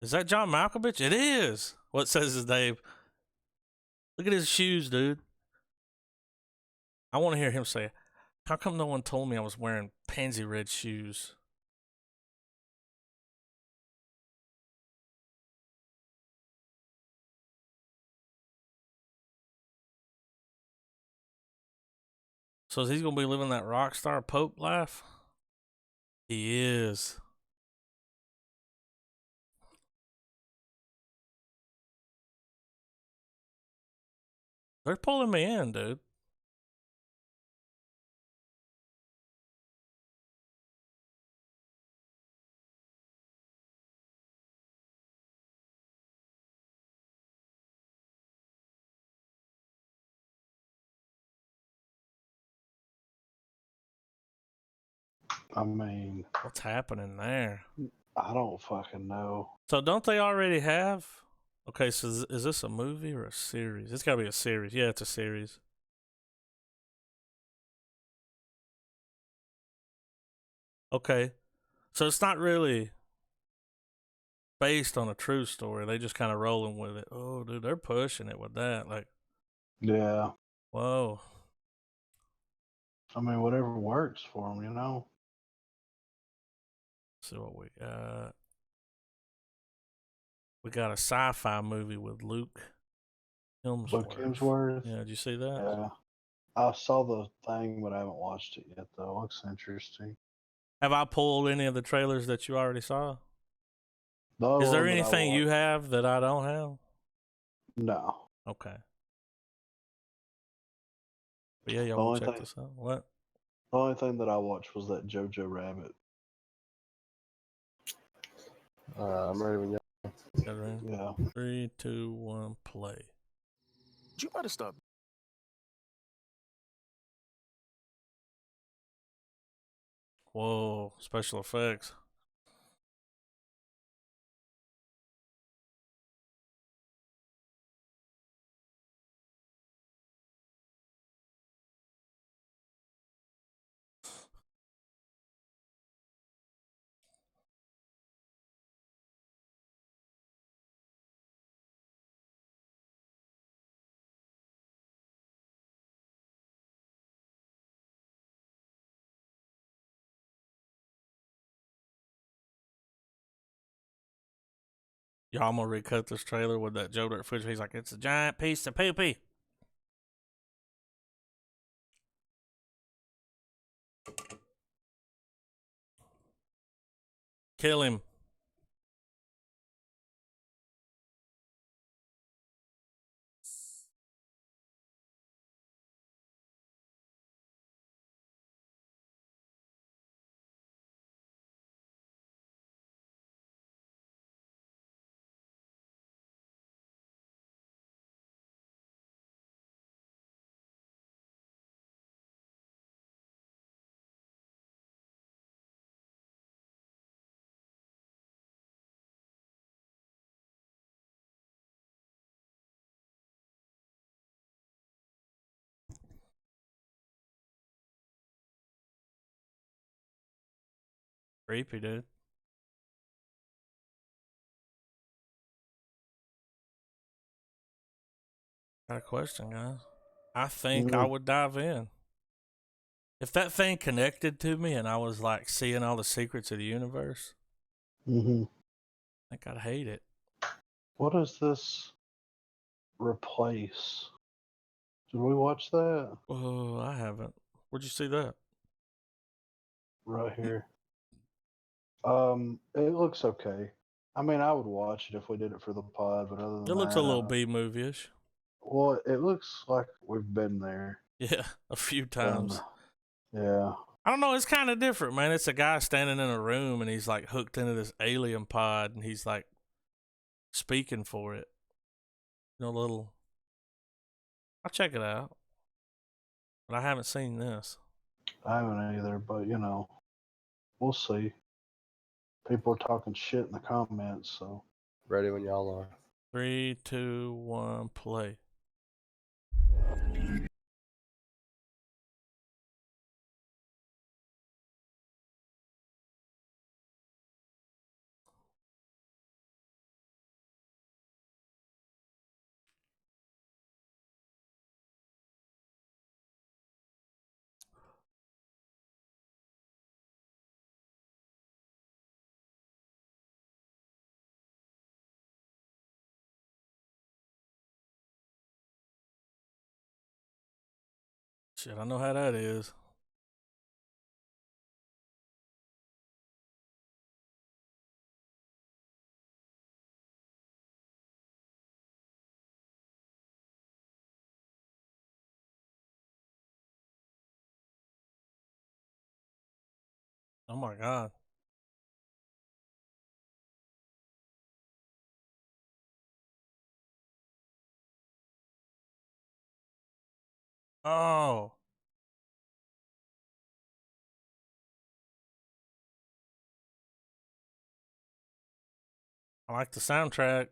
is that John Malkovich? It is. What says is Dave? Look at his shoes, dude. I want to hear him say, how come no one told me I was wearing pansy red shoes? So is he going to be living that rock star Pope life? He is. They're pulling me in, dude. I mean, What's happening there? I don't fucking know. So don't they already have? Okay, so is this a movie or a series? It's got to be a series. Yeah, it's a series. Okay. So it's not really based on a true story. They just kind of rolling with it. Oh, dude, they're pushing it with that. Like, Yeah. whoa. I mean, whatever works for them, you know? Let's see what we got. We got a sci-fi movie with Luke Hemsworth. Luke Hemsworth? Yeah, did you see that? Yeah. I saw the thing, but I haven't watched it yet, though. It looks interesting. Have I pulled any of the trailers that you already saw? The Is there one that I anything you watched- have that I don't have? No. Okay. But yeah, y'all The will only check thing- this out. What? The only thing that I watched was that Jojo Rabbit. I'm ready when you. Got it ready? Yeah. 3, 2, 1, play. You better stop. Whoa, special effects. Y'all, I'm gonna recut this trailer with that Joe Dirt footage. He's like, it's a giant piece of poopy. Kill him. Creepy, dude. Got a question, guys. I think I would dive in. If that thing connected to me and I was like seeing all the secrets of the universe, I think I'd hate it. What is this? Replace. Did we watch that? Oh, I haven't. Where'd you see that? Right here. It looks okay. I mean, I would watch it if we did it for the pod, but other than It looks that, a little B movie-ish. well, it looks like we've been there. Yeah, a few times. Yeah. I don't know. It's kind of different, man. It's a guy standing in a room and he's like hooked into this alien pod and he's like speaking for it. You know, little. I'll check it out, but I haven't seen this. I haven't either, but you know, we'll see. People are talking shit in the comments, so. Ready when y'all are. 3, 2, 1, play. Shit, I know how that is. Oh my God. Oh. I like the soundtrack.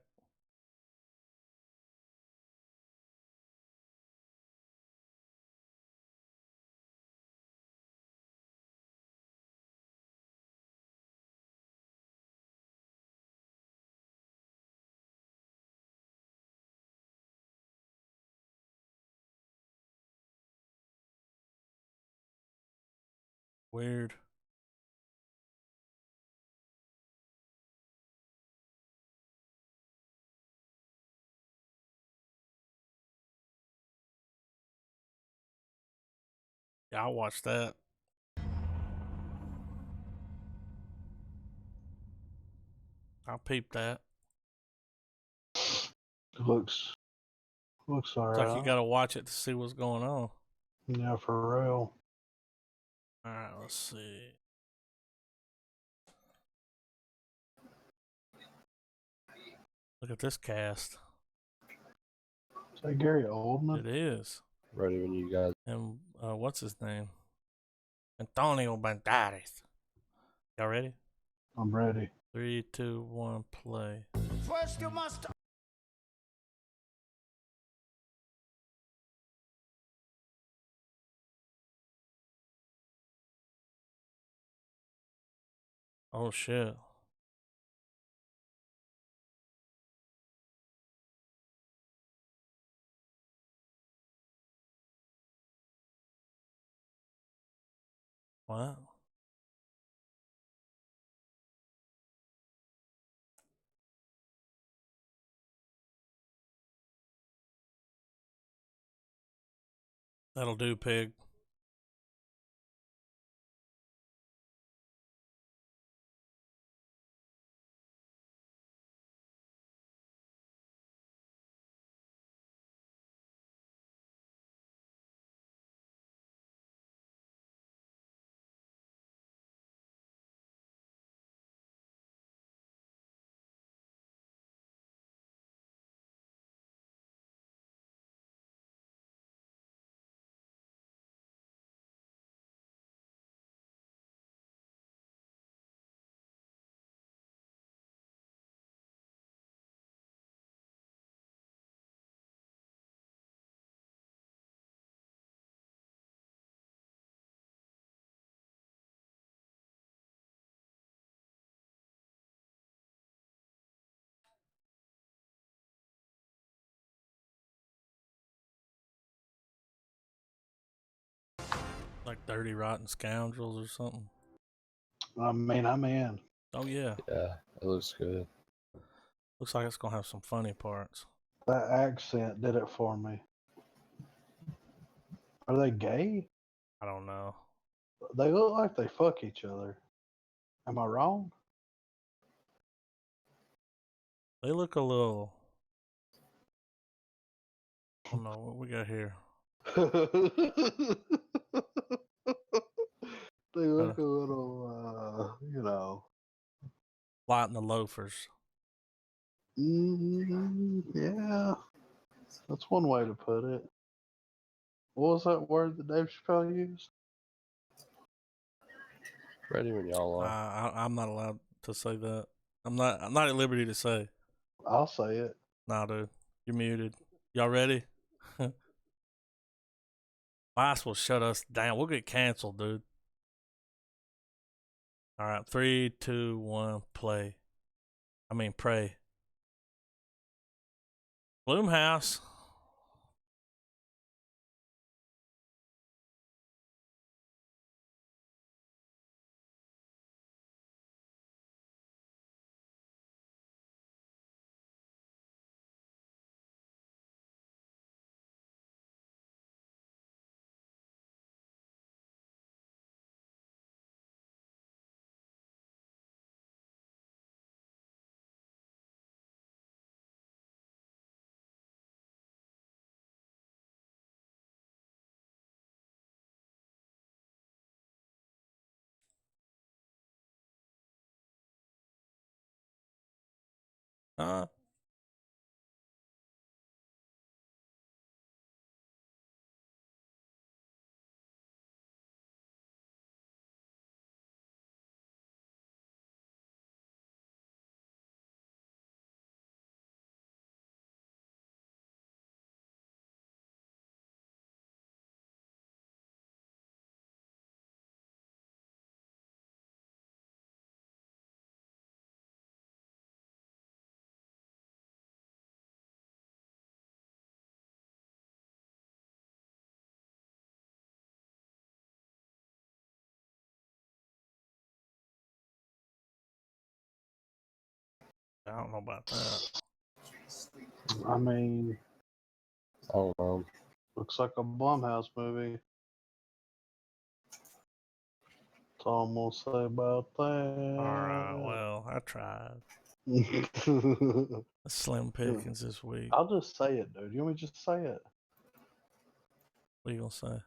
Weird. Yeah, I'll watch that. I'll peep that. It looks alright. It's like you gotta watch it to see what's going on. Yeah, for real. Alright, let's see. Look at this cast. Is that Gary Oldman? It is. Ready when you guys. And what's his name? Antonio Banderas. Y'all ready? I'm ready. 3, 2, 1, play. First you must. Oh shit. What? That'll do, pig. Dirty Rotten Scoundrels or something. I mean, I'm in. Oh yeah. Yeah, it looks good. Looks like it's gonna have some funny parts. That accent did it for me. Are they gay? I don't know. They look like they fuck each other. Am I wrong? They look a little. I don't know what we got here. They look a little, you know. Light in the loafers. Yeah, that's one way to put it. What was that word that Dave Chappelle used? Ready when y'all are. I'm not allowed to say that. I'm not at liberty to say. I'll say it. Nah, dude. You're muted. Y'all ready? Vice will shut us down. We'll get canceled, dude. All right, 3, 2, 1, play. Pray. Bloomhouse. Huh? I don't know about that. I mean, I don't know. looks like a Blumhouse movie. That's all I'm gonna say about that. All right, well, I tried. Slim pickings this week. I'll just say it, dude. You want me to just say it? What are you gonna say?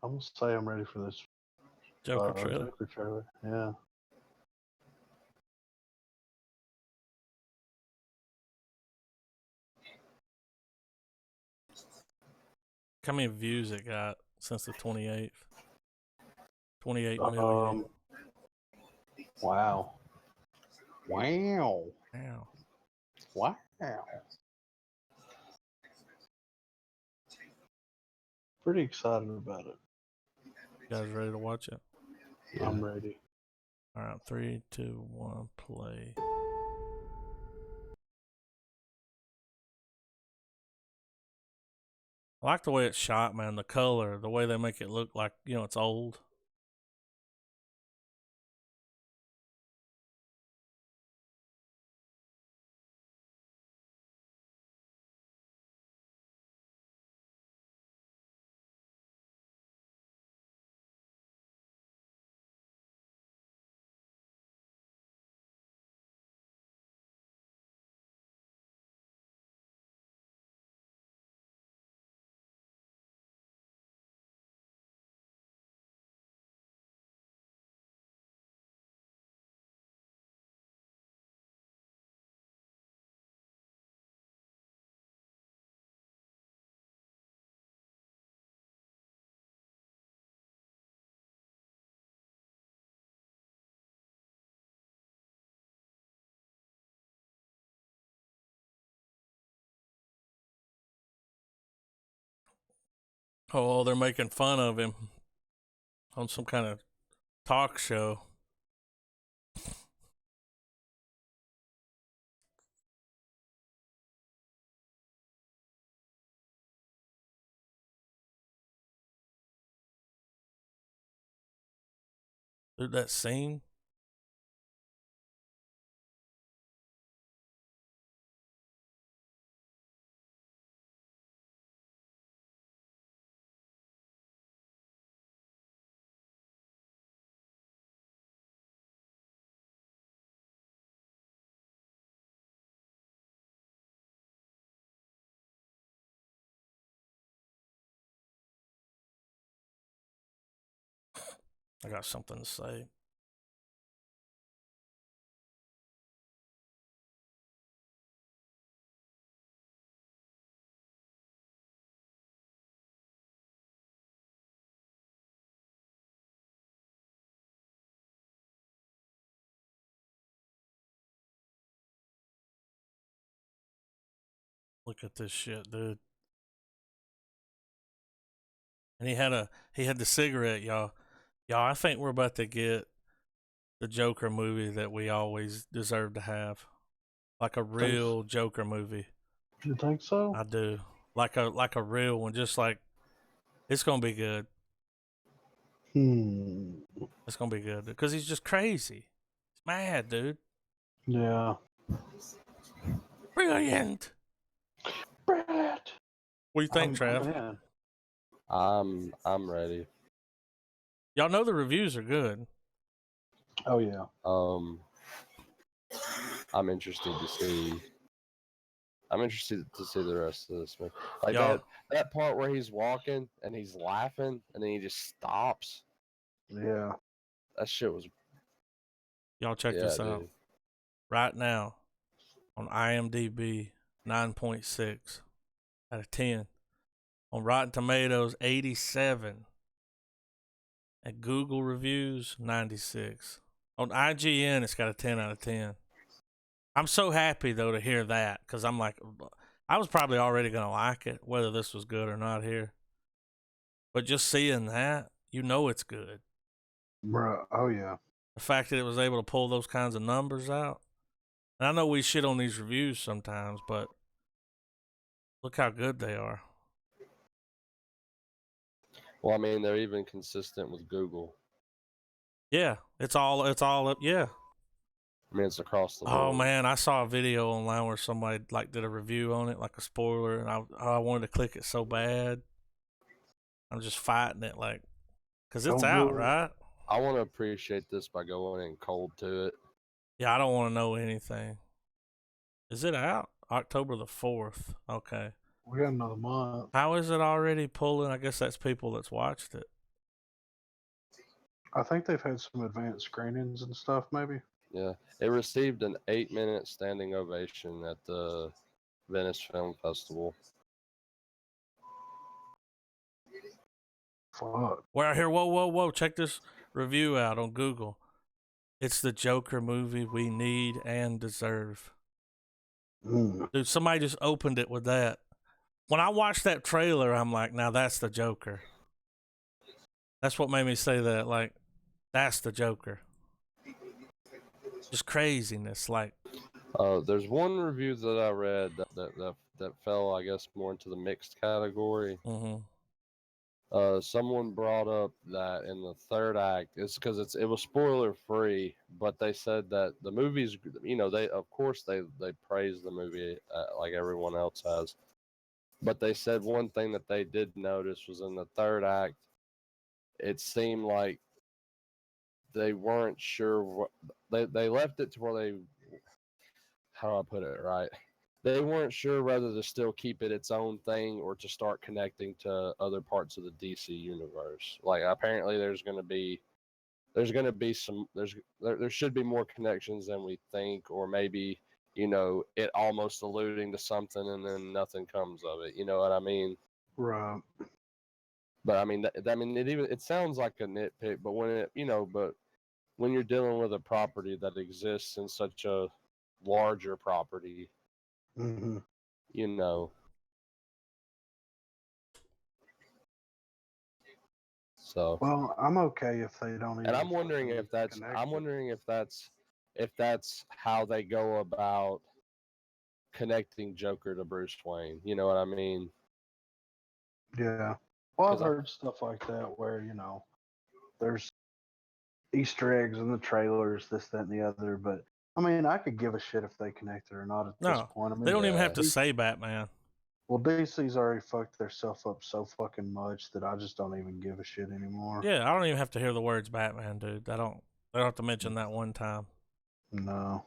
I'm gonna say I'm ready for this Joker trailer. Joker trailer. Yeah. How many views it got since the 28th? 28 million. Wow. Wow. Wow. Wow. Pretty excited about it. You guys ready to watch it? Yeah. I'm ready. All right, 3, 2, 1, play. I like the way it's shot, man. The color, the way they make it look like, it's old. Oh, they're making fun of him on some kind of talk show. Dude, that scene. I got something to say. Look at this shit, dude. And he had the cigarette, y'all. Y'all, I think we're about to get the Joker movie that we always deserve to have. Like a real Joker movie. You think so? I do. Like a real one, just like it's gonna be good. It's gonna be good because he's just crazy. He's mad, dude. Yeah. Brilliant. Brilliant. What do you think, Trav? Man. I'm ready. Y'all know the reviews are good. Oh yeah. I'm interested to see. I'm interested to see the rest of this movie. Like Y'all, that part where he's walking and he's laughing and then he just stops. Yeah. That shit was. y'all check this out. Right now on IMDb, 9.6 out of 10. On Rotten Tomatoes, 87. At Google reviews, 96. On IGN, it's got a 10 out of 10. I'm so happy, though, to hear that, because I'm like, I was probably already going to like it, whether this was good or not here. But just seeing that, you know it's good. Bruh. Oh yeah. The fact that it was able to pull those kinds of numbers out. And I know we shit on these reviews sometimes, but look how good they are. Well, I mean, they're even consistent with Google. Yeah, it's all up. Yeah. I mean, it's across the board. Oh man, I saw a video online where somebody like did a review on it, like a spoiler, and I wanted to click it so bad. I'm just fighting it, like, cause it's Don't out, do it. right? I want to appreciate this by going in cold to it. Yeah, I don't want to know anything. Is it out? October the 4th. Okay. We got another month. How is it already pulling? I guess that's people that's watched it. I think they've had some advanced screenings and stuff, maybe. Yeah, it received an 8-minute standing ovation at the Venice Film Festival. Fuck. We're here. Whoa. Check this review out on Google. It's the Joker movie we need and deserve. Dude, somebody just opened it with that. When I watched that trailer, I'm like, now that's the Joker. That's what made me say that. Like, that's the Joker. Just craziness. Like, there's one review that I read that fell, I guess, more into the mixed category. Someone brought up that in the third act, it's because it was spoiler free, but they said that the movie's, they of course they praise the movie like everyone else has, but they said one thing that they did notice was in the third act, it seemed like they weren't sure what they left it to where they, how do I put it right? They weren't sure whether to still keep it its own thing or to start connecting to other parts of the DC universe. Like apparently there should be more connections than we think, or maybe, it almost alluding to something and then nothing comes of it. You know what I mean? Right. But I mean, it sounds like a nitpick, but when you're dealing with a property that exists in such a larger property, So. Well, I'm okay if they don't. And I'm wondering if that's how they go about connecting Joker to Bruce Wayne. You know what I mean? Yeah. Well, I've heard stuff like that where there's Easter eggs in the trailers, this, that, and the other. But I mean, I could give a shit if they connected or not at this No, point. I mean, they don't even have to D- say Batman. well, DC's already fucked themselves up so fucking much that I just don't even give a shit anymore. Yeah, I don't even have to hear the words Batman, dude. They don't have to mention that one time. No.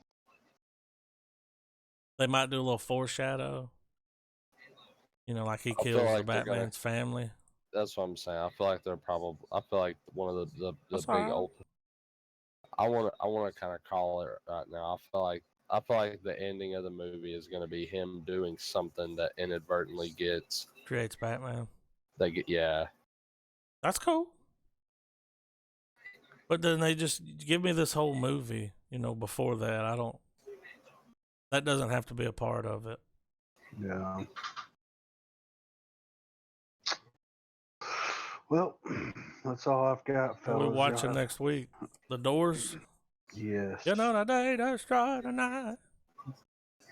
They might do a little foreshadow. You know, like he I feel kills like the they're gonna- Batman's family. That's what I'm saying. I feel like they're probably. I feel like one of the That's big all right. old. I want to kind of call it right now. I feel like the ending of the movie is going to be him doing something that inadvertently Creates Batman. Yeah. That's cool. But then they just give me this whole movie, you know, before that. That doesn't have to be a part of it. Yeah. Well, that's all I've got, What fellas. are we watching next week? The Doors? Yes. You know the day, destroy the night.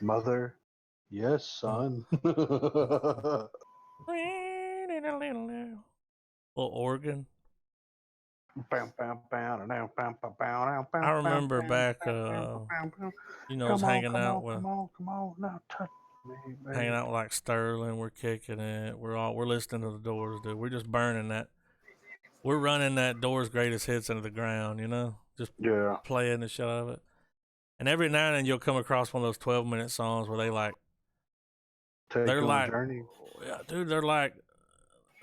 Mother. Yes, son. Little organ. I remember back, you know, hanging out with now touch me, baby. hanging out with like Sterling. We're kicking it. We're listening to the Doors, dude. We're just burning that. We're running that Doors greatest hits into the ground, you know, just playing the shit out of it. And every now and then you'll come across one of those 12-minute songs where they're like, yeah, dude, they're like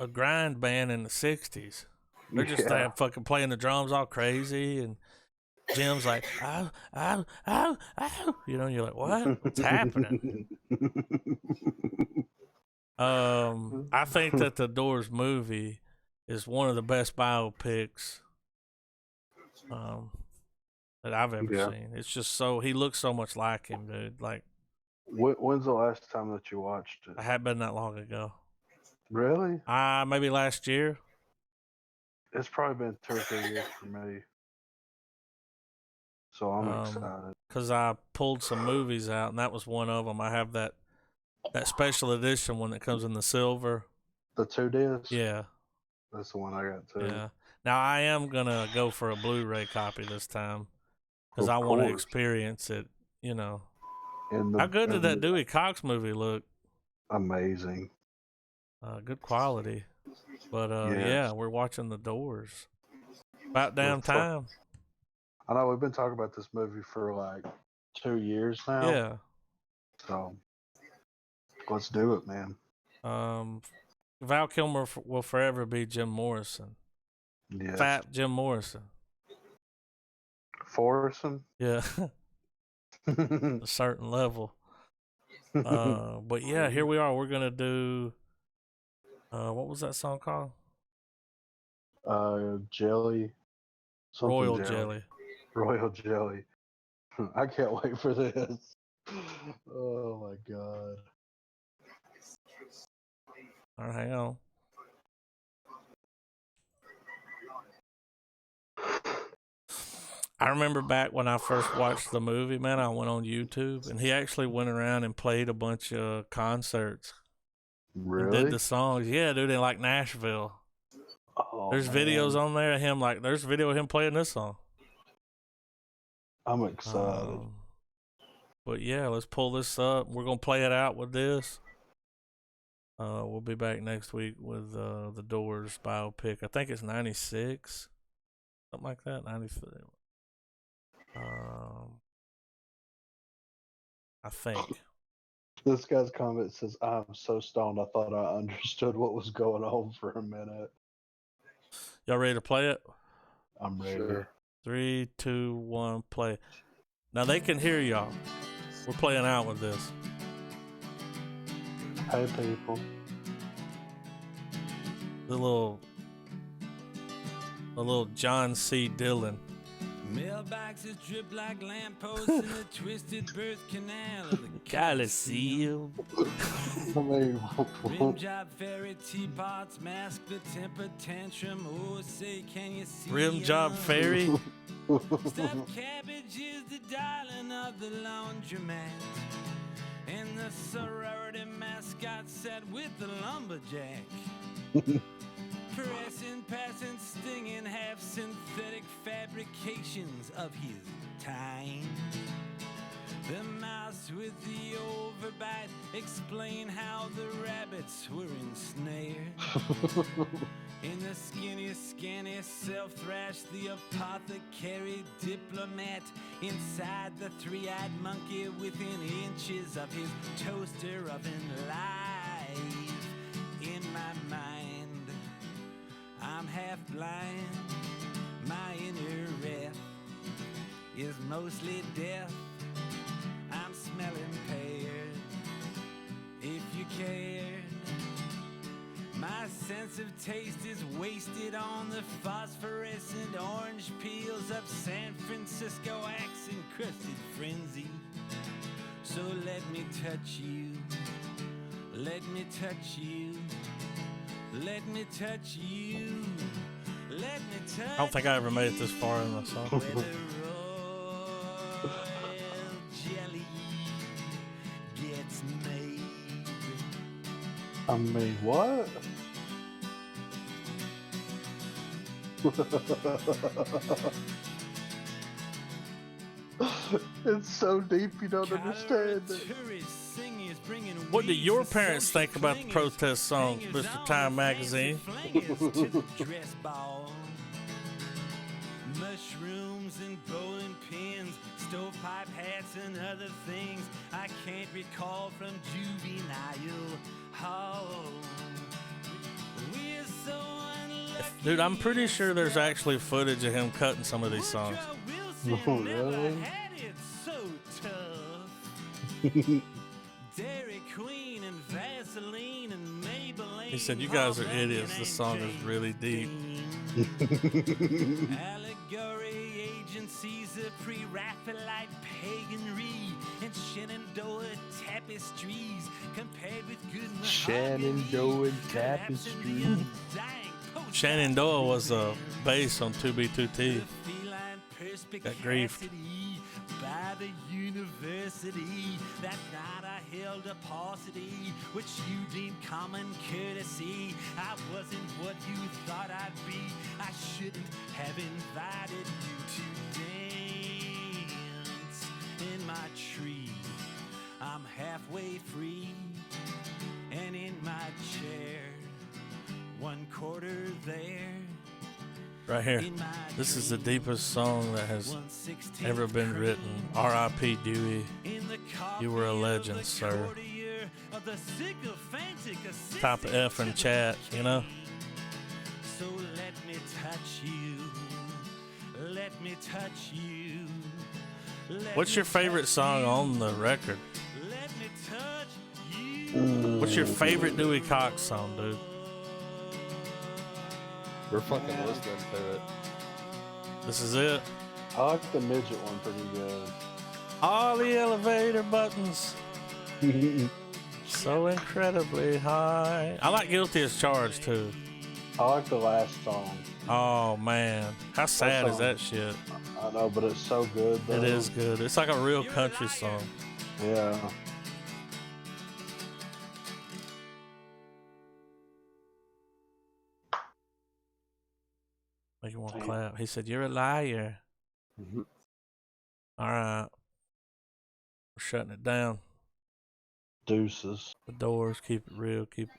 a grind band in the 60s. They're just fucking playing the drums all crazy, and Jim's like, ow, ow, ow, ow. You know, and you're like, what? What's happening? I think that the Doors movie is one of the best biopics that I've ever seen. It's just he looks so much like him, dude. Like, when's the last time that you watched it? I had been that long ago. Really? Maybe last year. It's probably been 2 or 3 years for me. So I'm excited. Because I pulled some movies out, and that was one of them. I have that special edition one that comes in the silver. The 2 discs? Yeah. That's the one I got too. Yeah. Now, I am going to go for a Blu-ray copy this time because I want to experience it, you know. How good did that Dewey Cox movie look? Amazing. Good quality. But, yeah, we're watching The Doors. About damn time. I know we've been talking about this movie for like 2 years now. Yeah. So let's do it, man. Val Kilmer will forever be Jim Morrison. Yes. Fat Jim Morrison. Forrison? Yeah. A certain level. But yeah, here we are. We're gonna do what was that song called? Jelly. Royal Jelly. Royal Jelly. I can't wait for this. Oh my god. All right, hang on. I remember back when I first watched the movie, man, I went on YouTube, and he actually went around and played a bunch of concerts. Really? And did the songs. Yeah, dude, in like Nashville. Oh, there's videos on there of him, like, there's video of him playing this song. I'm excited. But yeah, let's pull this up. We're going to play it out with this. We'll be back next week with the Doors biopic. I think it's 96. Something like that. 93. I think. This guy's comment says, I'm so stoned I thought I understood what was going on for a minute. Y'all ready to play it? I'm ready. Sure. 3, 2, 1, play. Now they can hear y'all. We're playing out with this. Hey, people. A little John C. Dillon. Mailboxes drip like lampposts in the twisted birth canal of the Coliseum. Rim job fairy teapots mask the temper tantrum. Oh, say, can you see? Rim job fairy. Stuffed cabbage is the darling of the laundromat, and the sorority mascot sat with the lumberjack. pressing, passing, stinging, half synthetic fabrications of his time. The mouse with the overbite explain how the rabbits were ensnared. In the skinny, self-thrash, the apothecary diplomat inside the three-eyed monkey within inches of his toaster oven life. In my mind, I'm half blind. My inner breath is mostly death. I'm smelling pear. If you cared, my sense of taste is wasted on the phosphorescent orange peels of San Francisco axe-encrusted frenzy. So let me touch you. Let me touch you. Let me touch you. Let me touch you. I don't think I ever made it this far in the song. Where the royal jelly gets made. I mean, what? It's so deep you don't understand it. What do your parents think about the protest song, Mr. Time Magazine? Mushrooms and bowling pins, stovepipe hats and other things I can't recall from juvenile hall. We're so unlucky. Dude, I'm pretty sure there's actually footage of him cutting some of these songs. Oh, really? Had it so tough. Dairy Queen and Vaseline and Maybelline. He said, "You guys are idiots. This song is really deep." Allegory agencies of pre-Raphaelite paganry and Shenandoah tapestries compared with good Shenandoah tapestry. Shenandoah was a bass on 2B2T. Got griefed. By the university that night I held a paucity which you deemed common courtesy. I wasn't what you thought I'd be. I shouldn't have invited you to dance in my tree. I'm halfway free and in my chair, 1/4 there. Right here. This is the deepest song that has ever been written. R.I.P. Dewey. You were a legend, sir. Type of F in chat, you know? So let me touch you. Let me touch you. What's your favorite song on the record? Let me touch you. What's your favorite Dewey Cox song, dude? We're fucking listening to it. This is it. I like the midget one pretty good. All the elevator buttons. So incredibly high. I like Guilty as Charged, too. I like the last song. Oh, man. How sad is that shit? I know, but it's so good, though. It is good. It's like a real country song. Yeah. Make him want to clap. He said, "You're a liar." All right. We're shutting it down. Deuces. The doors. Keep it real. Keep it